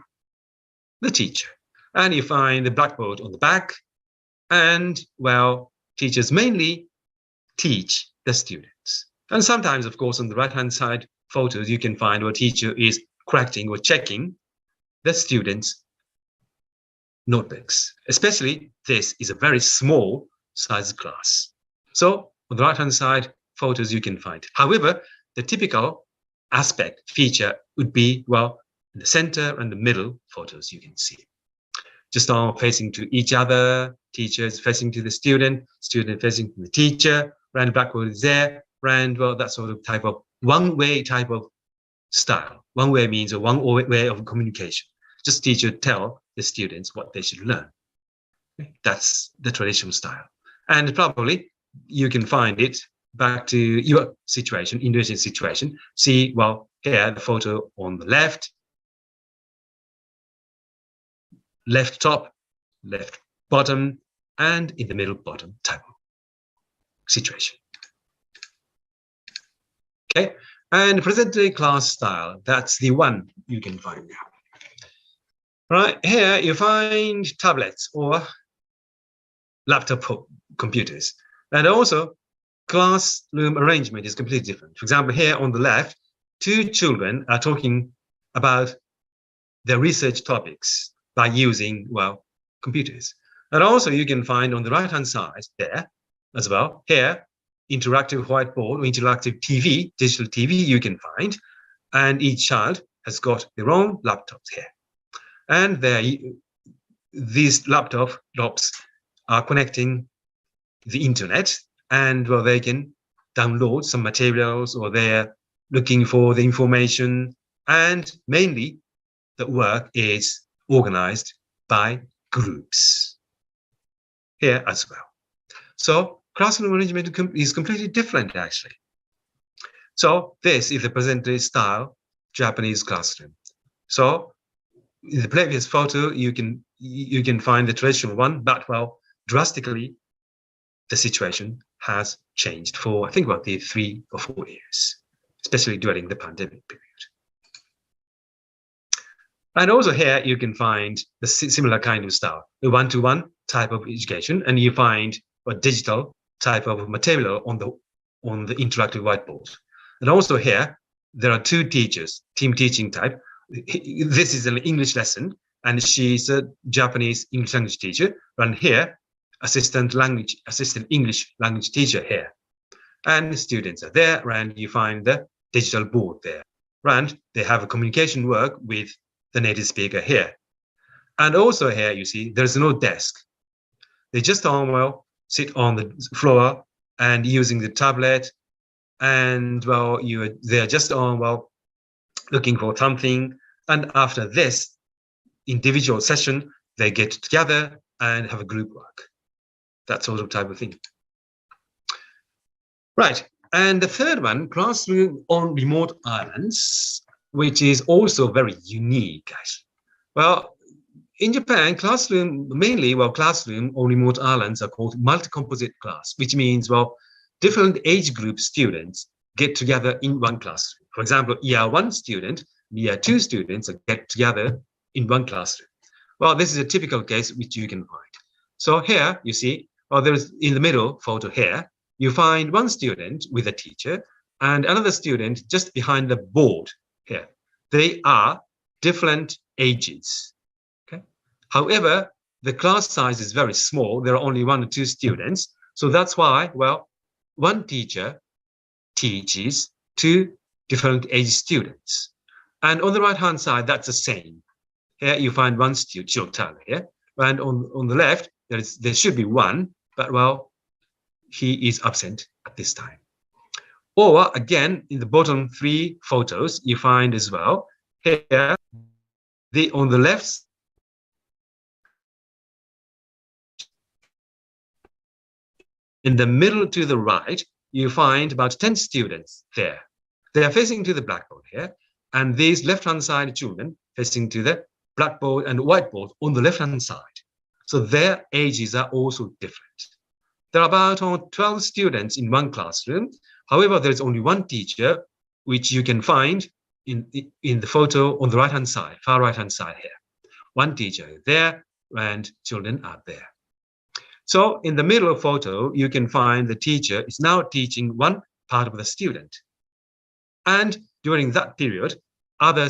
the teacher. And you find the blackboard on the back. And, well, teachers mainly teach the students. And sometimes, of course, on the right-hand side photos, you can find where teacher is correcting or checking the students' notebooks. Especially, this is a very small size class. So, on the right-hand side photos you can find. However, the typical aspect feature would be, well, in the center and the middle photos you can see. Just all facing to each other, teachers facing to the student facing to the teacher, and blackboard is there, and well, that sort of type of one-way type of style. One way means a one way of communication. Just teacher tell the students what they should learn. That's the traditional style. And probably you can find it back to your situation, Indonesian situation. See, well, here the photo on the left top, left bottom, and in the middle bottom type of situation. Okay, and present-day class style, that's the one you can find now. Right, here you find tablets or laptop computers. And also, classroom arrangement is completely different. For example, here on the left, 2 children are talking about their research topics by using, well, computers. And also you can find on the right-hand side there as well, here, interactive whiteboard or interactive TV, digital TV you can find, and each child has got their own laptops here. And these laptops are connecting the internet, and well, they can download some materials or they're looking for the information, and mainly the work is organized by groups here as well. So classroom arrangement is completely different, actually. So this is the present-day style Japanese classroom. So in the previous photo, you can find the traditional one, but well, drastically, the situation has changed for, I think, about the 3 or 4 years, especially during the pandemic period. And also here you can find the similar kind of style, the one-to-one type of education, and you find a digital type of material on the interactive whiteboard. And also here, there are 2 teachers, team teaching type. This is an English lesson, and she's a Japanese English language teacher. And here, assistant English language teacher here. And the students are there, and you find the digital board there. And they have a communication work with the native speaker here. And also here, you see, there's no desk. They just sit on the floor and using the tablet, and well, they're just looking for something. And after this individual session, they get together and have a group work. That sort of type of thing. Right. And the third one, classroom on remote islands, which is also very unique, actually. Well, in Japan, classroom on remote islands are called multi-composite class, which means, well, different age group students get together in one classroom. For example, year 1 student, year 2 students get together in one classroom. Well, this is a typical case which you can find. So here you see, there's in the middle photo here, you find one student with a teacher and another student just behind the board here. They are different ages. Okay. However, the class size is very small. There are only 1 or 2 students. So that's why, well, one teacher teaches 2 different age students. And on the right-hand side, that's the same. Here you find one student here. And on the left, there should be 1, but well, he is absent at this time. Or again, in the bottom 3 photos, you find as well, here, on the left, in the middle to the right, you find about 10 students there. They are facing to the blackboard here, and these left-hand side children facing to the blackboard and whiteboard on the left-hand side. So their ages are also different. There are about 12 students in one classroom. However, there's only one teacher, which you can find in the photo on the right-hand side, far right-hand side here. One teacher is there, and children are there. So in the middle photo, you can find the teacher is now teaching one part of the student. And during that period, other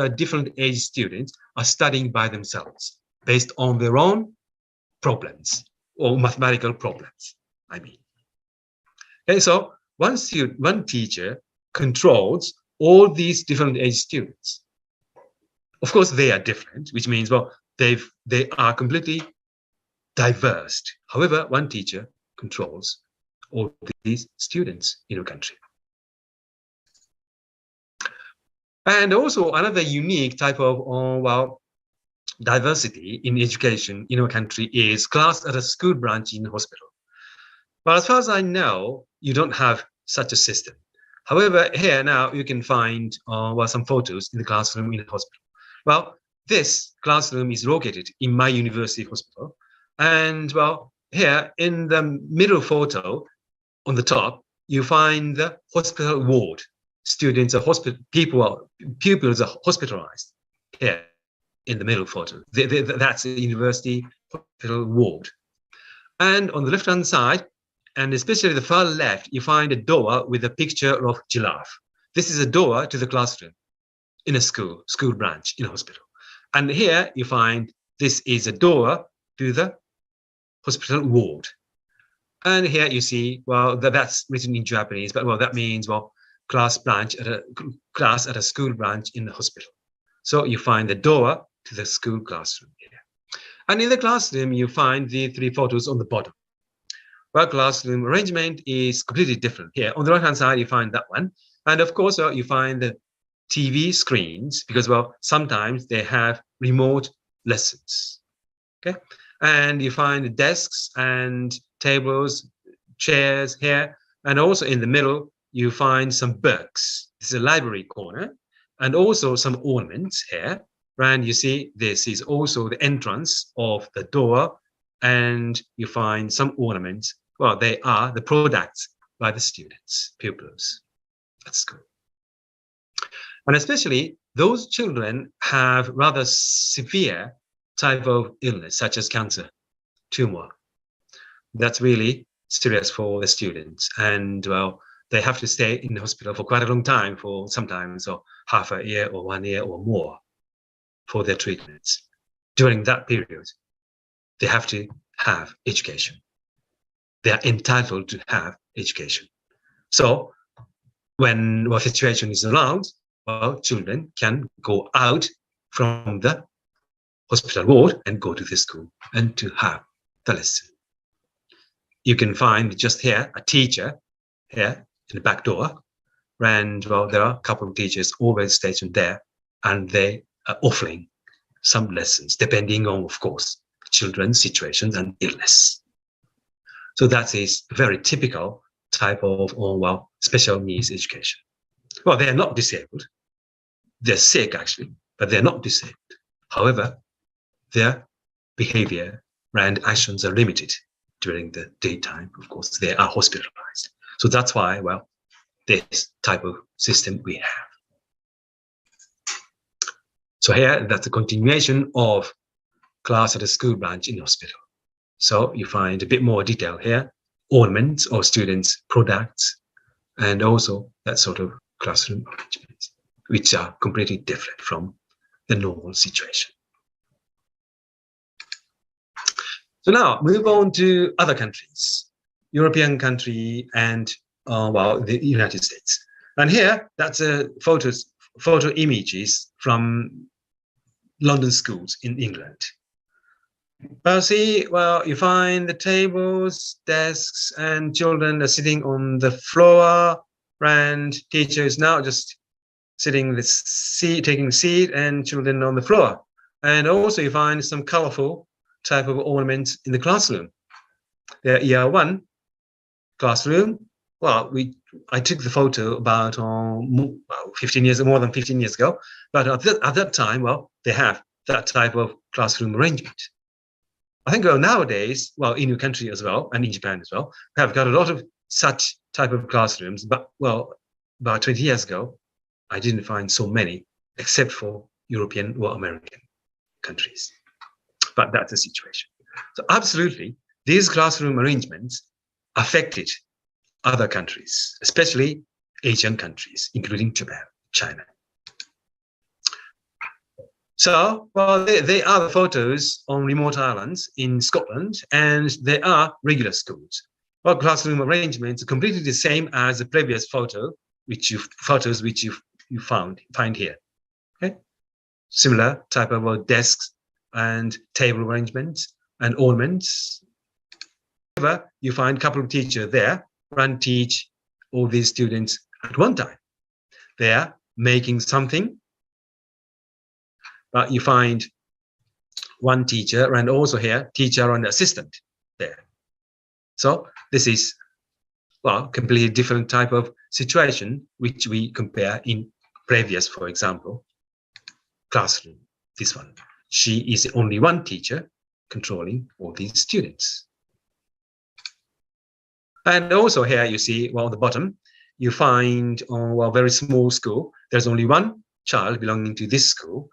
different age students are studying by themselves based on their own problems or mathematical problems, I mean. Okay, so one teacher controls all these different age students. Of course, they are different, which means, well, they are completely diverse. However, one teacher controls all these students in a country. And also another unique type of diversity in education in our country is class at a school branch in hospital. But as far as I know, you don't have such a system. However, here now you can find some photos in the classroom in the hospital. Well, this classroom is located in my university hospital. And well, here in the middle photo on the top, you find the hospital ward. Pupils are hospitalized here in the middle photo. That's the university hospital ward. And on the left-hand side, and especially the far left, you find a door with a picture of giraffe. This is a door to the classroom in a school branch in a hospital. And here you find this is a door to the hospital ward. And here you see, well, that's written in Japanese, but well, that means, well, class at a school branch in the hospital. So you find the door to the school classroom here. And in the classroom, you find the 3 photos on the bottom. Well, classroom arrangement is completely different. Here on the right-hand side, you find that one. And of course, you find the TV screens because, well, sometimes they have remote lessons. Okay. And you find the desks and tables, chairs here, and also in the middle, you find some books. This is a library corner, and also some ornaments here. And you see, this is also the entrance of the door, and you find some ornaments. Well, they are the products by the students, pupils at school. And especially those children have rather severe type of illness, such as cancer, tumor. That's really serious for the students. And well, they have to stay in the hospital for quite a long time, for sometimes or half a year or 1 year or more for their treatments. During that period, they have to have education. They are entitled to have education. So when the situation is allowed, well, children can go out from the hospital ward and go to the school and to have the lesson. You can find just here a teacher here in the back door, and well, there are a couple of teachers always stationed there, and they are offering some lessons depending on, of course, children's situations and illness. So that is a very typical type of, well, special needs education. Well, they are not disabled. They're sick, actually, but they're not disabled. However, their behavior and actions are limited during the daytime. Of course, they are hospitalized. So that's why, well, this type of system we have. So here, that's a continuation of class at a school branch in hospital. So you find a bit more detail here, ornaments or students' products, and also that sort of classroom arrangements, which are completely different from the normal situation. So now move on to other countries, European country and well, the United States. And here, that's a photo images from London schools in England. Well, see, well, you find the tables, desks, and children are sitting on the floor, and teacher is now just sitting in the seat, taking the seat, and children on the floor. And also you find some colorful type of ornaments in the classroom. The year 1 classroom. Well, I took the photo about 15 years, more than 15 years ago. But at that time, well, they have that type of classroom arrangement. I think well, nowadays, well, in your country as well, and in Japan as well, we have got a lot of such type of classrooms. But well, about 20 years ago, I didn't find so many, except for European or American countries. But that's the situation. So absolutely, these classroom arrangements affected other countries, especially Asian countries, including Japan, China. So, well, they are the photos on remote islands in Scotland, and they are regular schools. Well, classroom arrangements are completely the same as the previous photos which you find here. Okay, similar type of desks and table arrangements and ornaments. However, you find a couple of teachers there and teach all these students at one time. They are making something, but you find one teacher and also here teacher and assistant there. So this is, well, completely different type of situation which we compare in previous, for example, classroom. This one, she is only one teacher controlling all these students. And also here you see, well, on the bottom, you find, well, very small school. There's only one child belonging to this school,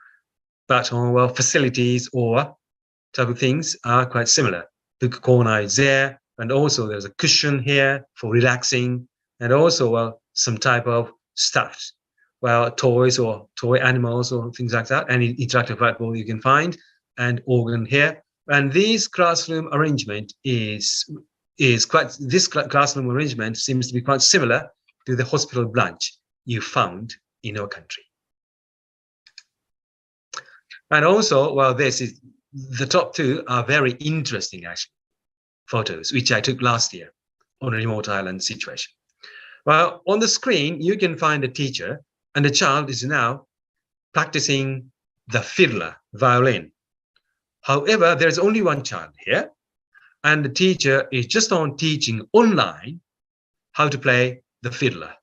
but well, facilities or type of things are quite similar. The corner is there, and also there's a cushion here for relaxing, and also some type of stuffed, well, toys or toy animals or things like that, and interactive whiteboard you can find, and organ here. And this classroom arrangement classroom arrangement seems to be quite similar to the hospital branch you found in our country. And also, well, the top two are very interesting, actually, photos, which I took last year on a remote island situation. Well, on the screen, you can find a teacher, and the child is now practicing the fiddler, violin. However, there's only one child here, and the teacher is just on teaching online how to play the fiddler.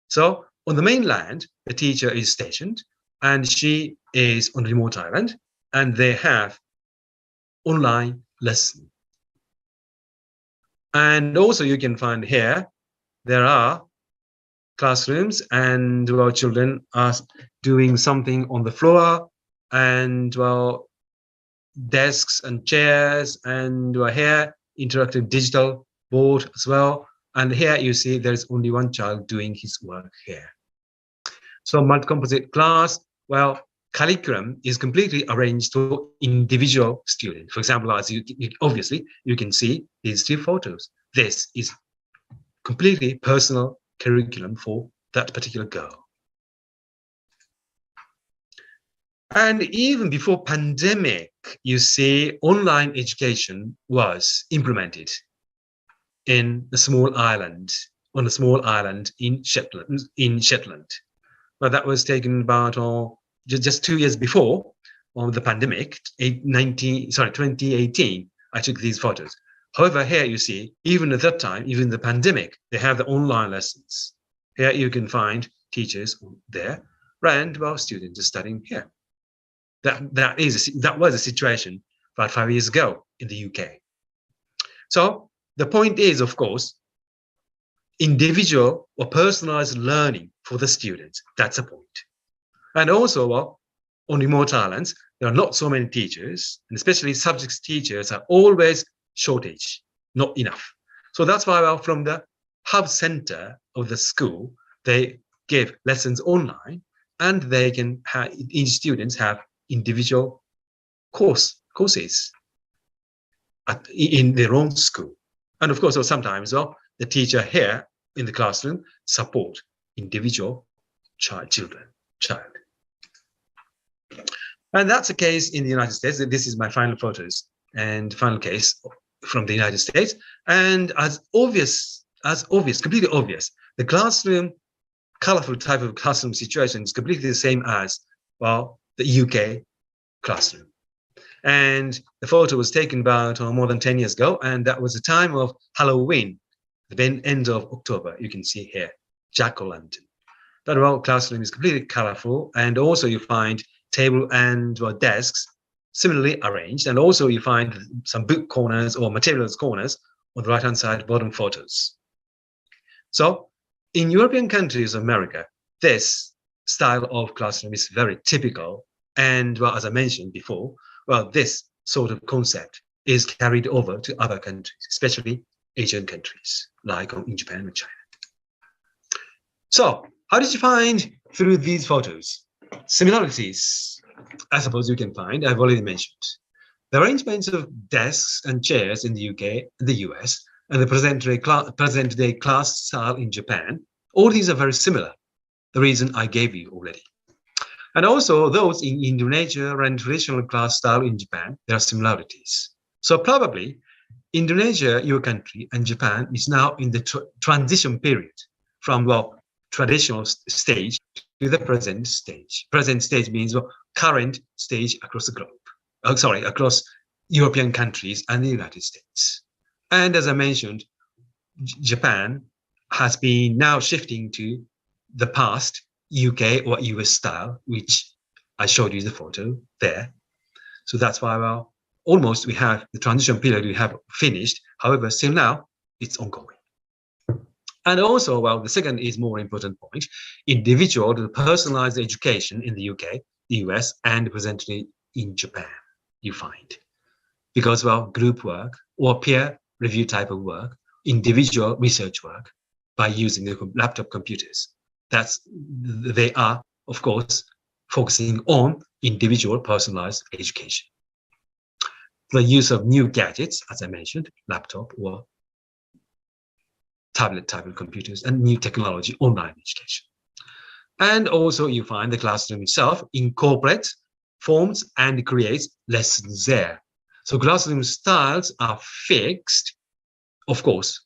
So on the mainland, the teacher is stationed and she is on remote island, and they have online lesson. And also you can find here, there are classrooms and our children are doing something on the floor, and desks and chairs, and here interactive digital board as well. And here you see there's only one child doing his work here. So multi-composite class, curriculum is completely arranged to individual students. For example, as obviously you can see these 3 photos. This is completely personal curriculum for that particular girl. And even before pandemic, you see online education was implemented in a small island, on a small island in Shetland. But that was taken about just 2 years before the pandemic, 2018. I took these photos. However, here you see, even at that time, even the pandemic, they have the online lessons. Here you can find teachers there, and students are studying here. That was a situation about 5 years ago in the UK. So the point is, of course, individual or personalized learning for the students. That's a point. And also, on remote islands, there are not so many teachers, and especially subjects teachers are always shortage, not enough. So that's why from the hub center of the school, they give lessons online, and they can have, each students have individual courses in their own school. And of course, sometimes the teacher here in the classroom support individual child. And that's the case in the United States. This is my final photos and final case from the United States. And as obvious, completely obvious, the classroom, colorful type of classroom situation is completely the same as, the UK classroom. And the photo was taken about more than 10 years ago, and that was the time of Halloween, the end of October. You can see here, jack-o'-lantern. That classroom is completely colorful, and also you find table and desks similarly arranged, and also you find some book corners or materials corners on the right-hand side bottom photos. So in European countries of America, this style of classroom is very typical, and as I mentioned before, this sort of concept is carried over to other countries, especially Asian countries like in Japan and China. So how did you find through these photos? Similarities, I suppose you can find, I've already mentioned. The arrangements of desks and chairs in the UK, the US, and the present-day class style in Japan, all these are very similar. The reason I gave you already. And also those in Indonesia and traditional class style in Japan, there are similarities. So probably Indonesia, your country, and Japan is now in the transition period from traditional stage to the present stage. Present stage means current stage across the globe. Across European countries and the United States. And as I mentioned, Japan has been now shifting to the past UK or US style, which I showed you the photo there. So that's why almost we have the transition period we have finished. However, still now it's ongoing. And also, the second is more important point, individual, the personalized education in the UK, the US, and presently in Japan, you find. Because, group work or peer review type of work, individual research work by using the laptop computers. They are, of course, focusing on individual personalized education. The use of new gadgets, as I mentioned, laptop or tablet type of computers, and new technology, online education. And also you find the classroom itself incorporates, forms, and creates lessons there. So classroom styles are fixed. Of course,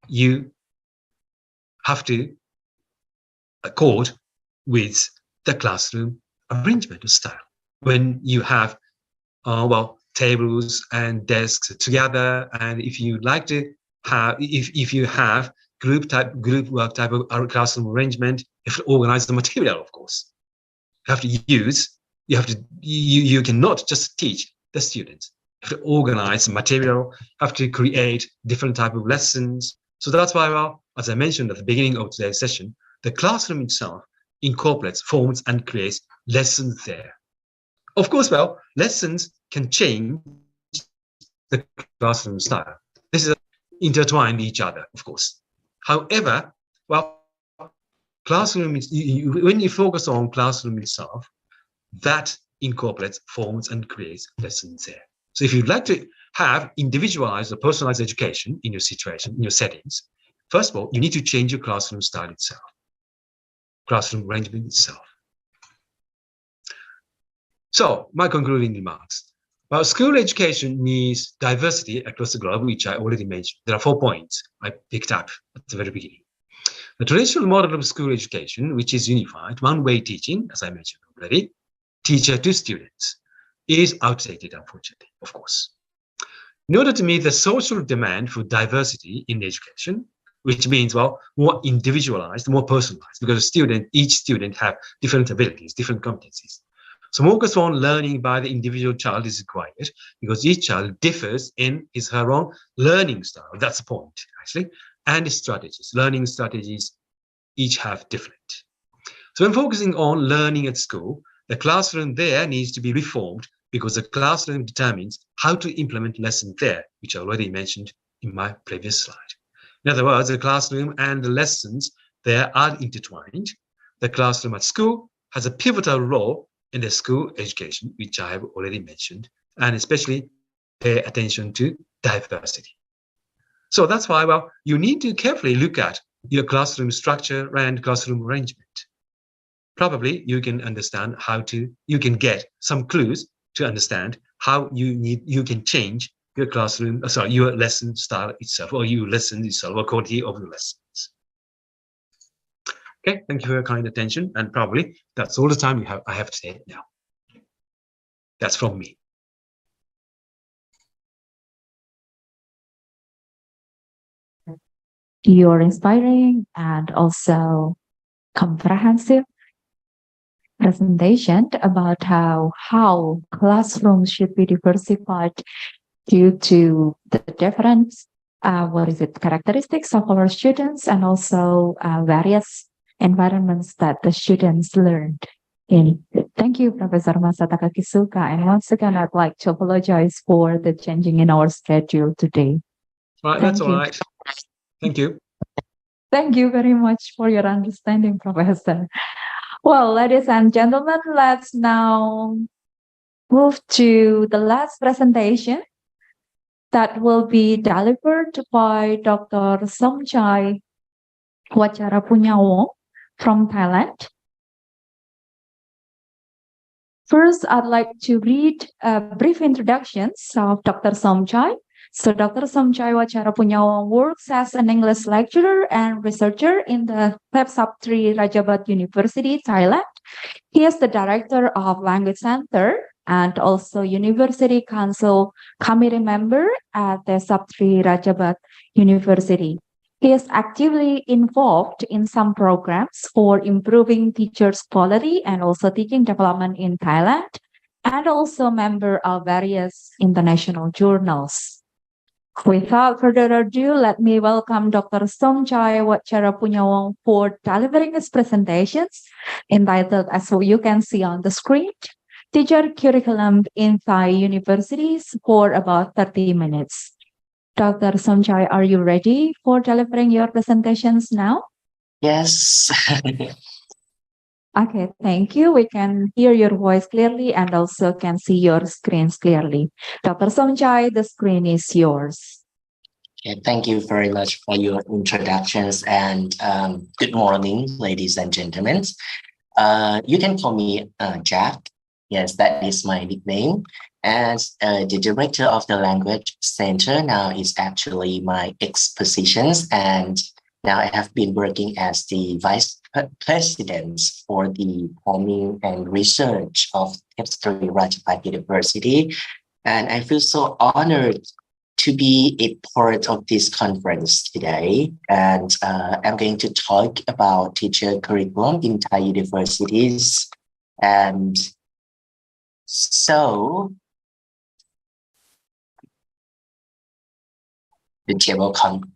you have to accord with the classroom arrangement style. When you have tables and desks together. And if you like to have, if you have group work type of classroom arrangement, you have to organize the material, of course. You have to you cannot just teach the students. You have to organize material, have to create different type of lessons. So that's why, well, as I mentioned at the beginning of today's session, the classroom itself incorporates, forms, and creates lessons there. Of course, well, lessons can change the classroom style. This is intertwined each other, of course. However, well, classroom is, when you focus on classroom itself, that incorporates, forms, and creates lessons there. So if you'd like to have individualized or personalized education in your situation, in your settings, first of all, you need to change your classroom style itself, classroom arrangement itself. So my concluding remarks. Well, school education needs diversity across the globe, which I already mentioned. There are 4 points I picked up at the very beginning. The traditional model of school education, which is unified, one-way teaching, as I mentioned already, teacher to students, is outdated, unfortunately, of course. In order to meet the social demand for diversity in education, which means, well, more individualized, more personalized, because each student have different abilities, different competencies. So focus on learning by the individual child is required because each child differs in his or her own learning style. That's the point, actually. And strategies, learning strategies, each have different. So when focusing on learning at school, the classroom there needs to be reformed because the classroom determines how to implement lessons there, which I already mentioned in my previous slide. In other words, the classroom and the lessons there are intertwined. The classroom at school has a pivotal role in the school education, which I have already mentioned, and especially pay attention to diversity. So that's why, well, you need to carefully look at your classroom structure and classroom arrangement. Probably you can understand you can get some clues to understand how you can change your classroom, your lesson style itself, or your lesson itself, or quality of the lessons. Okay, thank you for your kind attention, and probably that's all the time I have today now. That's from me. Your inspiring and also comprehensive presentation about how classrooms should be diversified due to the different characteristics of our students and also various environments that the students learned in. Thank you, Professor Masataka Kisuka. And once again, I'd like to apologize for the changing in our schedule today. Right, that's all right. Thank you. Thank you very much for your understanding, Professor. Well, ladies and gentlemen, let's now move to the last presentation that will be delivered by Dr. Somchai Wacharapunyawong from Thailand. First, I'd like to read a brief introductions of Dr. Somchai. So Dr. Somchai Wacharapunyawong works as an English lecturer and researcher in the Thepsap Tri Rajabat University, Thailand. He is the director of Language Center and also University Council Committee member at the Thepsap Tri Rajabat University. He is actively involved in some programs for improving teachers' quality and also teaching development in Thailand, and also member of various international journals. Without further ado, let me welcome Dr. Somchai Wacharapunyawong for delivering his presentations entitled, as you can see on the screen, Teacher Curriculum in Thai Universities, for about 30 minutes. Dr. Somchai, are you ready for delivering your presentations now? Yes. Okay, thank you. We can hear your voice clearly and also can see your screens clearly. Dr. Somchai, the screen is yours. Okay, thank you very much for your introductions and good morning, ladies and gentlemen. You can call me Jack. Yes, that is my nickname. And the director of the Language Center now is actually my ex-positions, and now I have been working as the vice president for the planning and research of Thepsap Tri Rajabat University. And I feel so honored to be a part of this conference today. And I'm going to talk about teacher curriculum in Thai universities. And so the table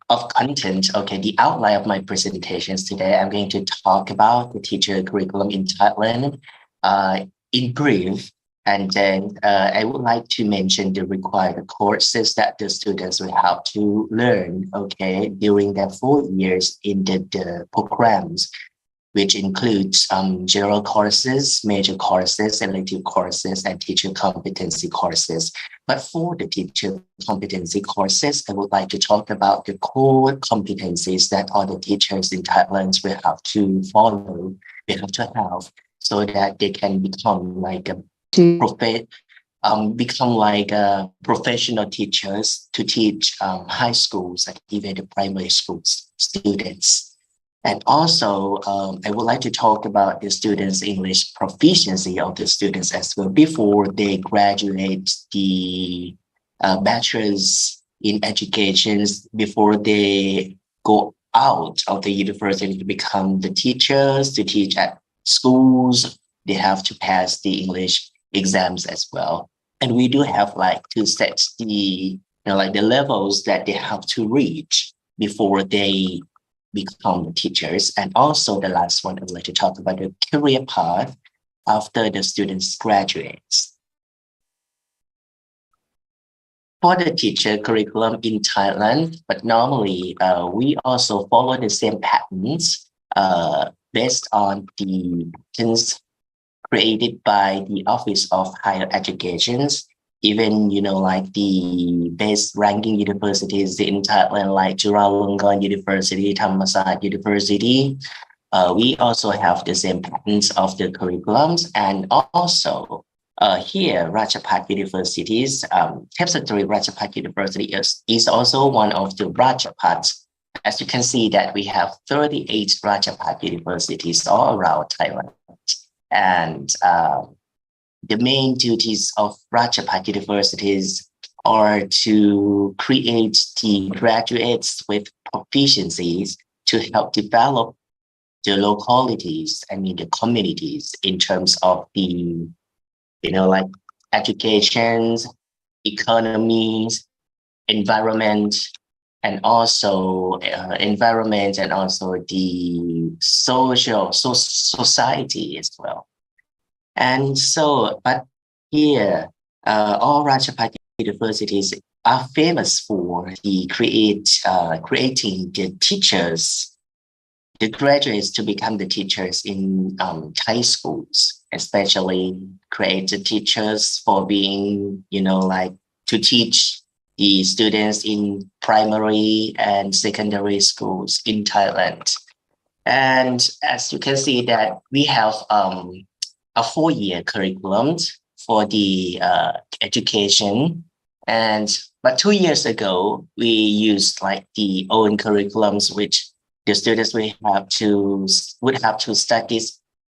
of content, okay, the outline of my presentations today, I'm going to talk about the teacher curriculum in Thailand in brief. And then I would like to mention the required courses that the students will have to learn, okay, during their 4 years in the programs, which includes general courses, major courses, elective courses, and teacher competency courses. But for the teacher competency courses, I would like to talk about the core competencies that all the teachers in Thailand will have to follow, they have to have, so that they can become like a professional teachers to teach high schools and even the primary schools students. And also, I would like to talk about the students' English proficiency of the students as well before they graduate the bachelor's in education, before they go out of the university to become the teachers, to teach at schools. They have to pass the English exams as well. And we do have like to set the, the levels that they have to reach before they become the teachers. And also the last one, I would like to talk about the career path after the students graduates. For the teacher curriculum in Thailand, but normally we also follow the same patterns based on the patterns created by the Office of Higher Education. Even, like the best ranking universities in Thailand, like Chulalongkorn University, Thammasat University, we also have the same patterns of the curriculums. And also here, Ratchapat universities, Thepsatri Ratchapat University is also one of the Ratchapats. As you can see that we have 38 Ratchapat universities all around Thailand. And the main duties of Ratchapat universities are to create the graduates with proficiencies to help develop the localities, the communities in terms of the, educations, economies, environment, and also the society as well. And so, but here, all Ratchapat universities are famous for the creating the teachers, the graduates to become the teachers in Thai schools, especially create the teachers for being, to teach the students in primary and secondary schools in Thailand. And as you can see that we have a 4-year curriculum for the education. But 2 years ago, we used like the own curriculums, which the students would have to study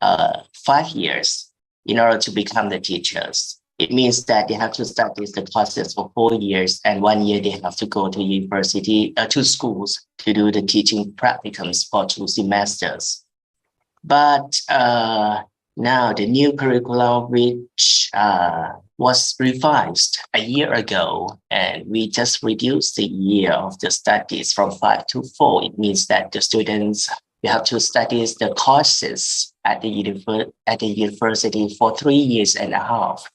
5 years in order to become the teachers. It means that they have to study the classes for 4 years, and 1 year they have to go to university, to schools to do the teaching practicums for 2 semesters. But now the new curriculum, which was revised a year ago, and we just reduced the year of the studies from 5 to 4. It means that the students have to study the courses at the university for 3 years and a half.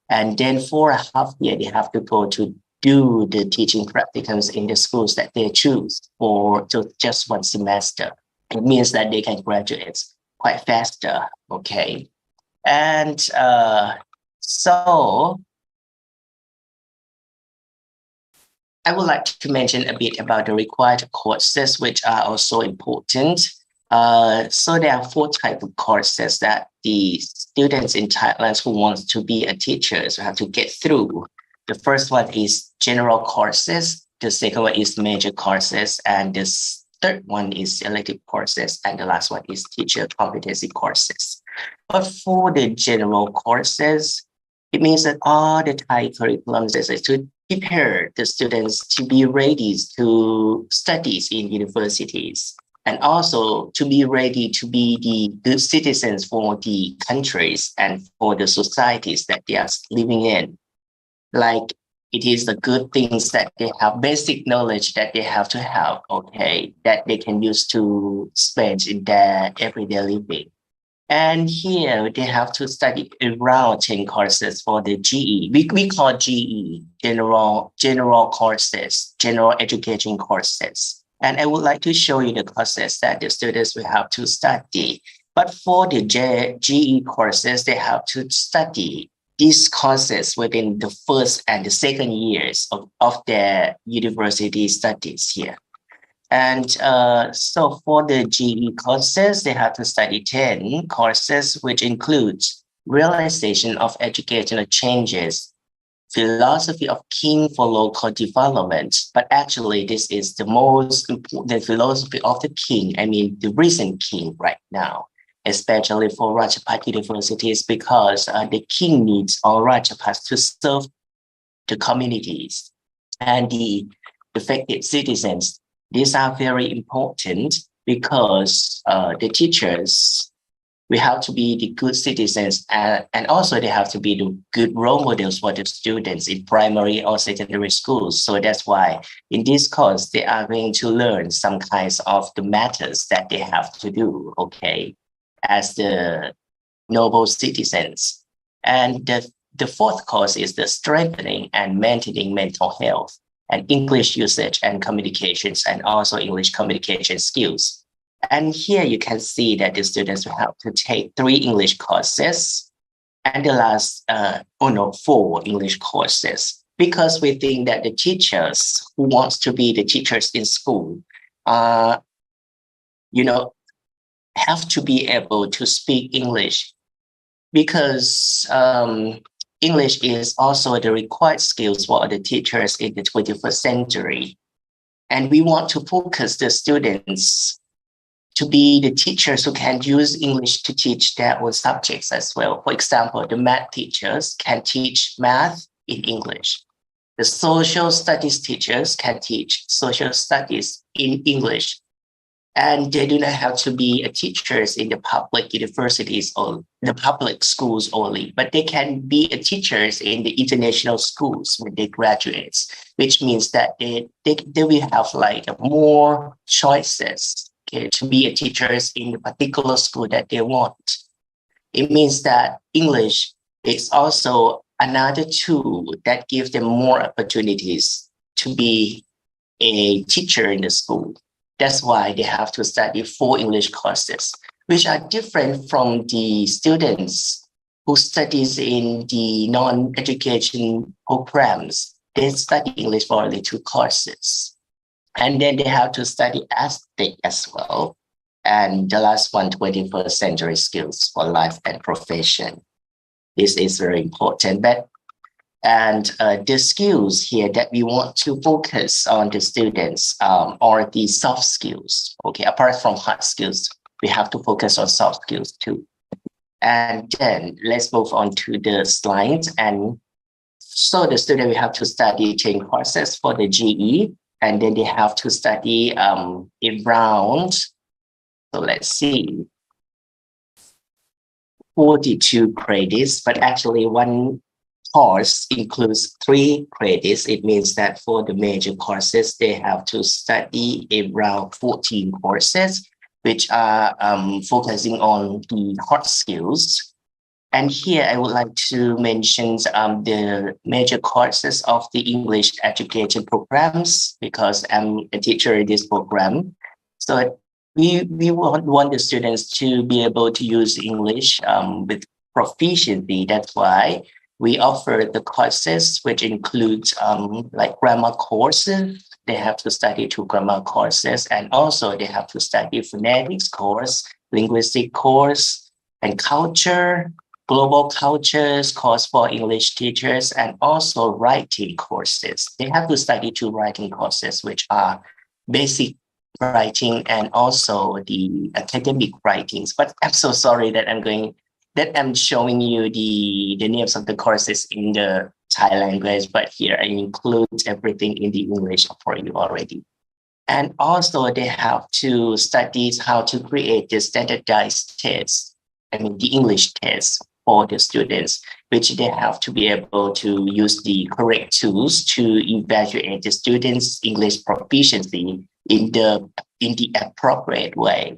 And then 4.5 years, they have to go to do the teaching practicums in the schools that they choose for just 1 semester. It means that they can graduate quite faster, okay? And so I would like to mention a bit about the required courses, which are also important. So there are 4 types of courses that the students in Thailand who want to be a teacher have to get through. The first one is general courses. The second one is major courses. And the third one is elective courses. And the last one is teacher competency courses. But for the general courses, It means that all the Thai curriculums is to prepare the students to be ready to studies in universities, and also to be ready to be the good citizens for the countries and for the societies that they are living in. Like, it is the good things that they have, basic knowledge that they have to have, okay, that they can use to spend in their everyday living. And here they have to study around 10 courses for the GE. We call GE, general courses, general education courses. And I would like to show you the courses that the students will have to study. But for the GE courses, they have to study these courses within the first and the second years of their university studies here. And so for the GE courses, they have to study 10 courses, which includes realization of educational changes, philosophy of king for local development. But actually, this is the most important philosophy of the king, I mean, the recent king right now, especially for Rajapat universities, because the king needs all Rajapats to serve the communities and the affected citizens. These are very important because the teachers, we have to be the good citizens, and also they have to be the good role models for the students in primary or secondary schools. So that's why in this course, they are going to learn some kinds of the matters that they have to do, okay, as the noble citizens. And the fourth course is the strengthening and maintaining mental health and English usage and communications, and also English communication skills. And here you can see that the students will have to take 3 English courses and the last, 4 English courses, because we think that the teachers who wants to be the teachers in school, have to be able to speak English, because English is also the required skills for the teachers in the 21st century. And we want to focus the students to be the teachers who can use English to teach their own subjects as well. For example, the math teachers can teach math in English. The social studies teachers can teach social studies in English. And they do not have to be teachers in the public universities or the public schools only, but they can be teachers in the international schools when they graduate, which means that they will have like more choices, okay, to be teachers in the particular school that they want. It means that English is also another tool that gives them more opportunities to be a teacher in the school. That's why they have to study 4 English courses, which are different from the students who studies in the non-education programs. They study English for only 2 courses. And then they have to study aesthetic as well. And the last one, 21st century skills for life and profession. This is very important. And the skills here that we want to focus on the students are the soft skills. Okay, apart from hard skills, we have to focus on soft skills too. And then let's move on to the slides. And so the student will have to study 10 courses for the GE, and then they have to study around, so let's see, 42 credits, but actually one course includes 3 credits. It means that for the major courses, they have to study around 14 courses, which are focusing on the hard skills. And here I would like to mention the major courses of the English education programs, because I'm a teacher in this program. So we want the students to be able to use English with proficiency. That's why we offer the courses, which includes like grammar courses. They have to study 2 grammar courses, and also they have to study phonetics course, linguistic course, and culture, global cultures course for English teachers, and also writing courses. They have to study 2 writing courses, which are basic writing and also the academic writings. But I'm so sorry that I'm going that I'm showing you the names of the courses in the Thai language, but here I include everything in the English for you already. And also they have to study how to create the standardized tests, the English tests for the students, which they have to be able to use the correct tools to evaluate the students' English proficiency in the appropriate way.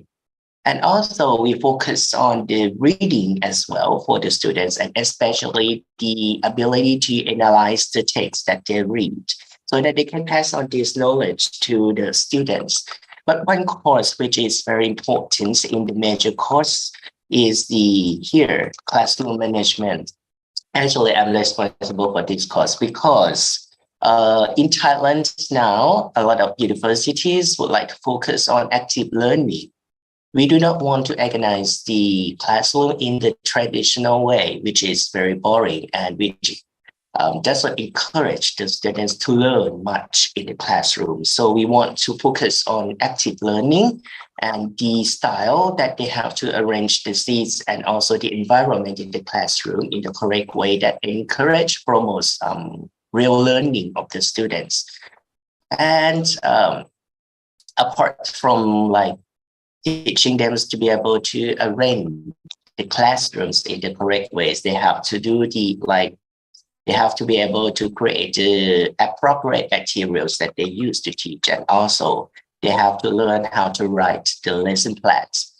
And also we focus on the reading as well for the students, and especially the ability to analyze the text that they read so that they can pass on this knowledge to the students. But one course which is very important in the major course is the classroom management. Actually, I'm responsible for this course because in Thailand now, a lot of universities would like to focus on active learning. We do not want to organize the classroom in the traditional way, which is very boring and which doesn't encourage the students to learn much in the classroom. So we want to focus on active learning and the style that they have to arrange the seats and also the environment in the classroom in the correct way that encourage, promotes real learning of the students. And apart from like teaching them to be able to arrange the classrooms in the correct ways, they have to do they have to be able to create the appropriate materials that they use to teach. And also they have to learn how to write the lesson plans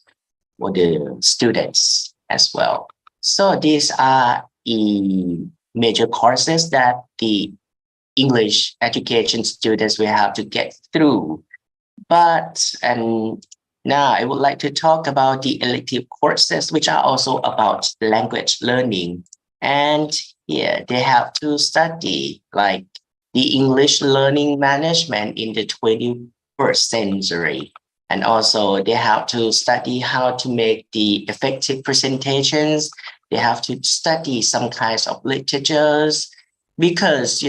for the students as well. So these are the major courses that the English education students will have to get through. And now I would like to talk about the elective courses, which are also about language learning. And here they have to study like the English learning management in the 21st century. And also they have to study how to make the effective presentations. They have to study some kinds of literatures because,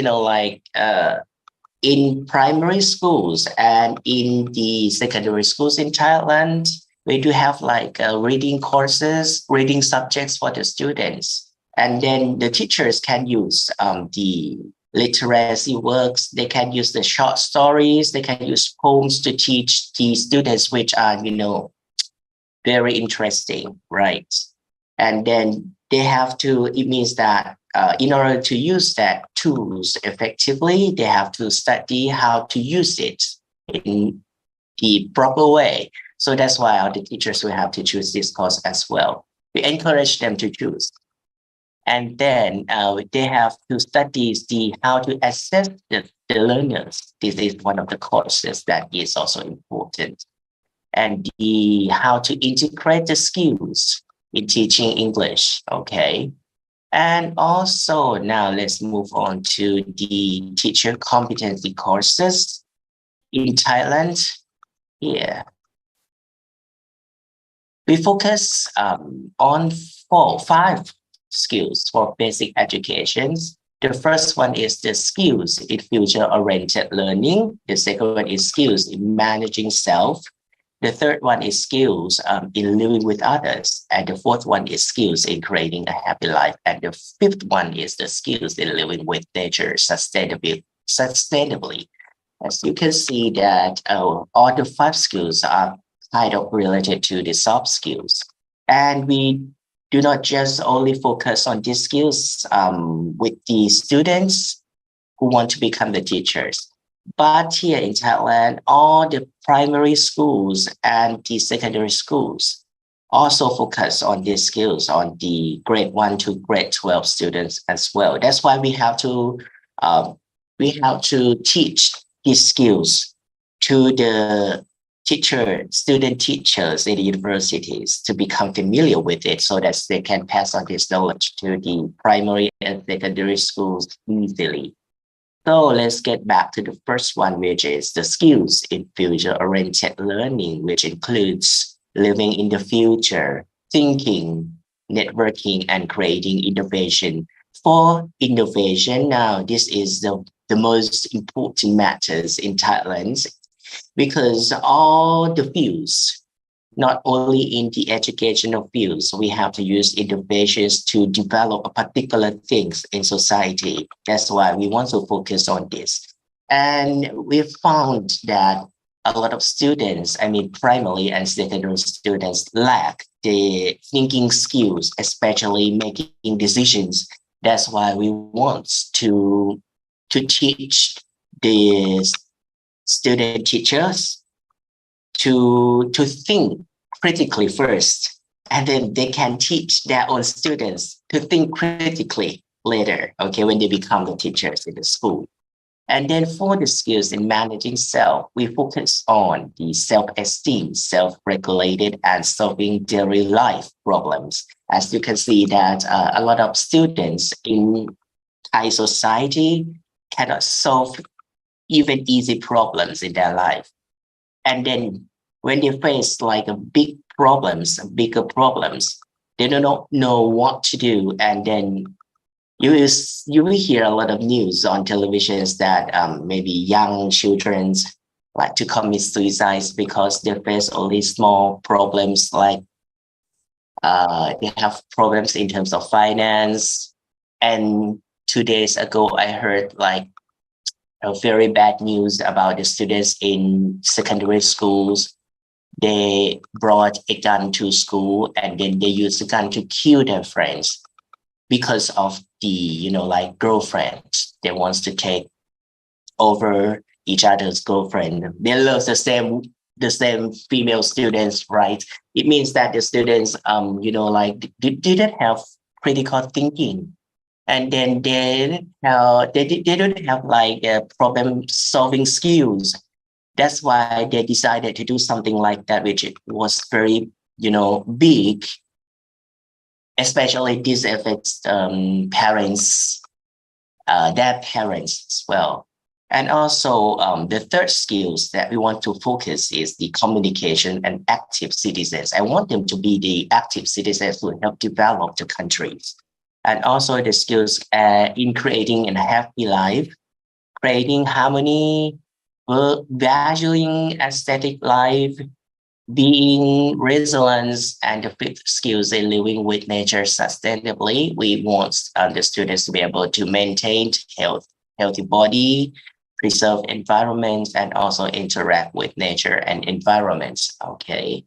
in primary schools and in the secondary schools in Thailand, we do have reading courses, reading subjects for the students. And then the teachers can use the literacy works, they can use the short stories, they can use poems to teach the students, which are, very interesting, right? And then they have to, it means that in order to use that tools effectively, they have to study how to use it in the proper way. So that's why the teachers will have to choose this course as well. We encourage them to choose. And then they have to study how to assess the learners. This is one of the courses that is also important. And how to integrate the skills in teaching English, okay? And also now let's move on to the teacher competency courses in Thailand. Here, we focus on 5 skills for basic educations. The first one is the skills in future-oriented learning. The second one is skills in managing self. The third one is skills in living with others. And the fourth one is skills in creating a happy life. And the fifth one is the skills in living with nature sustainably. As you can see that all the 5 skills are kind of related to the soft skills. And we do not just only focus on these skills with the students who want to become the teachers. But here in Thailand, all the primary schools and the secondary schools also focus on these skills on the grade 1 to grade 12 students as well. That's why we have to teach these skills to the student teachers in the universities to become familiar with it so that they can pass on this knowledge to the primary and secondary schools easily. So let's get back to the first one, which is the skills in future-oriented learning, which includes living in the future, thinking, networking, and creating innovation. For innovation, now this is the most important matters in Thailand because all the fields not only in the educational fields, we have to use innovations to develop particular things in society. That's why we want to focus on this. And we found that a lot of students, I mean, primary and secondary students, lack the thinking skills, especially making decisions. That's why we want to teach the student teachers to think critically first, and then they can teach their own students to think critically later, okay, when they become the teachers in the school. And then for the skills in managing self, we focus on the self-esteem, self-regulated, and solving daily life problems. As you can see that a lot of students in Thai society cannot solve even easy problems in their life. And then when they face like a bigger problems, they do not know what to do. And then you will hear a lot of news on televisions that maybe young children like to commit suicides because they face only small problems, like they have problems in terms of finance. And 2 days ago, I heard like a very bad news about the students in secondary schools. They brought a gun to school and then they used the gun to kill their friends because of the, like girlfriends. They want to take over each other's girlfriend. They love the same female students, right? It means that the students, didn't have critical thinking. And then they don't have like problem solving skills. That's why they decided to do something like that, which was very, big. Especially this affects parents, their parents as well. And also the third skills that we want to focus is the communication and active citizens. I want them to be the active citizens who help develop the countries. And also the skills in creating a happy life, creating harmony, valuing aesthetic life, being resilient, and the fifth skills in living with nature sustainably. We want the students to be able to maintain healthy body, preserve environments, and also interact with nature and environments. Okay.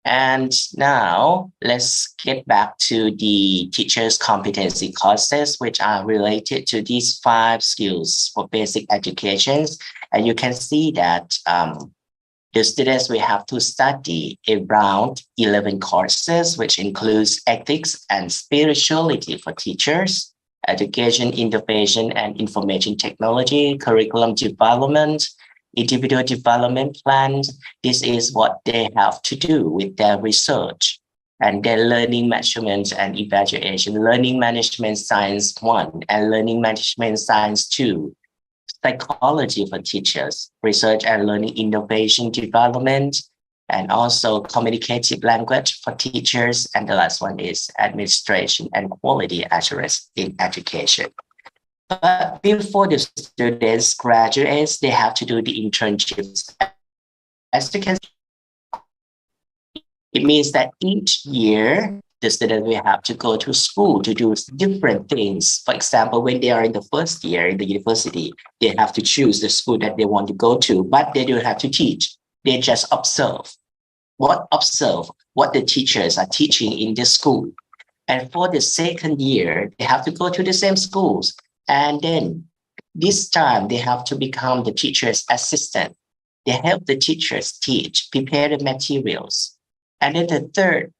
And now let's get back to the teacher's competency courses, which are related to these 5 skills for basic educations. And you can see that the students will have to study around 11 courses, which includes ethics and spirituality for teachers, education, innovation and information technology, curriculum development, individual development plans. This is what they have to do with their research. And then learning measurement and evaluation, learning management science 1 and learning management science 2. Psychology for teachers, research and learning innovation development, and also communicative language for teachers. And the last one is administration and quality assurance in education. But before the students graduate, they have to do the internships. As you can see, it means that each year, the student will have to go to school to do different things. For example, when they are in the first year in the university, they have to choose the school that they want to go to, but they don't have to teach. They just observe what the teachers are teaching in the school. And for the second year, they have to go to the same schools. And then this time they have to become the teacher's assistant. They help the teachers teach, prepare the materials. And then the third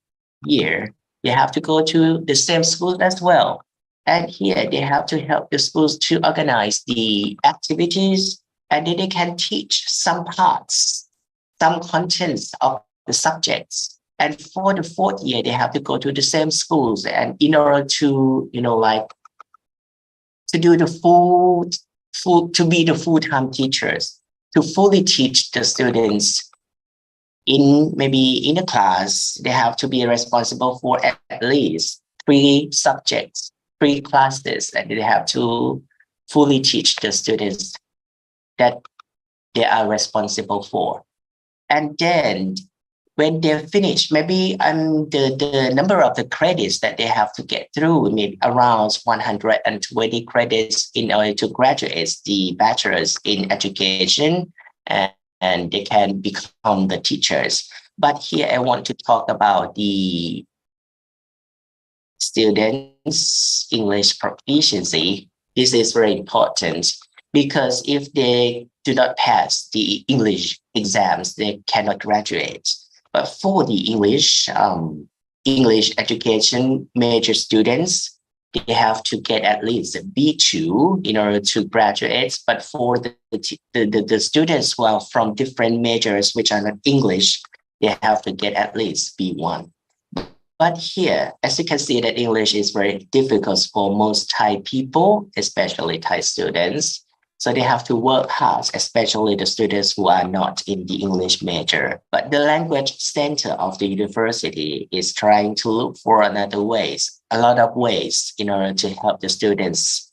year, they have to go to the same school as well. And here they have to help the schools to organize the activities, and then they can teach some parts, some contents of the subjects. And for the fourth year, they have to go to the same schools, and in order to, to do the to be the full-time teachers, to fully teach the students in a class, they have to be responsible for at least 3 subjects, 3 classes, and they have to fully teach the students that they are responsible for. And then when they finish, maybe the number of the credits that they have to get through, maybe around 120 credits in order to graduate the bachelor's in education, and they can become the teachers. But here I want to talk about the students' English proficiency. This is very important because if they do not pass the English exams, they cannot graduate. But for the English education major students, they have to get at least a B2 in order to graduate. But for the students who are from different majors which are not English, they have to get at least B1. But here, as you can see, that English is very difficult for most Thai people, especially Thai students. So they have to work hard, especially the students who are not in the English major. But the language center of the university is trying to look for a lot of ways in order to help the students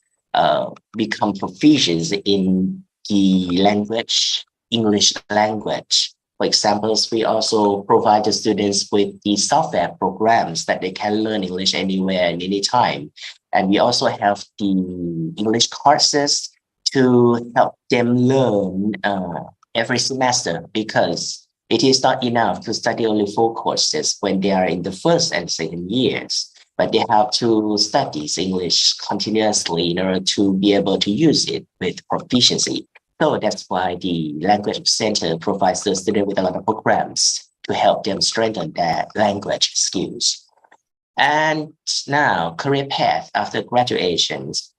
become proficient in the language, English language. For example, we also provide the students with the software programs that they can learn English anywhere and anytime. And we also have the English courses to help them learn every semester, because it is not enough to study only 4 courses when they are in the first and second years, but they have to study English continuously in order to be able to use it with proficiency. So that's why the Language Center provides the student with a lot of programs to help them strengthen their language skills. And now, career path after graduations.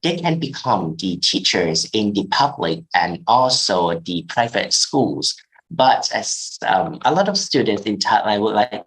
They can become the teachers in the public and also the private schools. But as a lot of students in Thailand would like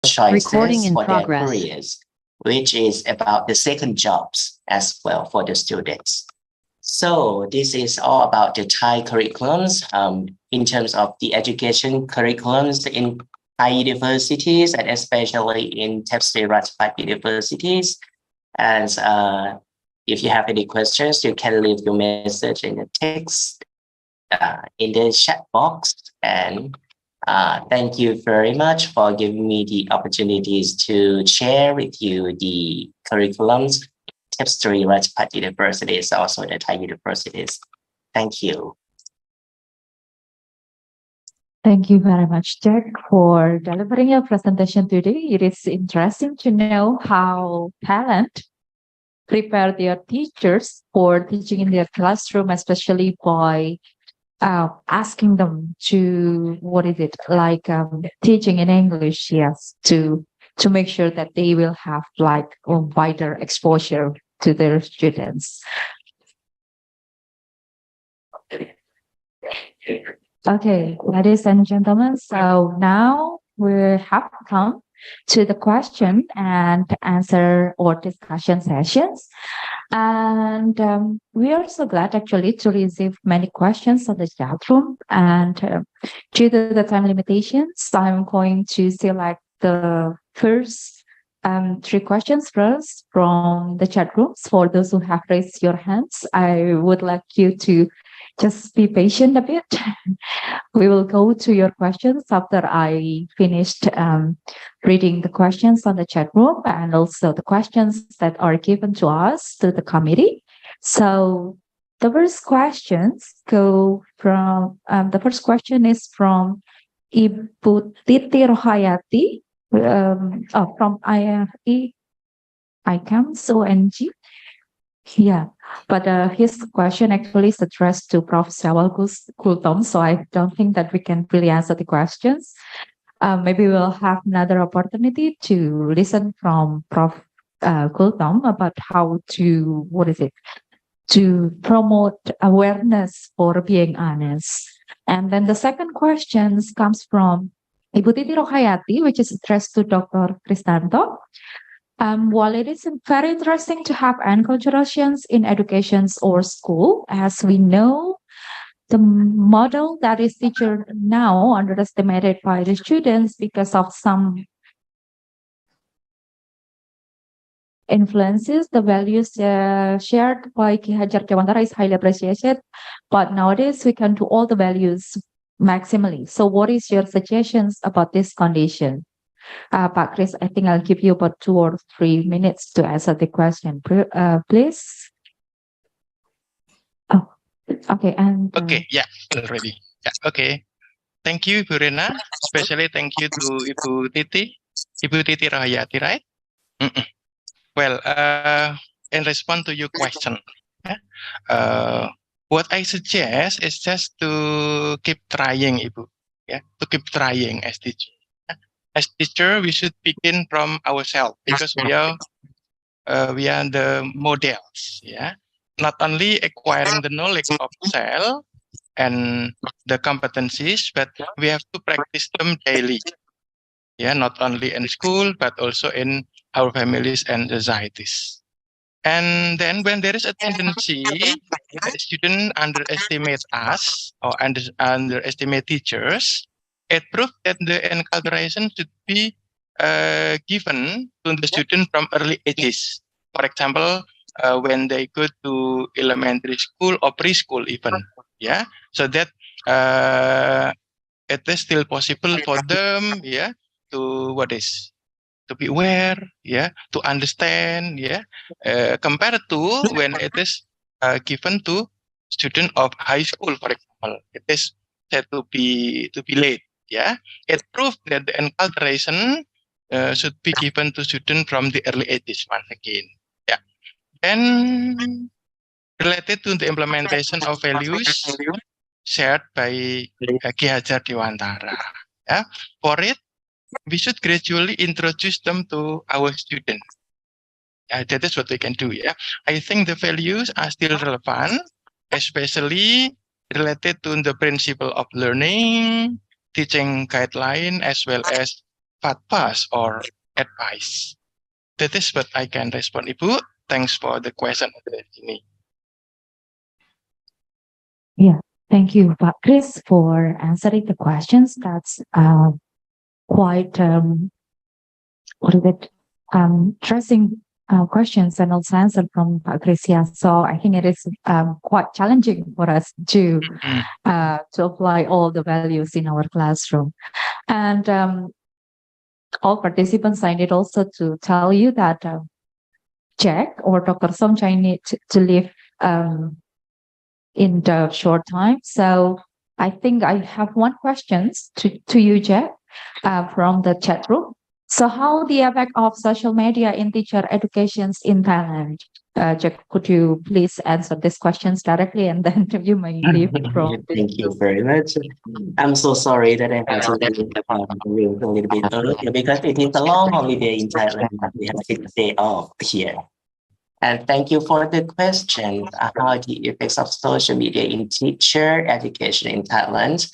choices for their careers, which is about the second jobs as well for the students. So this is all about the Thai curriculums in terms of the education curriculums in Thai universities and especially in Tepsri Ratchapat universities. And if you have any questions, you can leave your message in the text in the chat box. And thank you very much for giving me the opportunities to share with you the curriculums, Tepsri Ratchapat universities, also the Thai universities. Thank you. Thank you very much, Jack, for delivering your presentation today. It is interesting to know how talent prepare their teachers for teaching in their classroom, especially by asking them to, teaching in English, yes, to make sure that they will have like a wider exposure to their students. Okay, ladies and gentlemen, so now we have come to the question and answer or discussion sessions. And we are so glad actually to receive many questions on the chat room. And due to the time limitations, I'm going to select the first 3 questions first from the chat rooms. For those who have raised your hands, I would like you to just be patient a bit. We will go to your questions after I finished reading the questions on the chat room and also the questions that are given to us to the committee. So the first questions go from, the first question is from Ibu Titi Rohayati from IFE ICAMS ONG. Yeah, but his question actually is addressed to Prof. Sawal Kultom, so I don't think that we can really answer the questions. Maybe we'll have another opportunity to listen from Prof. Kultom about how to, to promote awareness for being honest. And then the second question comes from Ibu Titi Rohayati, which is addressed to Dr. Kristanto. While it is very interesting to have enculturations in educations or school, as we know, the model that is teacher now underestimated by the students because of some influences, the values shared by Ki Hajar Dewantara is highly appreciated, but nowadays we can do all the values maximally. So what is your suggestions about this condition? Pak Chris, I think I'll give you about 2 or 3 minutes to answer the question, please. Oh, okay. And Okay, yeah, already. Yeah, okay. Thank you, Ibu Rena. Especially thank you to Ibu Titi Rohayati, right? Well, in response to your question, what I suggest is just to keep trying, Ibu. Yeah, to keep trying as teacher. As teacher, we should begin from ourselves because we are the models. Yeah, not only acquiring the knowledge of self and the competencies, but we have to practice them daily. Yeah, not only in school but also in our families and societies. And then when there is a tendency that students underestimate us or underestimate teachers, it proves that the enculturation should be given to the student from early ages. For example, when they go to elementary school or preschool even, yeah, so that it is still possible for them, yeah, to to be aware, yeah, to understand, yeah, compared to when it is given to student of high school, for example, it is said to be late, yeah. It proves that the enculturation should be given to student from the early ages once again, yeah. And related to the implementation of values shared by Ki Hajar Dewantara, yeah, for it we should gradually introduce them to our students. That is what we can do. Yeah, I think the values are still relevant, especially related to the principle of learning, teaching guideline, as well as fatwas or advice. That is what I can respond, Ibu. Thanks for the question. yeah, thank you, Pak Chris, for answering the questions. That's quite interesting questions and also answered from Pak Chris. Yeah, so I think it is quite challenging for us to apply all the values in our classroom. And all participants, I need also to tell you that Jack or Dr. Somchai need to leave in the short time. So I think I have one question to you, Jack, from the chat room. So how the effect of social media in teacher educations in Thailand? Jack, could you please answer these questions directly, and then you may leave from. Thank you very much. I'm so sorry that I had to leave a little bit earlier because it is a long holiday in Thailand. We have 6 days off here. And thank you for the question. How the effects of social media in teacher education in Thailand?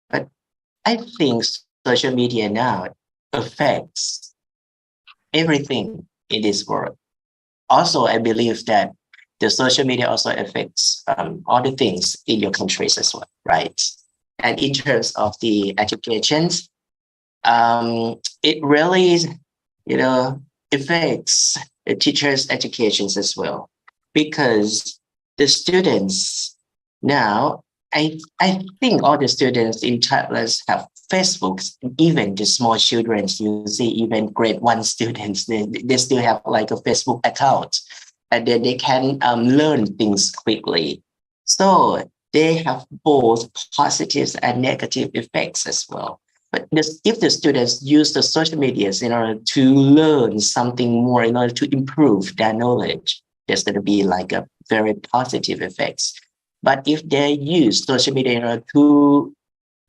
But I think social media now affects everything in this world. Also, I believe that the social media also affects all the things in your countries as well, right? And in terms of the education, it really, affects the teachers' educations as well, because the students now, I think all the students in Thailand have Facebooks. Even the small children, you see, even grade 1 students, they still have like a Facebook account, and then they can learn things quickly. So they have both positive and negative effects as well. But if the students use the social medias in order to learn something more, in order to improve their knowledge, there's going to be like a very positive effects. But if they use social media to,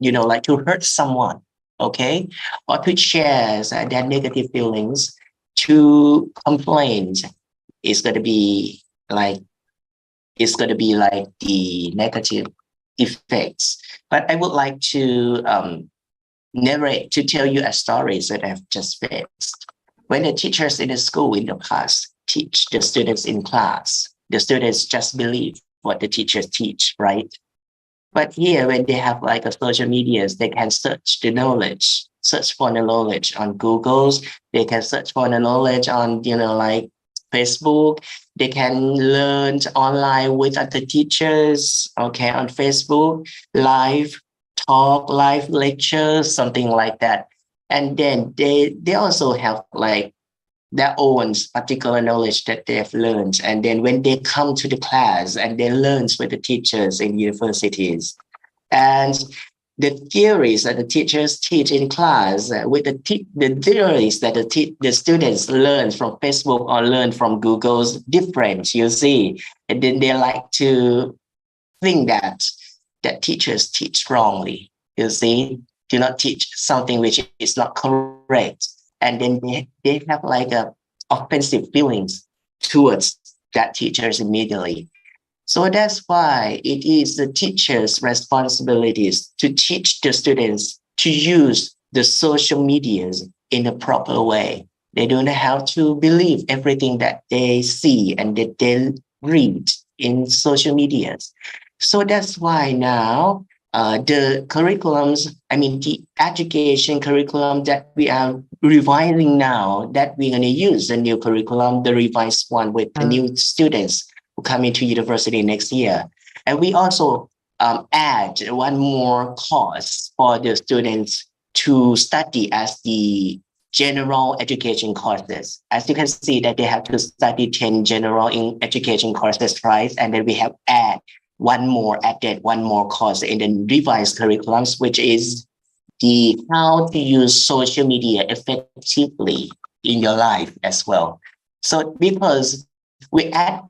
like to hurt someone, okay, or to share their negative feelings, to complain, it's going to be like the negative effects. But I would like to narrate, to tell you a story that I've just faced. When the teachers in the school in the past teach the students in class, the students just believe what the teachers teach, right? But here, when they have like a social medias, they can search the knowledge, search for the knowledge on Google's. They can search for the knowledge on, like Facebook. They can learn online with other teachers, okay, on Facebook, live talk, live lectures, something like that. And then they also have like their own particular knowledge that they've learned. And then when they come to the class and they learn with the teachers in universities, and the theories that the teachers teach in class with the theories that the students learn from Facebook or learn from Google's different, you see. And then they like to think that teachers teach wrongly, you see, do not teach something which is not correct. And then they have like a offensive feelings towards that teachers immediately. So that's why it is the teacher's responsibilities to teach the students to use the social medias in a proper way. They don't have to believe everything that they see and that they read in social medias. So that's why now the curriculums, the education curriculum that we are revising now, that we're going to use the new curriculum, the revised one with the new students who come into university next year. And we also add one more course for the students to study as the general education courses. As you can see that they have to study 10 general education courses, right? And then we have added one more course in the revised curriculums, which is the how to use social media effectively in your life as well. So because we added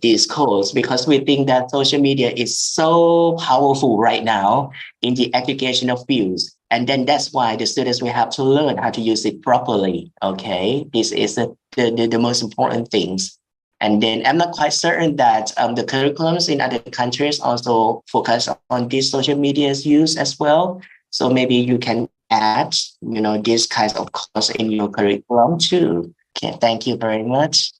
this course because we think that social media is so powerful right now in the educational fields. And then that's why the students will have to learn how to use it properly. Okay, this is the most important things. And then I'm not quite certain that the curriculums in other countries also focus on this social media's use as well. So maybe you can add, these kinds of course in your curriculum too. Okay, thank you very much.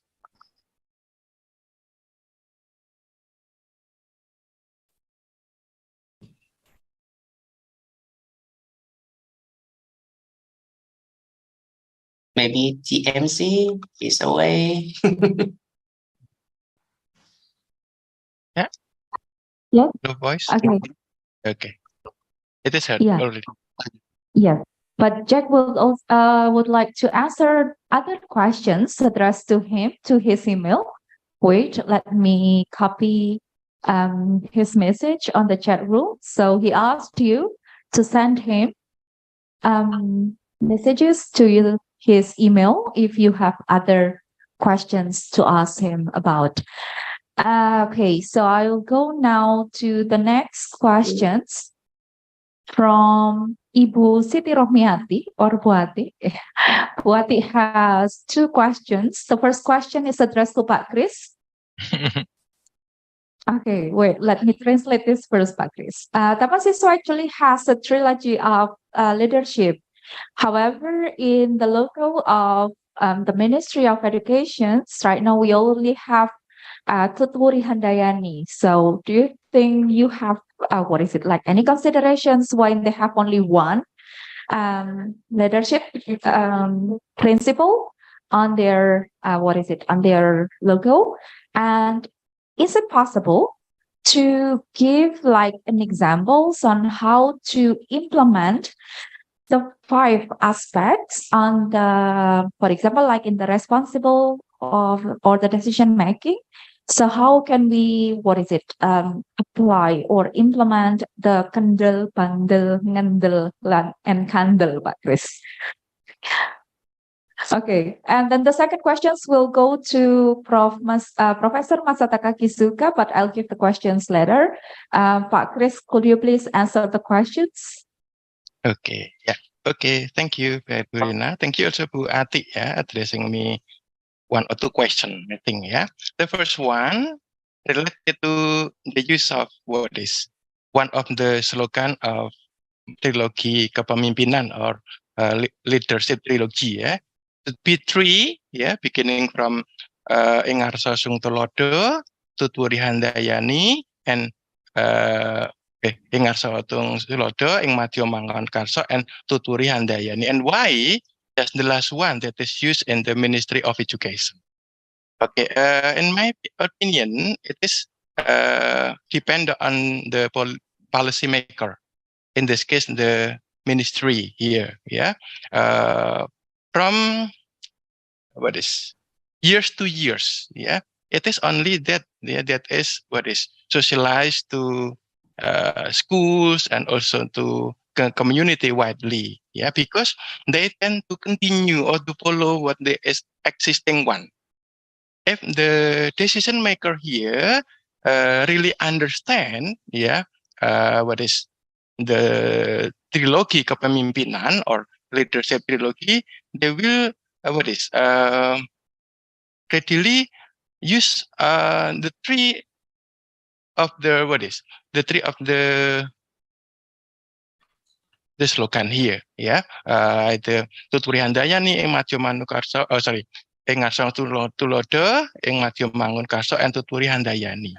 Maybe TMC is away. No voice? Okay. Okay. It is heard Yeah. already. Yes, but Jack would like to answer other questions addressed to him to his email. Wait, let me copy his message on the chat room. So he asked you to send him messages to his email if you have other questions to ask him about. Okay, so I'll go now to the next questions from Ibu Siti Rohmiati or Buati. Buati has two questions. The first question is addressed to Pak Kris. Okay, wait, let me translate this first, Pak Kris. Taman Siswa actually has a trilogy of leadership. However, in the logo of the Ministry of Education, right now we only have Tutwuri Handayani. So do you think you have, any considerations why they have only one leadership principle on their, on their logo? And is it possible to give an examples on how to implement the 5 aspects on the, for example, in the responsible or the decision making? So how can we, apply or implement the kendel, pandel, ngendel, and kandel, Pak Kris? Okay, and then the second questions will go to Professor Masataka Kisuka, but I'll give the questions later. Pak Chris, could you please answer the questions? Okay, yeah. Okay, thank you, Bu Rina. Thank you also Bu Ati, addressing me one or two questions, I think, The first one related to the use of what is one of the slogan of trilogy kepemimpinan or leadership trilogy, Be three, beginning from Ingarso Sungtolodo, Tutwuri Handayani, and Ingarso Sungtolodo, Ing Madyo Mangun Karso, and Tutwuri Handayani. And why? That's the last one that is used in the Ministry of Education. Okay, in my opinion, it is depend on the policy maker. In this case, the ministry here, from what is years to years, it is only that that is what is socialized to schools and also to community widely, because they tend to continue or to follow what the existing one. If the decision maker here really understand, what is the trilogy kepemimpinan or leadership trilogy, they will readily use the three of the slogan here, the Tutwuri Handayani, Ing Madyo Mangun Karso, Ing Ngarso Tulodo, Ing Madyo Mangun Karso, and Tutwuri Handayani,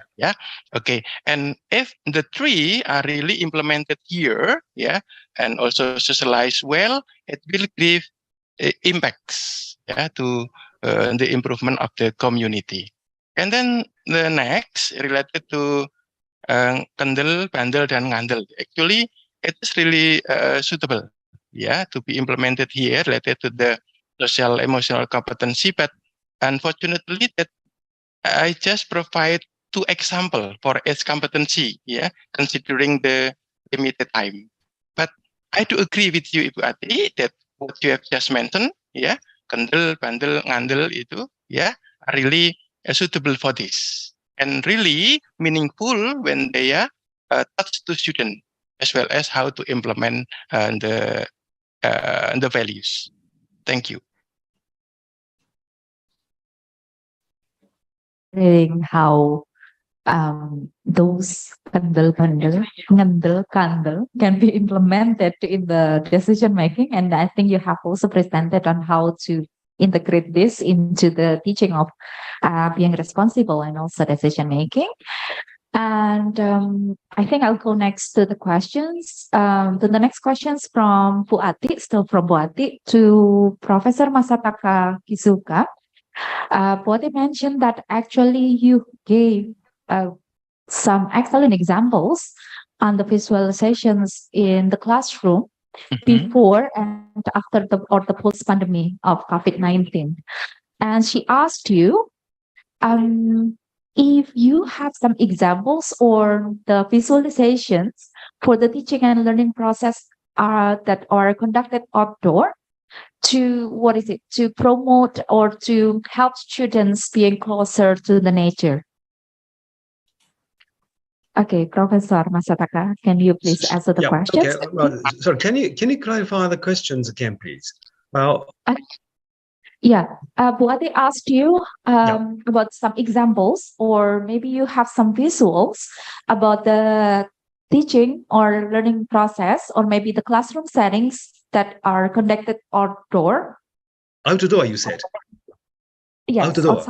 Okay, and if the three are really implemented here, and also socialized well, it will give impacts, to the improvement of the community. And then the next related to Kendel, Bandel, dan Ngandel. Actually, it is really suitable, to be implemented here related to the social emotional competency. But unfortunately, that I just provide two examples for its competency, considering the limited time. But I do agree with you, Ibu Ati, that what you have just mentioned, Kendel, Bandel, Ngandel itu, are really suitable for this. And really meaningful when they are touch to students, as well as how to implement the values. Thank you. How those kandel, ngandel, kandel can be implemented in the decision making, and I think you have also presented on how to integrate this into the teaching of being responsible and also decision making. And I think I'll go next to the questions. The next questions from Bu Ati, still from Bu Ati, to Professor Masataka Kisuka. Bu Ati mentioned that actually you gave some excellent examples on the visualizations in the classroom before and after the post-pandemic of COVID-19. And she asked you if you have some examples or the visualizations for the teaching and learning process that are conducted outdoor to to promote or to help students being closer to the nature. Okay, Professor Masataka, can you please answer the questions? Okay. Well, sorry, can you clarify the questions again, please? Well, Bu Ati asked you about some examples, or maybe you have some visuals about the teaching or learning process, or maybe the classroom settings that are conducted outdoor. Outdoor, you said? Yes, outdoor.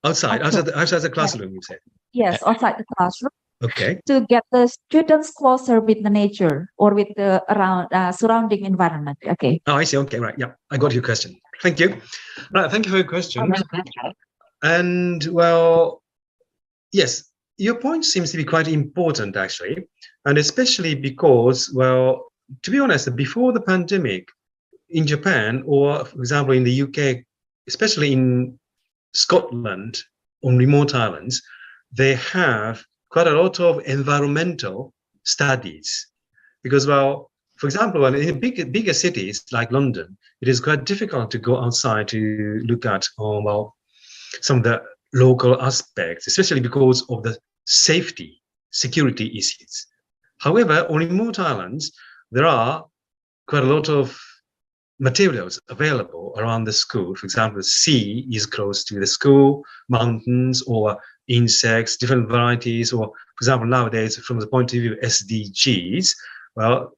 outside. Outside the classroom, you said? Yes, outside the classroom. Okay. To get the students closer with the nature or with the surrounding environment. Okay. Oh, I see. Okay, right. Yeah, I got your question. Thank you. Right, thank you for your question. And well, yes, your point seems to be quite important, actually, and especially because, well, to be honest, before the pandemic in Japan, or for example in the UK, especially in Scotland on remote islands, they have quite a lot of environmental studies because, well, for example, in bigger cities like London, it is quite difficult to go outside to look at some of the local aspects, especially because of the security issues. However, on remote islands, there are quite a lot of materials available around the school. For example, the sea is close to the school, mountains or insects, different varieties, or for example, nowadays, from the point of view of SDGs, well,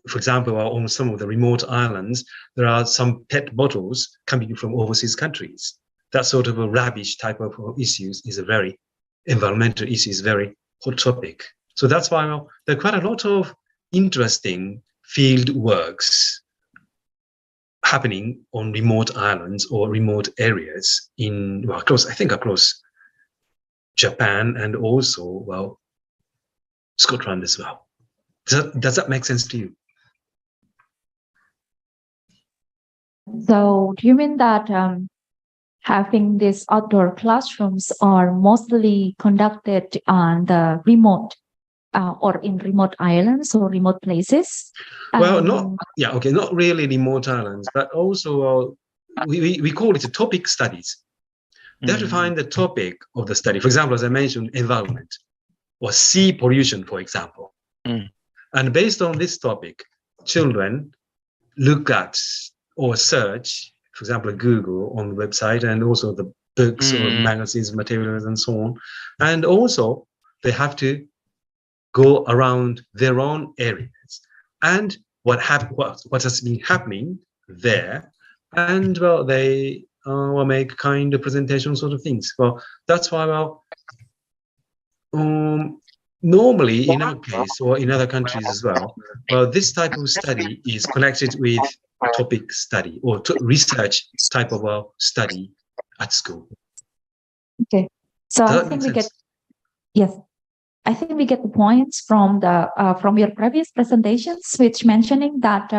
for example, on some of the remote islands, there are some PET bottles coming from overseas countries. That sort of a rubbish type of issues is a very environmental issue, is very hot topic. So that's why there are quite a lot of interesting field works happening on remote islands or remote areas across Japan and also, Scotland as well. Does that make sense to you? So do you mean that having these outdoor classrooms are mostly conducted on the remote or in remote islands or remote places? Well, not really remote islands, but also we call it topic studies. They have to find the topic of the study. For example, as I mentioned, environment or sea pollution, for example. And based on this topic, children look at or search, for example, Google on the website, and also the books or magazines, materials, and so on. And also, they have to go around their own areas and what has been happening there, and they make kind of presentation sort of things. Well, that's why normally in our case or in other countries as well, this type of study is connected with topic study or research type of study at school. Okay, so I think I think we get the points from the from your previous presentations, which mentioning that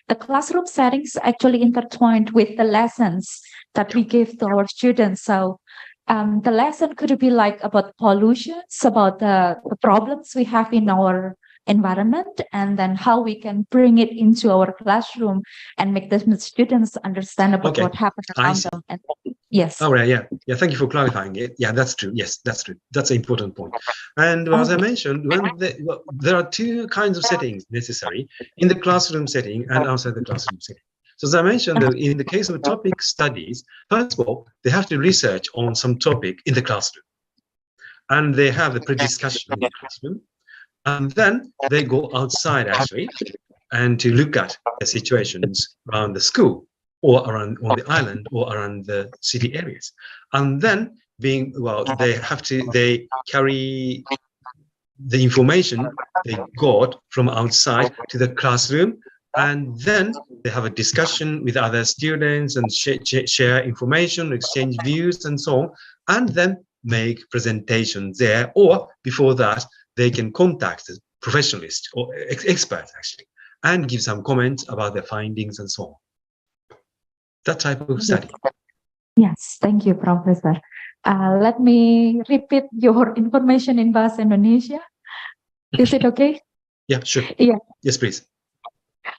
the classroom settings actually intertwined with the lessons that we give to our students. So the lesson could be like about pollutions, about the problems we have in our environment, and then how we can bring it into our classroom and make the students understand about what happened around them. And yes. All right. Yeah. Thank you for clarifying it. Yeah, that's true. Yes, that's true. That's an important point. And as I mentioned, there are two kinds of settings necessary in the classroom setting and outside the classroom setting. So as I mentioned, in the case of topic studies, first of all, they have to research on some topic in the classroom, and they have the pre-discussion in the classroom. And then they go outside actually and to look at the situations around the school or around on the island or around the city areas. And then they carry the information they got from outside to the classroom, and then they have a discussion with other students and share information, exchange views and so on, and then make presentations there, or before that, they can contact the professionalists or experts actually and give some comments about their findings and so on. That type of study. Yes, thank you, Professor. Let me repeat your information in Bahasa Indonesia. Is it okay? Yeah, sure. Yeah. Yes, please.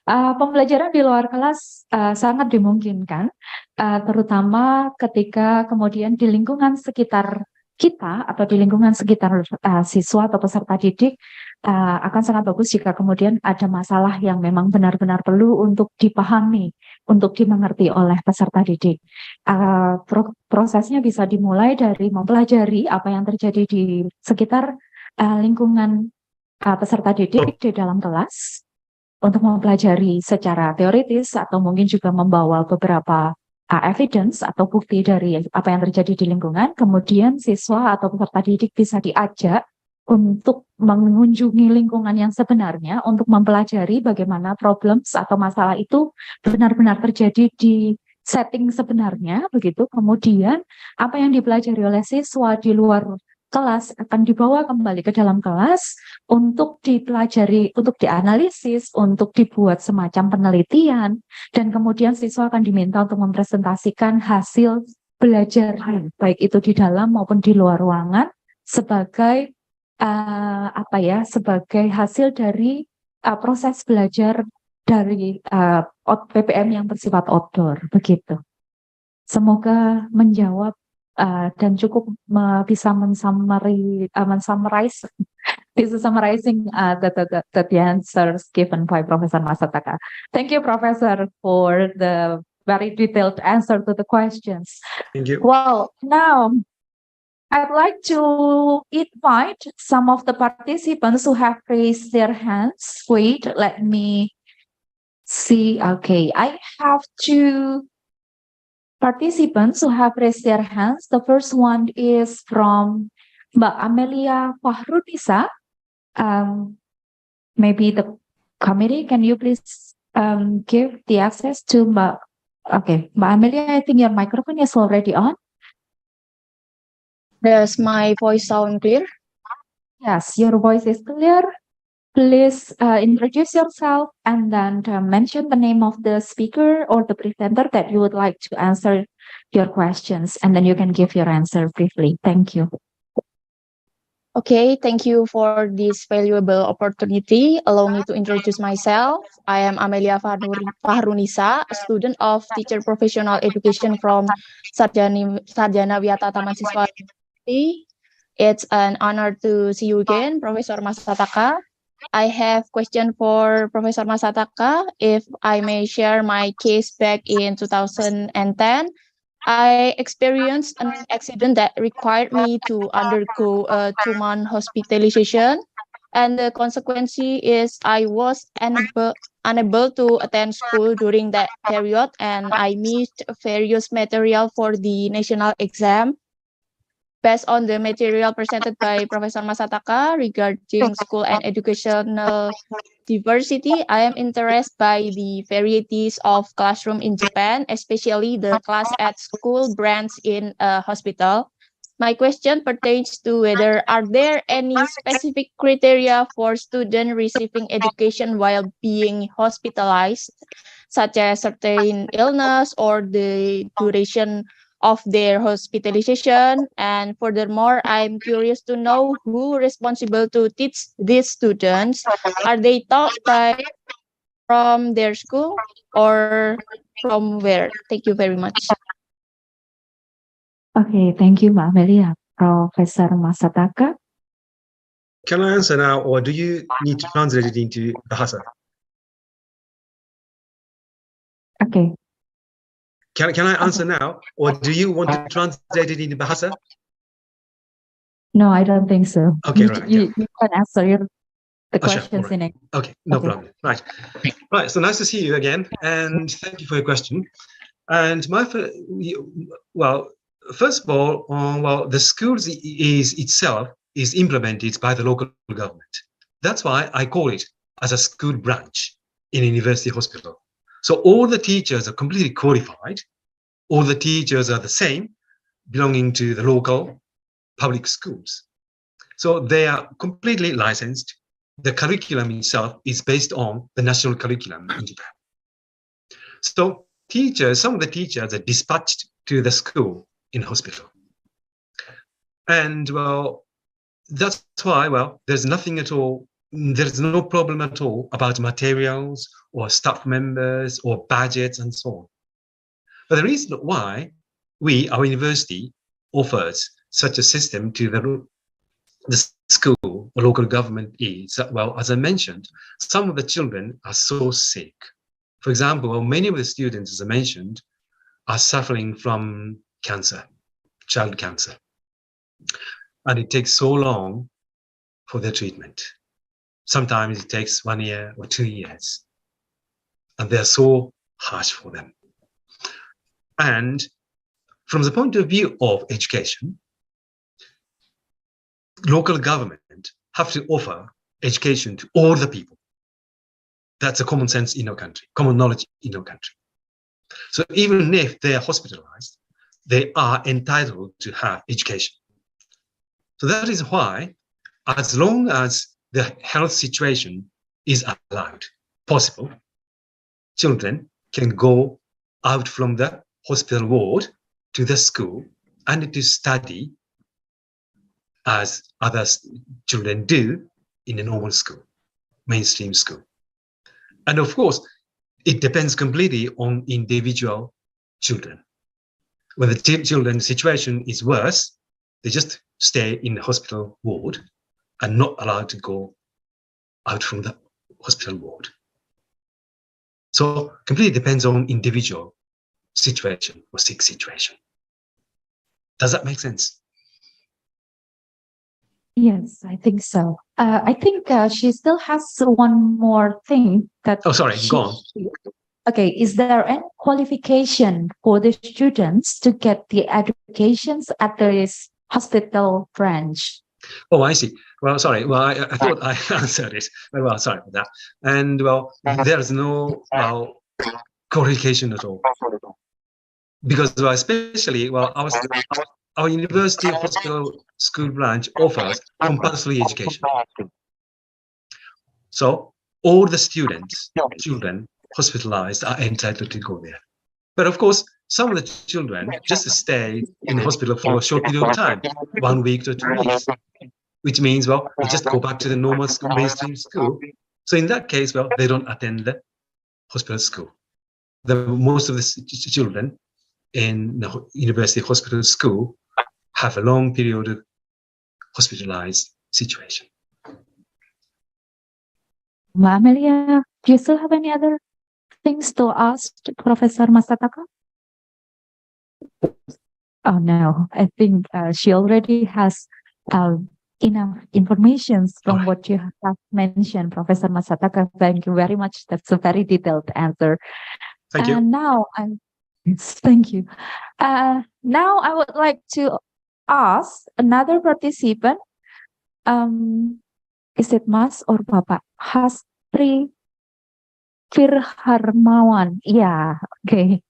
Pembelajaran di luar kelas sangat dimungkinkan, terutama ketika kemudian di lingkungan sekitar kita atau di lingkungan sekitar siswa atau peserta didik akan sangat bagus jika kemudian ada masalah yang memang benar-benar perlu untuk dipahami, untuk dimengerti oleh peserta didik. Prosesnya bisa dimulai dari mempelajari apa yang terjadi di sekitar lingkungan peserta didik di dalam kelas, untuk mempelajari secara teoritis atau mungkin juga membawa beberapa evidence atau bukti dari apa yang terjadi di lingkungan. Kemudian siswa atau peserta didik bisa diajak untuk mengunjungi lingkungan yang sebenarnya untuk mempelajari bagaimana problems atau masalah itu benar-benar terjadi di setting sebenarnya, begitu. Kemudian apa yang dipelajari oleh siswa di luar kelas akan dibawa kembali ke dalam kelas untuk dipelajari, untuk dianalisis, untuk dibuat semacam penelitian, dan kemudian siswa akan diminta untuk mempresentasikan hasil belajar, baik itu di dalam maupun di luar ruangan, sebagai sebagai hasil dari proses belajar dari PPM yang bersifat outdoor begitu. Semoga menjawab dan cukup bisa mensummarize this is summarizing the answers given by Professor Masataka. Thank you, Professor, for the very detailed answer to the questions. Thank you. Well, now I'd like to invite some of the participants who have raised their hands. Wait, let me see. Okay, I have two participants who have raised their hands. The first one is from Mbak Amelia Fahrunisa. Maybe the committee, can you please give the access to Mbak? Okay, Mbak Amelia, I think your microphone is already on. Does my voice sound clear? Yes, your voice is clear. Please introduce yourself and then mention the name of the speaker or the presenter that you would like to answer your questions, and then you can give your answer briefly. Thank you. Okay, thank you for this valuable opportunity. Allow me to introduce myself. I am Amelia Fahrunisa, a student of Teacher Professional Education from Sarjana Wiyata Taman Siswa. It's an honor to see you again, Professor Masataka. I have question for Professor Masataka. If I may share my case back in 2010, I experienced an accident that required me to undergo a 2-month hospitalization, and the consequence is I was unable to attend school during that period, and I missed various material for the national exam. Based on the material presented by Professor Masataka regarding school and educational diversity, I am interested by the varieties of classroom in Japan, especially the class at school branch in a hospital. My question pertains to whether are there any specific criteria for students receiving education while being hospitalized, such as certain illness or the duration of their hospitalization. And furthermore, I'm curious to know who responsible to teach these students. Are they taught from their school or from where? Thank you very much. Okay, thank you, Mbak Amelia. Professor Masataka. Can I answer now, or do you need to translate it into Bahasa? Okay. Can I answer now, or do you want to translate it into Bahasa? No, I don't think so. Okay, right. You can answer the Sure, questions all right. in English. Okay, no problem. Right. Right. So nice to see you again, and thank you for your question. And first of all, the schools itself is implemented by the local government. That's why I call it as a school branch in a university hospital. So all the teachers are completely qualified. All the teachers are the same, belonging to the local public schools. So they are completely licensed. The curriculum itself is based on the national curriculum in Japan. So some of the teachers are dispatched to the school in hospital. And that's why, there's nothing at all, there's no problem at all about materials or staff members or budgets and so on. But the reason why our university offers such a system to the school or local government is that, as I mentioned, some of the children are so sick. For example, many of the students, as I mentioned, are suffering from cancer, child cancer. And it takes so long for their treatment. Sometimes it takes 1 year or 2 years. And they're so harsh for them. And from the point of view of education, local government have to offer education to all the people. That's a common sense in our country, common knowledge in our country. So even if they are hospitalized, they are entitled to have education. So that is why, as long as the health situation is allowed, possible, children can go out from the hospital ward to the school and to study as other children do in a normal school, mainstream school. And of course, it depends completely on individual children. When the children's situation is worse, they just stay in the hospital ward and not allowed to go out from the hospital ward. So completely depends on individual situation or sick situation. Does that make sense? Yes, I think so. I think she still has one more thing that. Oh, sorry, go on. Okay, is there any qualification for the students to get the educations at this hospital branch? Oh, I see. Well, sorry. Well, I thought I answered it. Well, sorry for that. And well, there's no qualification at all. Because well, especially our university hospital school branch offers compulsory education. So all the children hospitalized are entitled to go there. But of course, some of the children just stay in the hospital for a short period of time, 1 week to 2 weeks, which means, well, they just go back to the normal school, mainstream school. So in that case, well, they don't attend the hospital school. Most of the children in the university hospital school have a long period of hospitalized situation. Amelia, do you still have any other things to ask Professor Masataka? Oh no, I think she already has enough information from what you have mentioned, Professor Masataka. Thank you very much. That's a very detailed answer. Thank you. Thank you. Now I would like to ask another participant. Is it Mas or Bapak? Hastri Firharmawan. Yeah. Okay.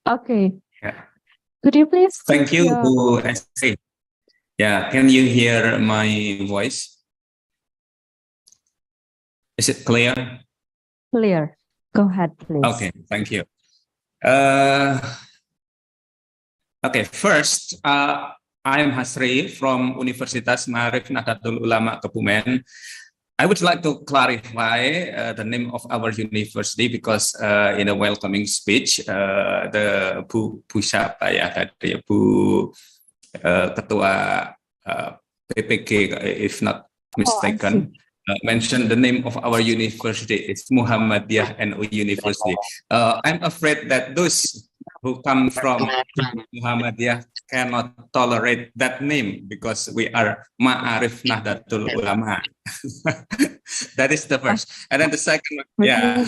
Okay. Yeah. Could you please? Thank you, Bu Estri. Yeah, can you hear my voice? Is it clear? Clear. Go ahead, please. Okay, thank you. Okay, first, I am Hasri from Universitas Ma'arif Nahdlatul Ulama Kebumen. I would like to clarify the name of our university because in a welcoming speech, the Bu siapa ya tadi, Bu Ketua PPG, if not mistaken, mentioned the name of our university. It's Muhammadiyah NU University. I'm afraid that those who come from Muhammadiyah cannot tolerate that name because we are Ma'arif Nahdlatul Ulama. That is the first. And then the second, yeah.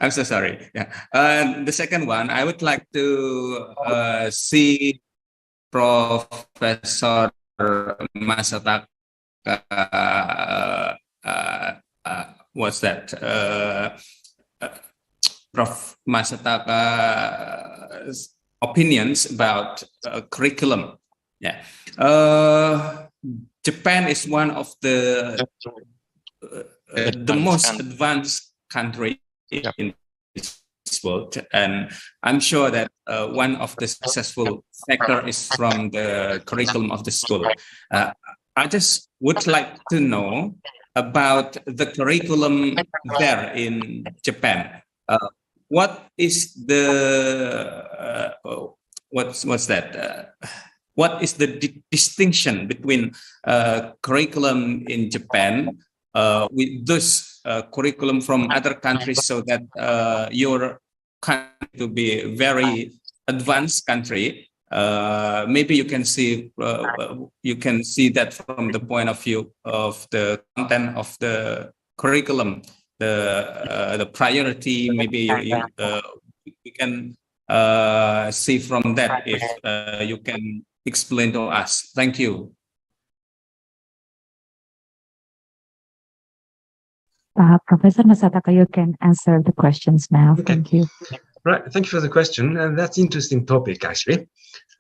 I'm so sorry. Yeah. The second one, I would like to see Professor Masataka. What's that? Prof. Masataka's opinions about curriculum. Yeah, Japan is one of the most advanced country in this world, and I'm sure that one of the successful factor is from the curriculum of the school. I just would like to know about the curriculum there in Japan. What is the what's that? What is the distinction between curriculum in Japan with this curriculum from other countries, so that your country to be a very advanced country? Maybe you can see that from the point of view of the content of the curriculum. The priority, maybe you can see from that if you can explain to us. Thank you. Professor Masataka, you can answer the questions now. Okay. Thank you. Right, thank you for the question, and that's an interesting topic actually.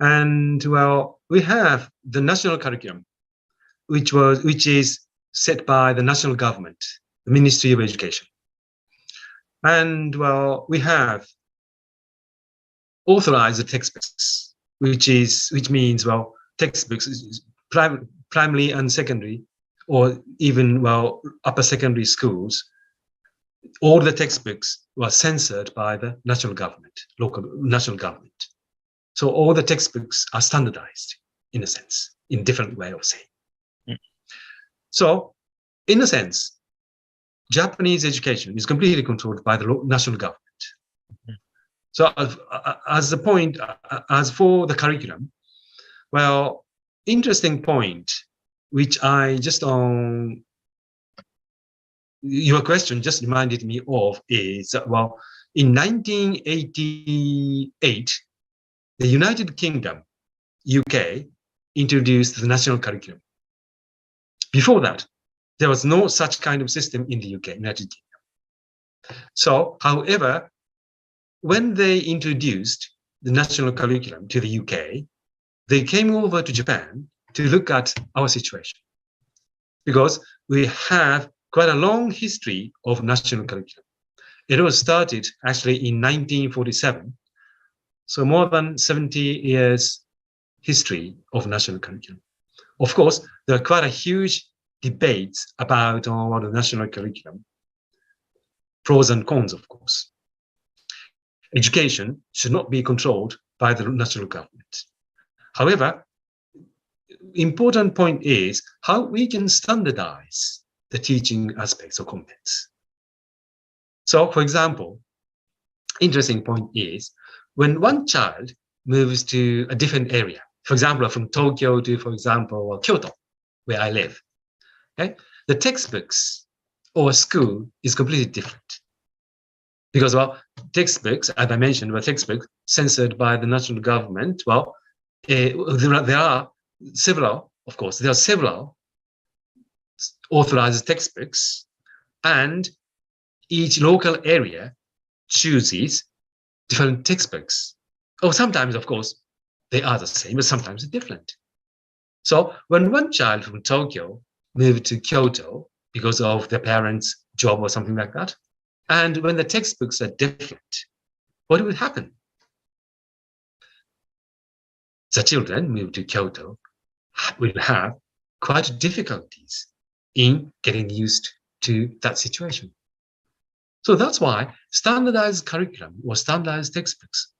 And well, we have the national curriculum, which is set by the national government, the Ministry of Education. And well, we have authorized the textbooks, which means, well, textbooks, primary and secondary, or even, well, upper secondary schools, all the textbooks were censored by the national government, local national government. So all the textbooks are standardized, in a sense, in different way of saying. So, in a sense, Japanese education is completely controlled by the national government. So, as the point, as for the curriculum, well, interesting point, which I just your question just reminded me of is, well, in 1988, the United Kingdom, UK, introduced the national curriculum. Before that, there was no such kind of system in the UK, United Kingdom. So, however, when they introduced the national curriculum to the UK, they came over to Japan to look at our situation, because we have quite a long history of national curriculum. It was started actually in 1947, so more than 70 years history of national curriculum. Of course, there are quite a huge debates about the national curriculum, pros and cons, of course. Education should not be controlled by the national government. However, important point is how we can standardize the teaching aspects or contents. So, for example, interesting point is when one child moves to a different area, for example, from Tokyo to, for example, Kyoto, where I live, okay, the textbooks or school is completely different. Because, well, textbooks, as I mentioned, were textbooks censored by the national government. Well, there are several, of course, there are several authorized textbooks, and each local area chooses different textbooks. Or sometimes, of course, they are the same, but sometimes they're different. So when one child from Tokyo moved to Kyoto because of their parents' job or something like that, and when the textbooks are different, what will happen? The children moved to Kyoto will have quite difficulties in getting used to that situation. So that's why standardized curriculum or standardized textbooks,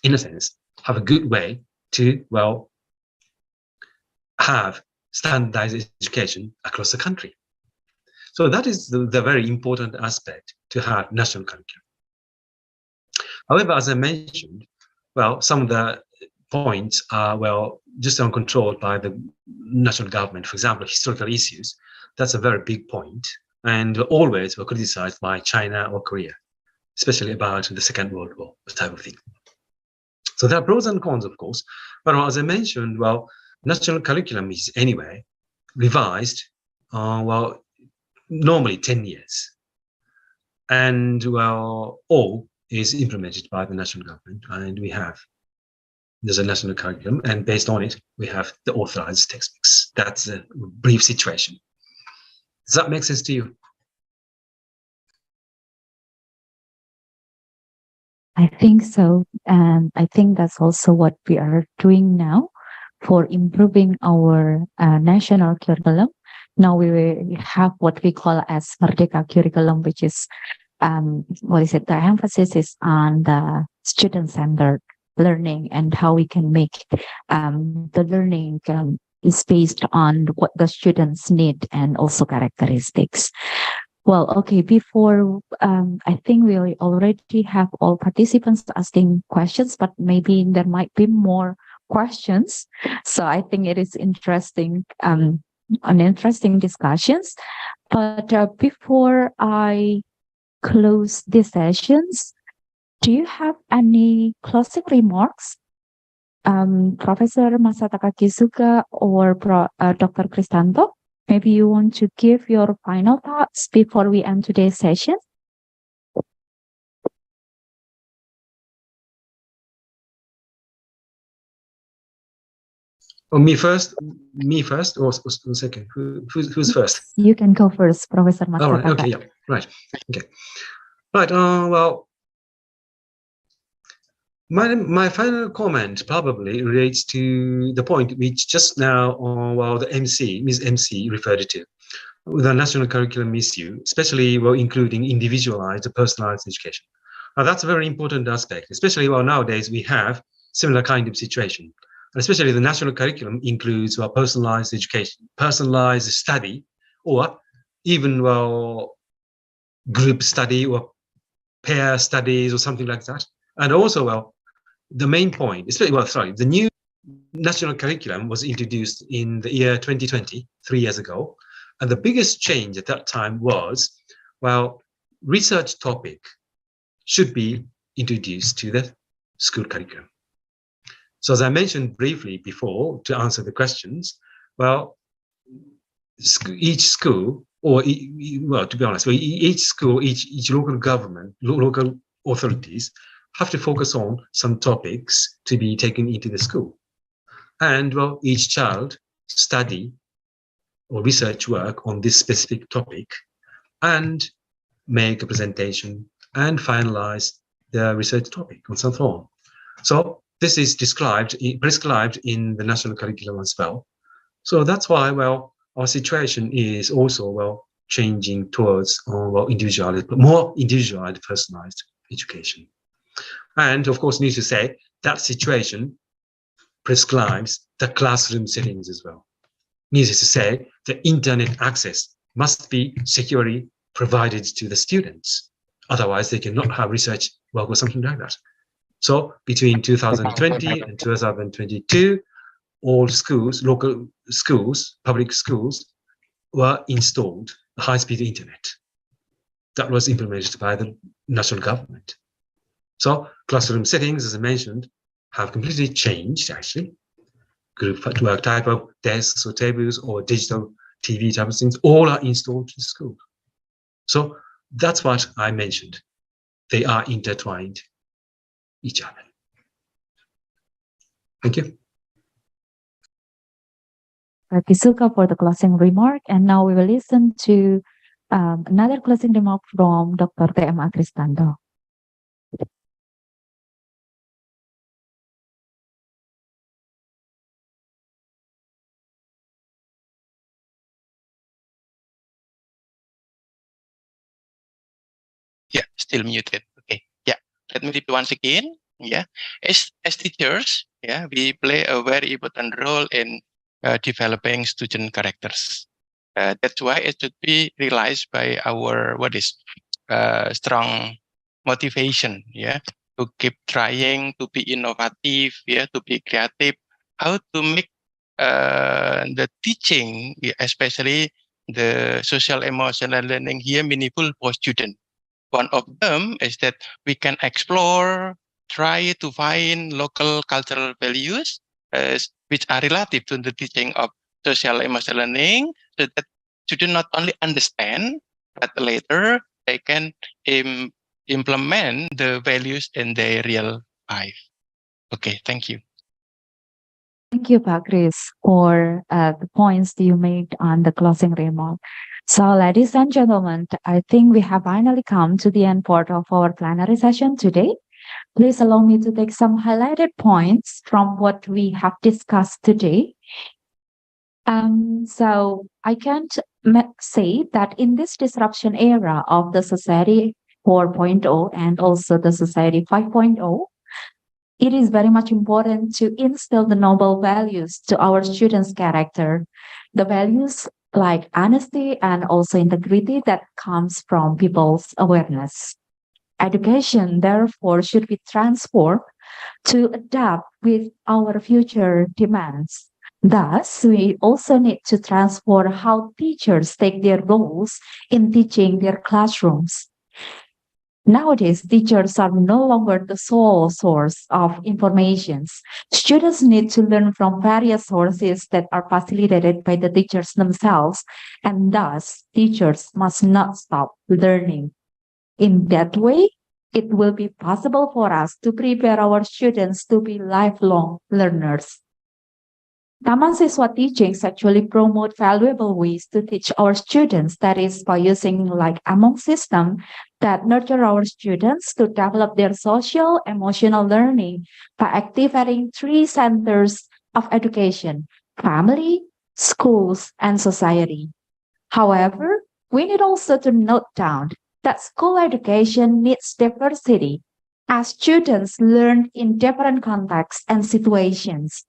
in a sense, have a good way to, well, have standardized education across the country. So that is the very important aspect to have national curriculum. However, as I mentioned, well, some of the points are, well, just uncontrolled by the national government. For example, historical issues, that's a very big point, and always were criticized by China or Korea, especially about the Second World War, type of thing. So there are pros and cons, of course, but as I mentioned, well, national curriculum is anyway revised, well, normally 10 years. And, well, all is implemented by the national government, and there's a national curriculum, and based on it, we have the authorized textbooks. That's a brief situation. Does that make sense to you? I think so. And I think that's also what we are doing now for improving our national curriculum. Now we have what we call as Merdeka curriculum, which is, the emphasis is on the student-centered learning and how we can make the learning is based on what the students need and also characteristics. Well, okay, before, I think we already have all participants asking questions, but maybe there might be more questions. So I think it is interesting, an interesting discussions. But before I close these sessions, do you have any closing remarks, Professor Masataka Kisuga or Dr. Kristanto? Maybe you want to give your final thoughts before we end today's session? Oh, me first, or second? Who's first? You can go first, Professor Masataka. All right, okay, yeah, right, okay. Right, well, My final comment probably relates to the point which just now, the Ms. MC referred to, the national curriculum issue, especially including individualized, personalized education. Now, that's a very important aspect, especially nowadays we have similar kind of situation. Especially the national curriculum includes personalized education, personalized study, or even group study or pair studies or something like that. And also, the main point, especially, the new national curriculum was introduced in the year 2020, 3 years ago. And the biggest change at that time was, research topic should be introduced to the school curriculum. So as I mentioned briefly before, to answer the questions, each school, or to be honest, each school, each local government, local authorities have to focus on some topics to be taken into the school. And each child study or research work on this specific topic and make a presentation and finalize the research topic on some form. So this is prescribed in the national curriculum as well. So that's why, our situation is also, changing towards more individualized, personalized education. And of course, need to say that situation prescribes the classroom settings as well. Needless to say, the internet access must be securely provided to the students. Otherwise, they cannot have research work or something like that. So between 2020 and 2022, all schools, local schools, public schools, were installed high-speed internet. That was implemented by the national government. So classroom settings, as I mentioned, have completely changed, actually. Group work type of desks or tables or digital TV type of things, all are installed in school. So that's what I mentioned. They are intertwined each other. Thank you. Thank you, Suka, for the closing remark. And now we will listen to another closing remark from Dr. T.M. Kristanto. Yeah, still muted. Okay. Yeah. Let me repeat once again. Yeah. As teachers, yeah, we play a very important role in developing student characters. That's why it should be realized by our strong motivation, yeah, to keep trying, to be innovative, yeah, to be creative, how to make the teaching, especially the social emotional learning here, meaningful for students. One of them is that we can explore, try to find local cultural values which are relative to the teaching of social emotional learning, so that students not only understand, but later they can implement the values in their real life. Okay, thank you. Thank you, Pak Chris, for the points that you made on the closing remark. So, ladies and gentlemen, I think we have finally come to the end part of our plenary session today. Please allow me to take some highlighted points from what we have discussed today. So I can't say that in this disruption era of the Society 4.0 and also the Society 5.0, it is very much important to instill the noble values to our students' character. The values like honesty and also integrity that comes from people's awareness. Education, therefore, should be transformed to adapt with our future demands. Thus, we also need to transform how teachers take their roles in teaching their classrooms. Nowadays, teachers are no longer the sole source of information. Students need to learn from various sources that are facilitated by the teachers themselves, and thus, teachers must not stop learning. In that way, it will be possible for us to prepare our students to be lifelong learners. Taman Siswa teachings actually promote valuable ways to teach our students, that is by using like among system that nurture our students to develop their social emotional learning by activating three centers of education: family, schools, and society. However, we need also to note down that school education needs diversity as students learn in different contexts and situations.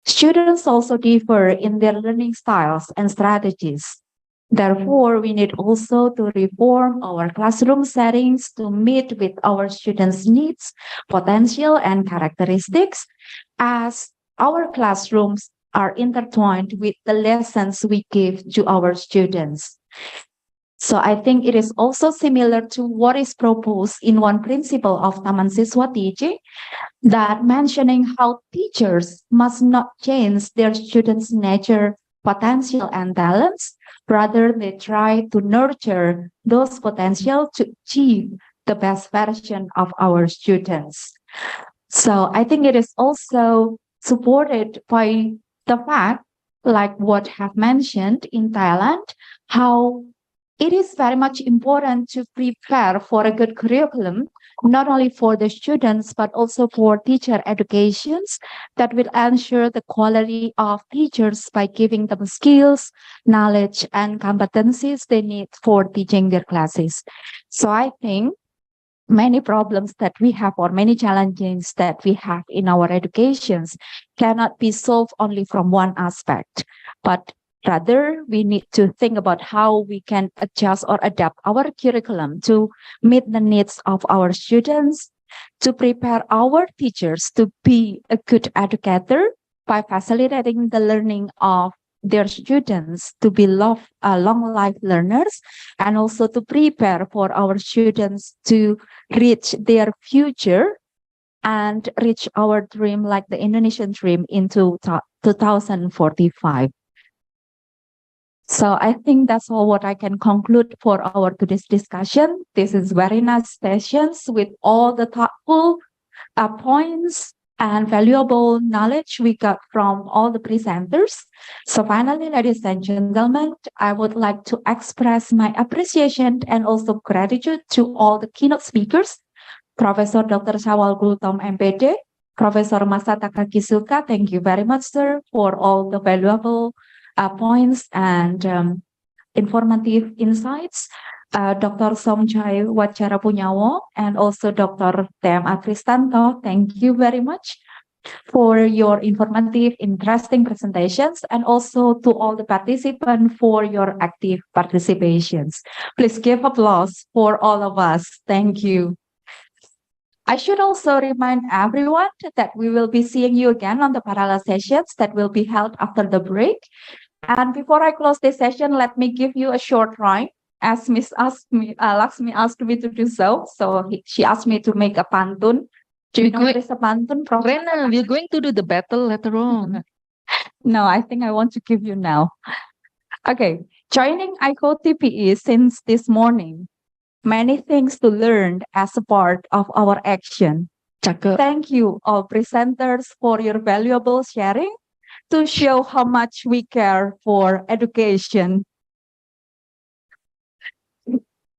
Students also differ in their learning styles and strategies. Therefore, we need also to reform our classroom settings to meet with our students' needs, potential, and characteristics, as our classrooms are intertwined with the lessons we give to our students. So I think it is also similar to what is proposed in one principle of Taman Siswa teaching, that mentioning how teachers must not change their students' nature, potential, and talents. Rather, they try to nurture those potential to achieve the best version of our students. So I think it is also supported by the fact, like what have mentioned in Thailand, how it is very much important to prepare for a good curriculum, not only for the students, but also for teacher educations that will ensure the quality of teachers by giving them skills, knowledge, and competencies they need for teaching their classes. So I think many problems that we have or many challenges that we have in our educations cannot be solved only from one aspect, but rather, we need to think about how we can adjust or adapt our curriculum to meet the needs of our students, to prepare our teachers to be a good educator by facilitating the learning of their students to be long life learners, and also to prepare for our students to reach their future and reach our dream, like the Indonesian dream, into 2045. So I think that's all what I can conclude for our today's discussion. This is very nice sessions with all the thoughtful points and valuable knowledge we got from all the presenters. So finally, ladies and gentlemen, I would like to express my appreciation and also gratitude to all the keynote speakers, Professor Dr. Syawal Gultom MPD, Professor Masataka Kisuka. Thank you very much, sir, for all the valuable points and informative insights. Dr. Somjai Wacara Punyawo and also Dr. TMA Kristanto, thank you very much for your informative, interesting presentations, and also to all the participants for your active participations. Please give applause for all of us. Thank you. I should also remind everyone that we will be seeing you again on the parallel sessions that will be held after the break. And before I close this session, let me give you a short rhyme, as Miss Laksmi asked me to do so. So she asked me to make a pantun. Do you know what is a pantun, Prof? Rena, we're going to do the battle later on. No, I think I want to give you now. Okay, joining ICO TPE since this morning. Many things to learn as a part of our action. Thank you all presenters for your valuable sharing to show how much we care for education.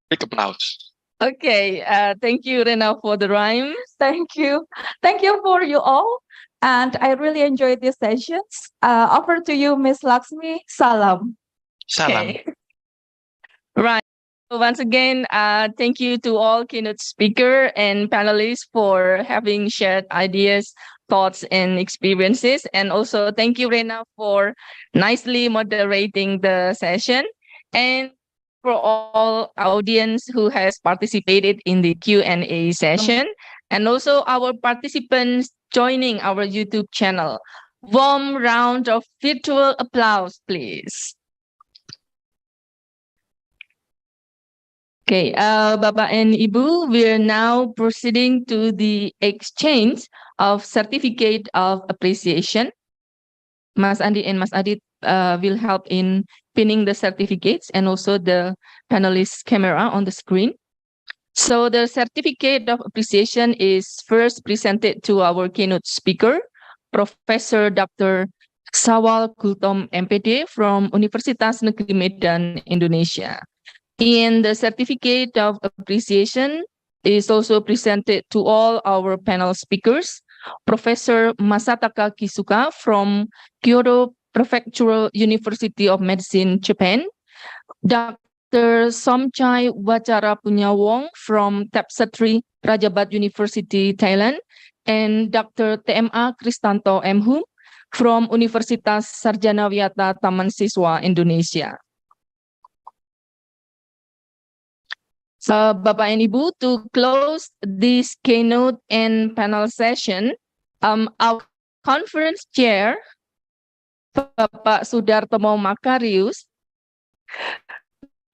Big applause. Okay, thank you, Rena, for the rhyme. Thank you. Thank you for you all. And I really enjoyed these sessions. Over to you, Miss Laksmi. Salam. Salam. Okay. Right. So once again, thank you to all keynote speaker and panelists for having shared ideas, thoughts, and experiences. And also thank you, Rena, for nicely moderating the session. And for all audience who has participated in the Q&A session, and also our participants joining our YouTube channel. Warm round of virtual applause, please. Okay, Bapak and Ibu, we are now proceeding to the exchange of certificate of appreciation. Mas Andi and Mas Adit will help in pinning the certificates and also the panelist camera on the screen. So the certificate of appreciation is first presented to our keynote speaker, Professor Dr. Sawal Gultom MPD from Universitas Negeri Medan, Indonesia. In the certificate of appreciation is also presented to all our panel speakers. Professor Masataka Kisuka from Kyoto Prefectural University of Medicine, Japan. Dr. Somchai Wachara Punyawong from Tapsatri Rajabat University, Thailand. And Dr. TMA Kristanto M. from Universitas Sarjana Wiyata Taman Siswa, Indonesia. Bapak and Ibu, to close this keynote and panel session, our conference chair, Bapak Sudartomo Makarius,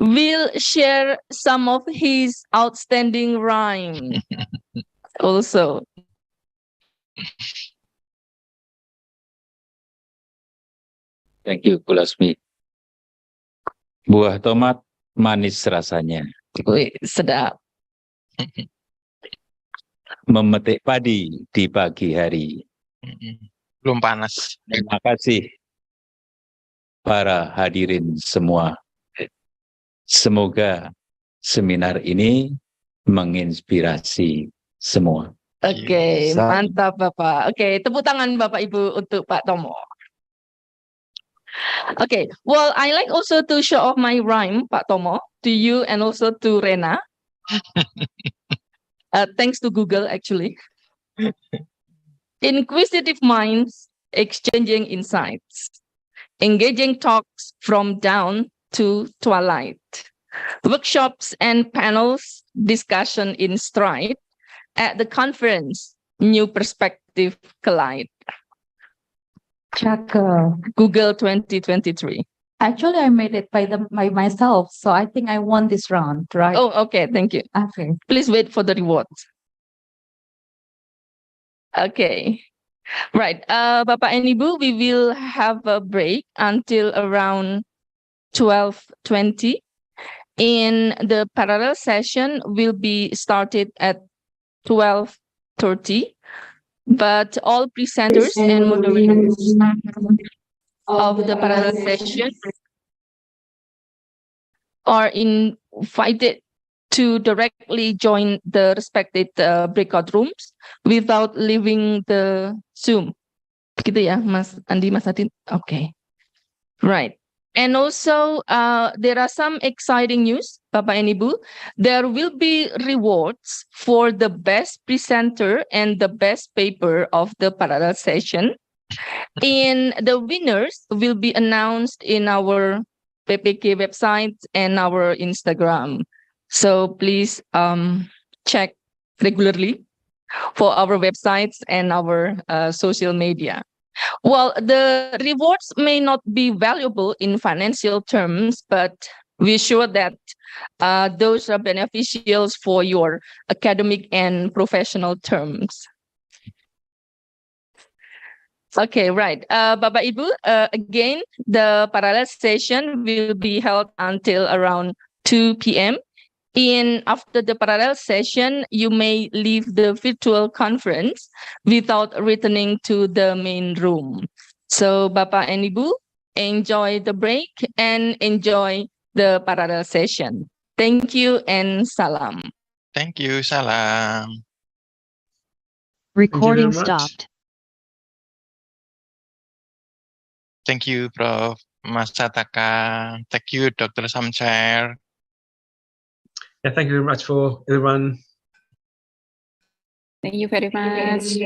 will share some of his outstanding rhyme also. Thank you, Kulasmi. Buah tomat manis rasanya. Wih, sedap. Memetik padi di pagi hari. Belum panas. Terima kasih para hadirin semua. Semoga seminar ini menginspirasi semua. Oke, mantap Bapak. Oke, tepuk tangan Bapak Ibu untuk Pak Tomo. Okay, well, I like also to show off my rhyme, Pak Tomo, to you and also to Rena. Thanks to Google, actually. Inquisitive minds exchanging insights, engaging talks from dawn to twilight, workshops and panels, discussion in stride. At the conference, new perspective collide. Chaka. Google 2023. Actually, I made it by myself, so I think I won this round, right? Oh, okay, thank you. Okay. Please wait for the rewards. Okay. Right. Bapak and Ibu, we will have a break until around 12:20. In the parallel session will be started at 12:30. But all presenters and moderators of the parallel session are invited to directly join the respective breakout rooms without leaving the Zoom. Begitu ya, Mas Andi, Mas Adin? Okay. Right. And also, there are some exciting news, Bapak and Ibu. There will be rewards for the best presenter and the best paper of the parallel session. And the winners will be announced in our PPK website and our Instagram. So please check regularly for our websites and our social media. Well, the rewards may not be valuable in financial terms, but we're sure that those are beneficial for your academic and professional terms. Okay, right. Bapak Ibu, again, the parallel session will be held until around 2 p.m. After the parallel session, you may leave the virtual conference without returning to the main room. So, Bapak and Ibu, enjoy the break and enjoy the parallel session. Thank you and salam. Thank you, salam. Recording stopped. Thank you, Prof. Masataka. Thank you, Dr. Samchair. Yeah, thank you very much for everyone. Thank you very much.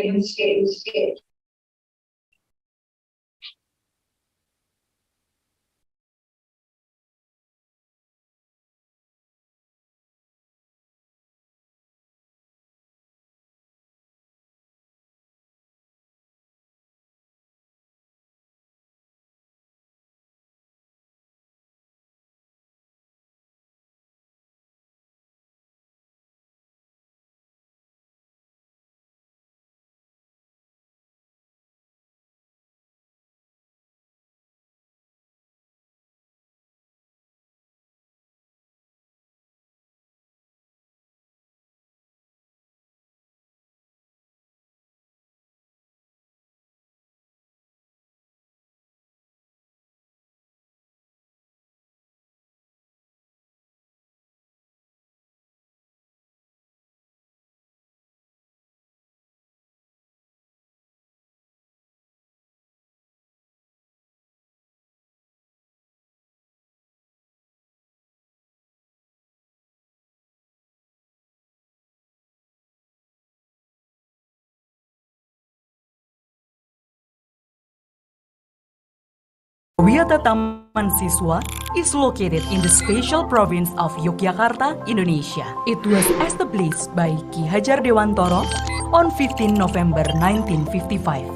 Wiyata Taman Siswa is located in the special province of Yogyakarta, Indonesia. It was established by Ki Hajar Dewantara on 15 November 1955.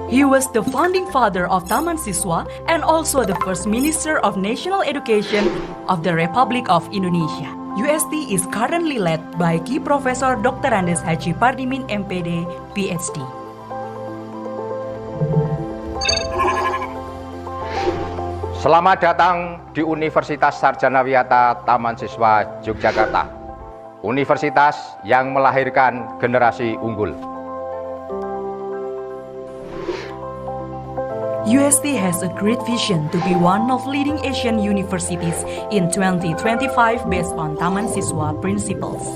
He was the founding father of Taman Siswa and also the first Minister of National Education of the Republic of Indonesia. UST is currently led by Ki Professor Dr. Andes Haji Pardimin MPD, PhD. Selamat datang di Universitas Sarjana Wiyata Taman Siswa Yogyakarta, universitas yang melahirkan generasi unggul. UST has a great vision to be one of leading Asian universities in 2025 based on Taman Siswa principles.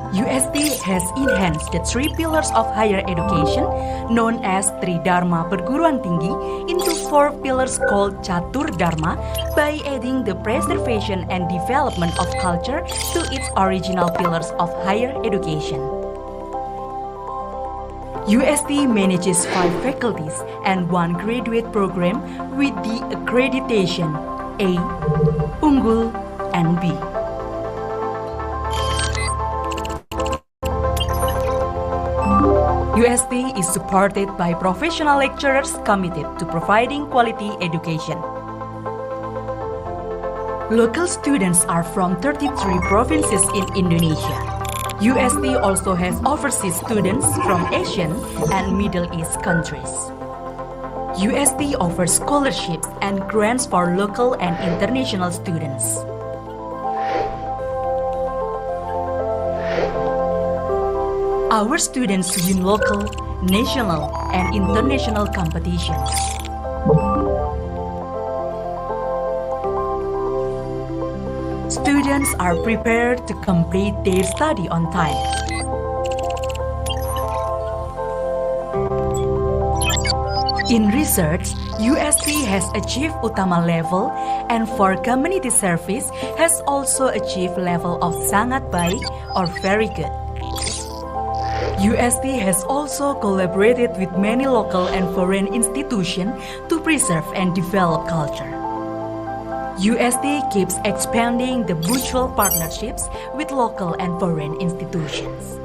UST has enhanced the 3 pillars of higher education known as Tridharma Perguruan Tinggi into 4 pillars called Catur Dharma by adding the preservation and development of culture to its original pillars of higher education. UST manages 5 faculties and 1 graduate program with the accreditation A, Unggul, and B. UST is supported by professional lecturers committed to providing quality education. Local students are from 33 provinces in Indonesia. UST also has overseas students from Asian and Middle East countries. UST offers scholarships and grants for local and international students. Our students win local, national, and international competitions. Students are prepared to complete their study on time. In research, UST has achieved Utama level and for community service has also achieved level of Sangat Baik or very good. UST has also collaborated with many local and foreign institutions to preserve and develop culture. UST keeps expanding the mutual partnerships with local and foreign institutions.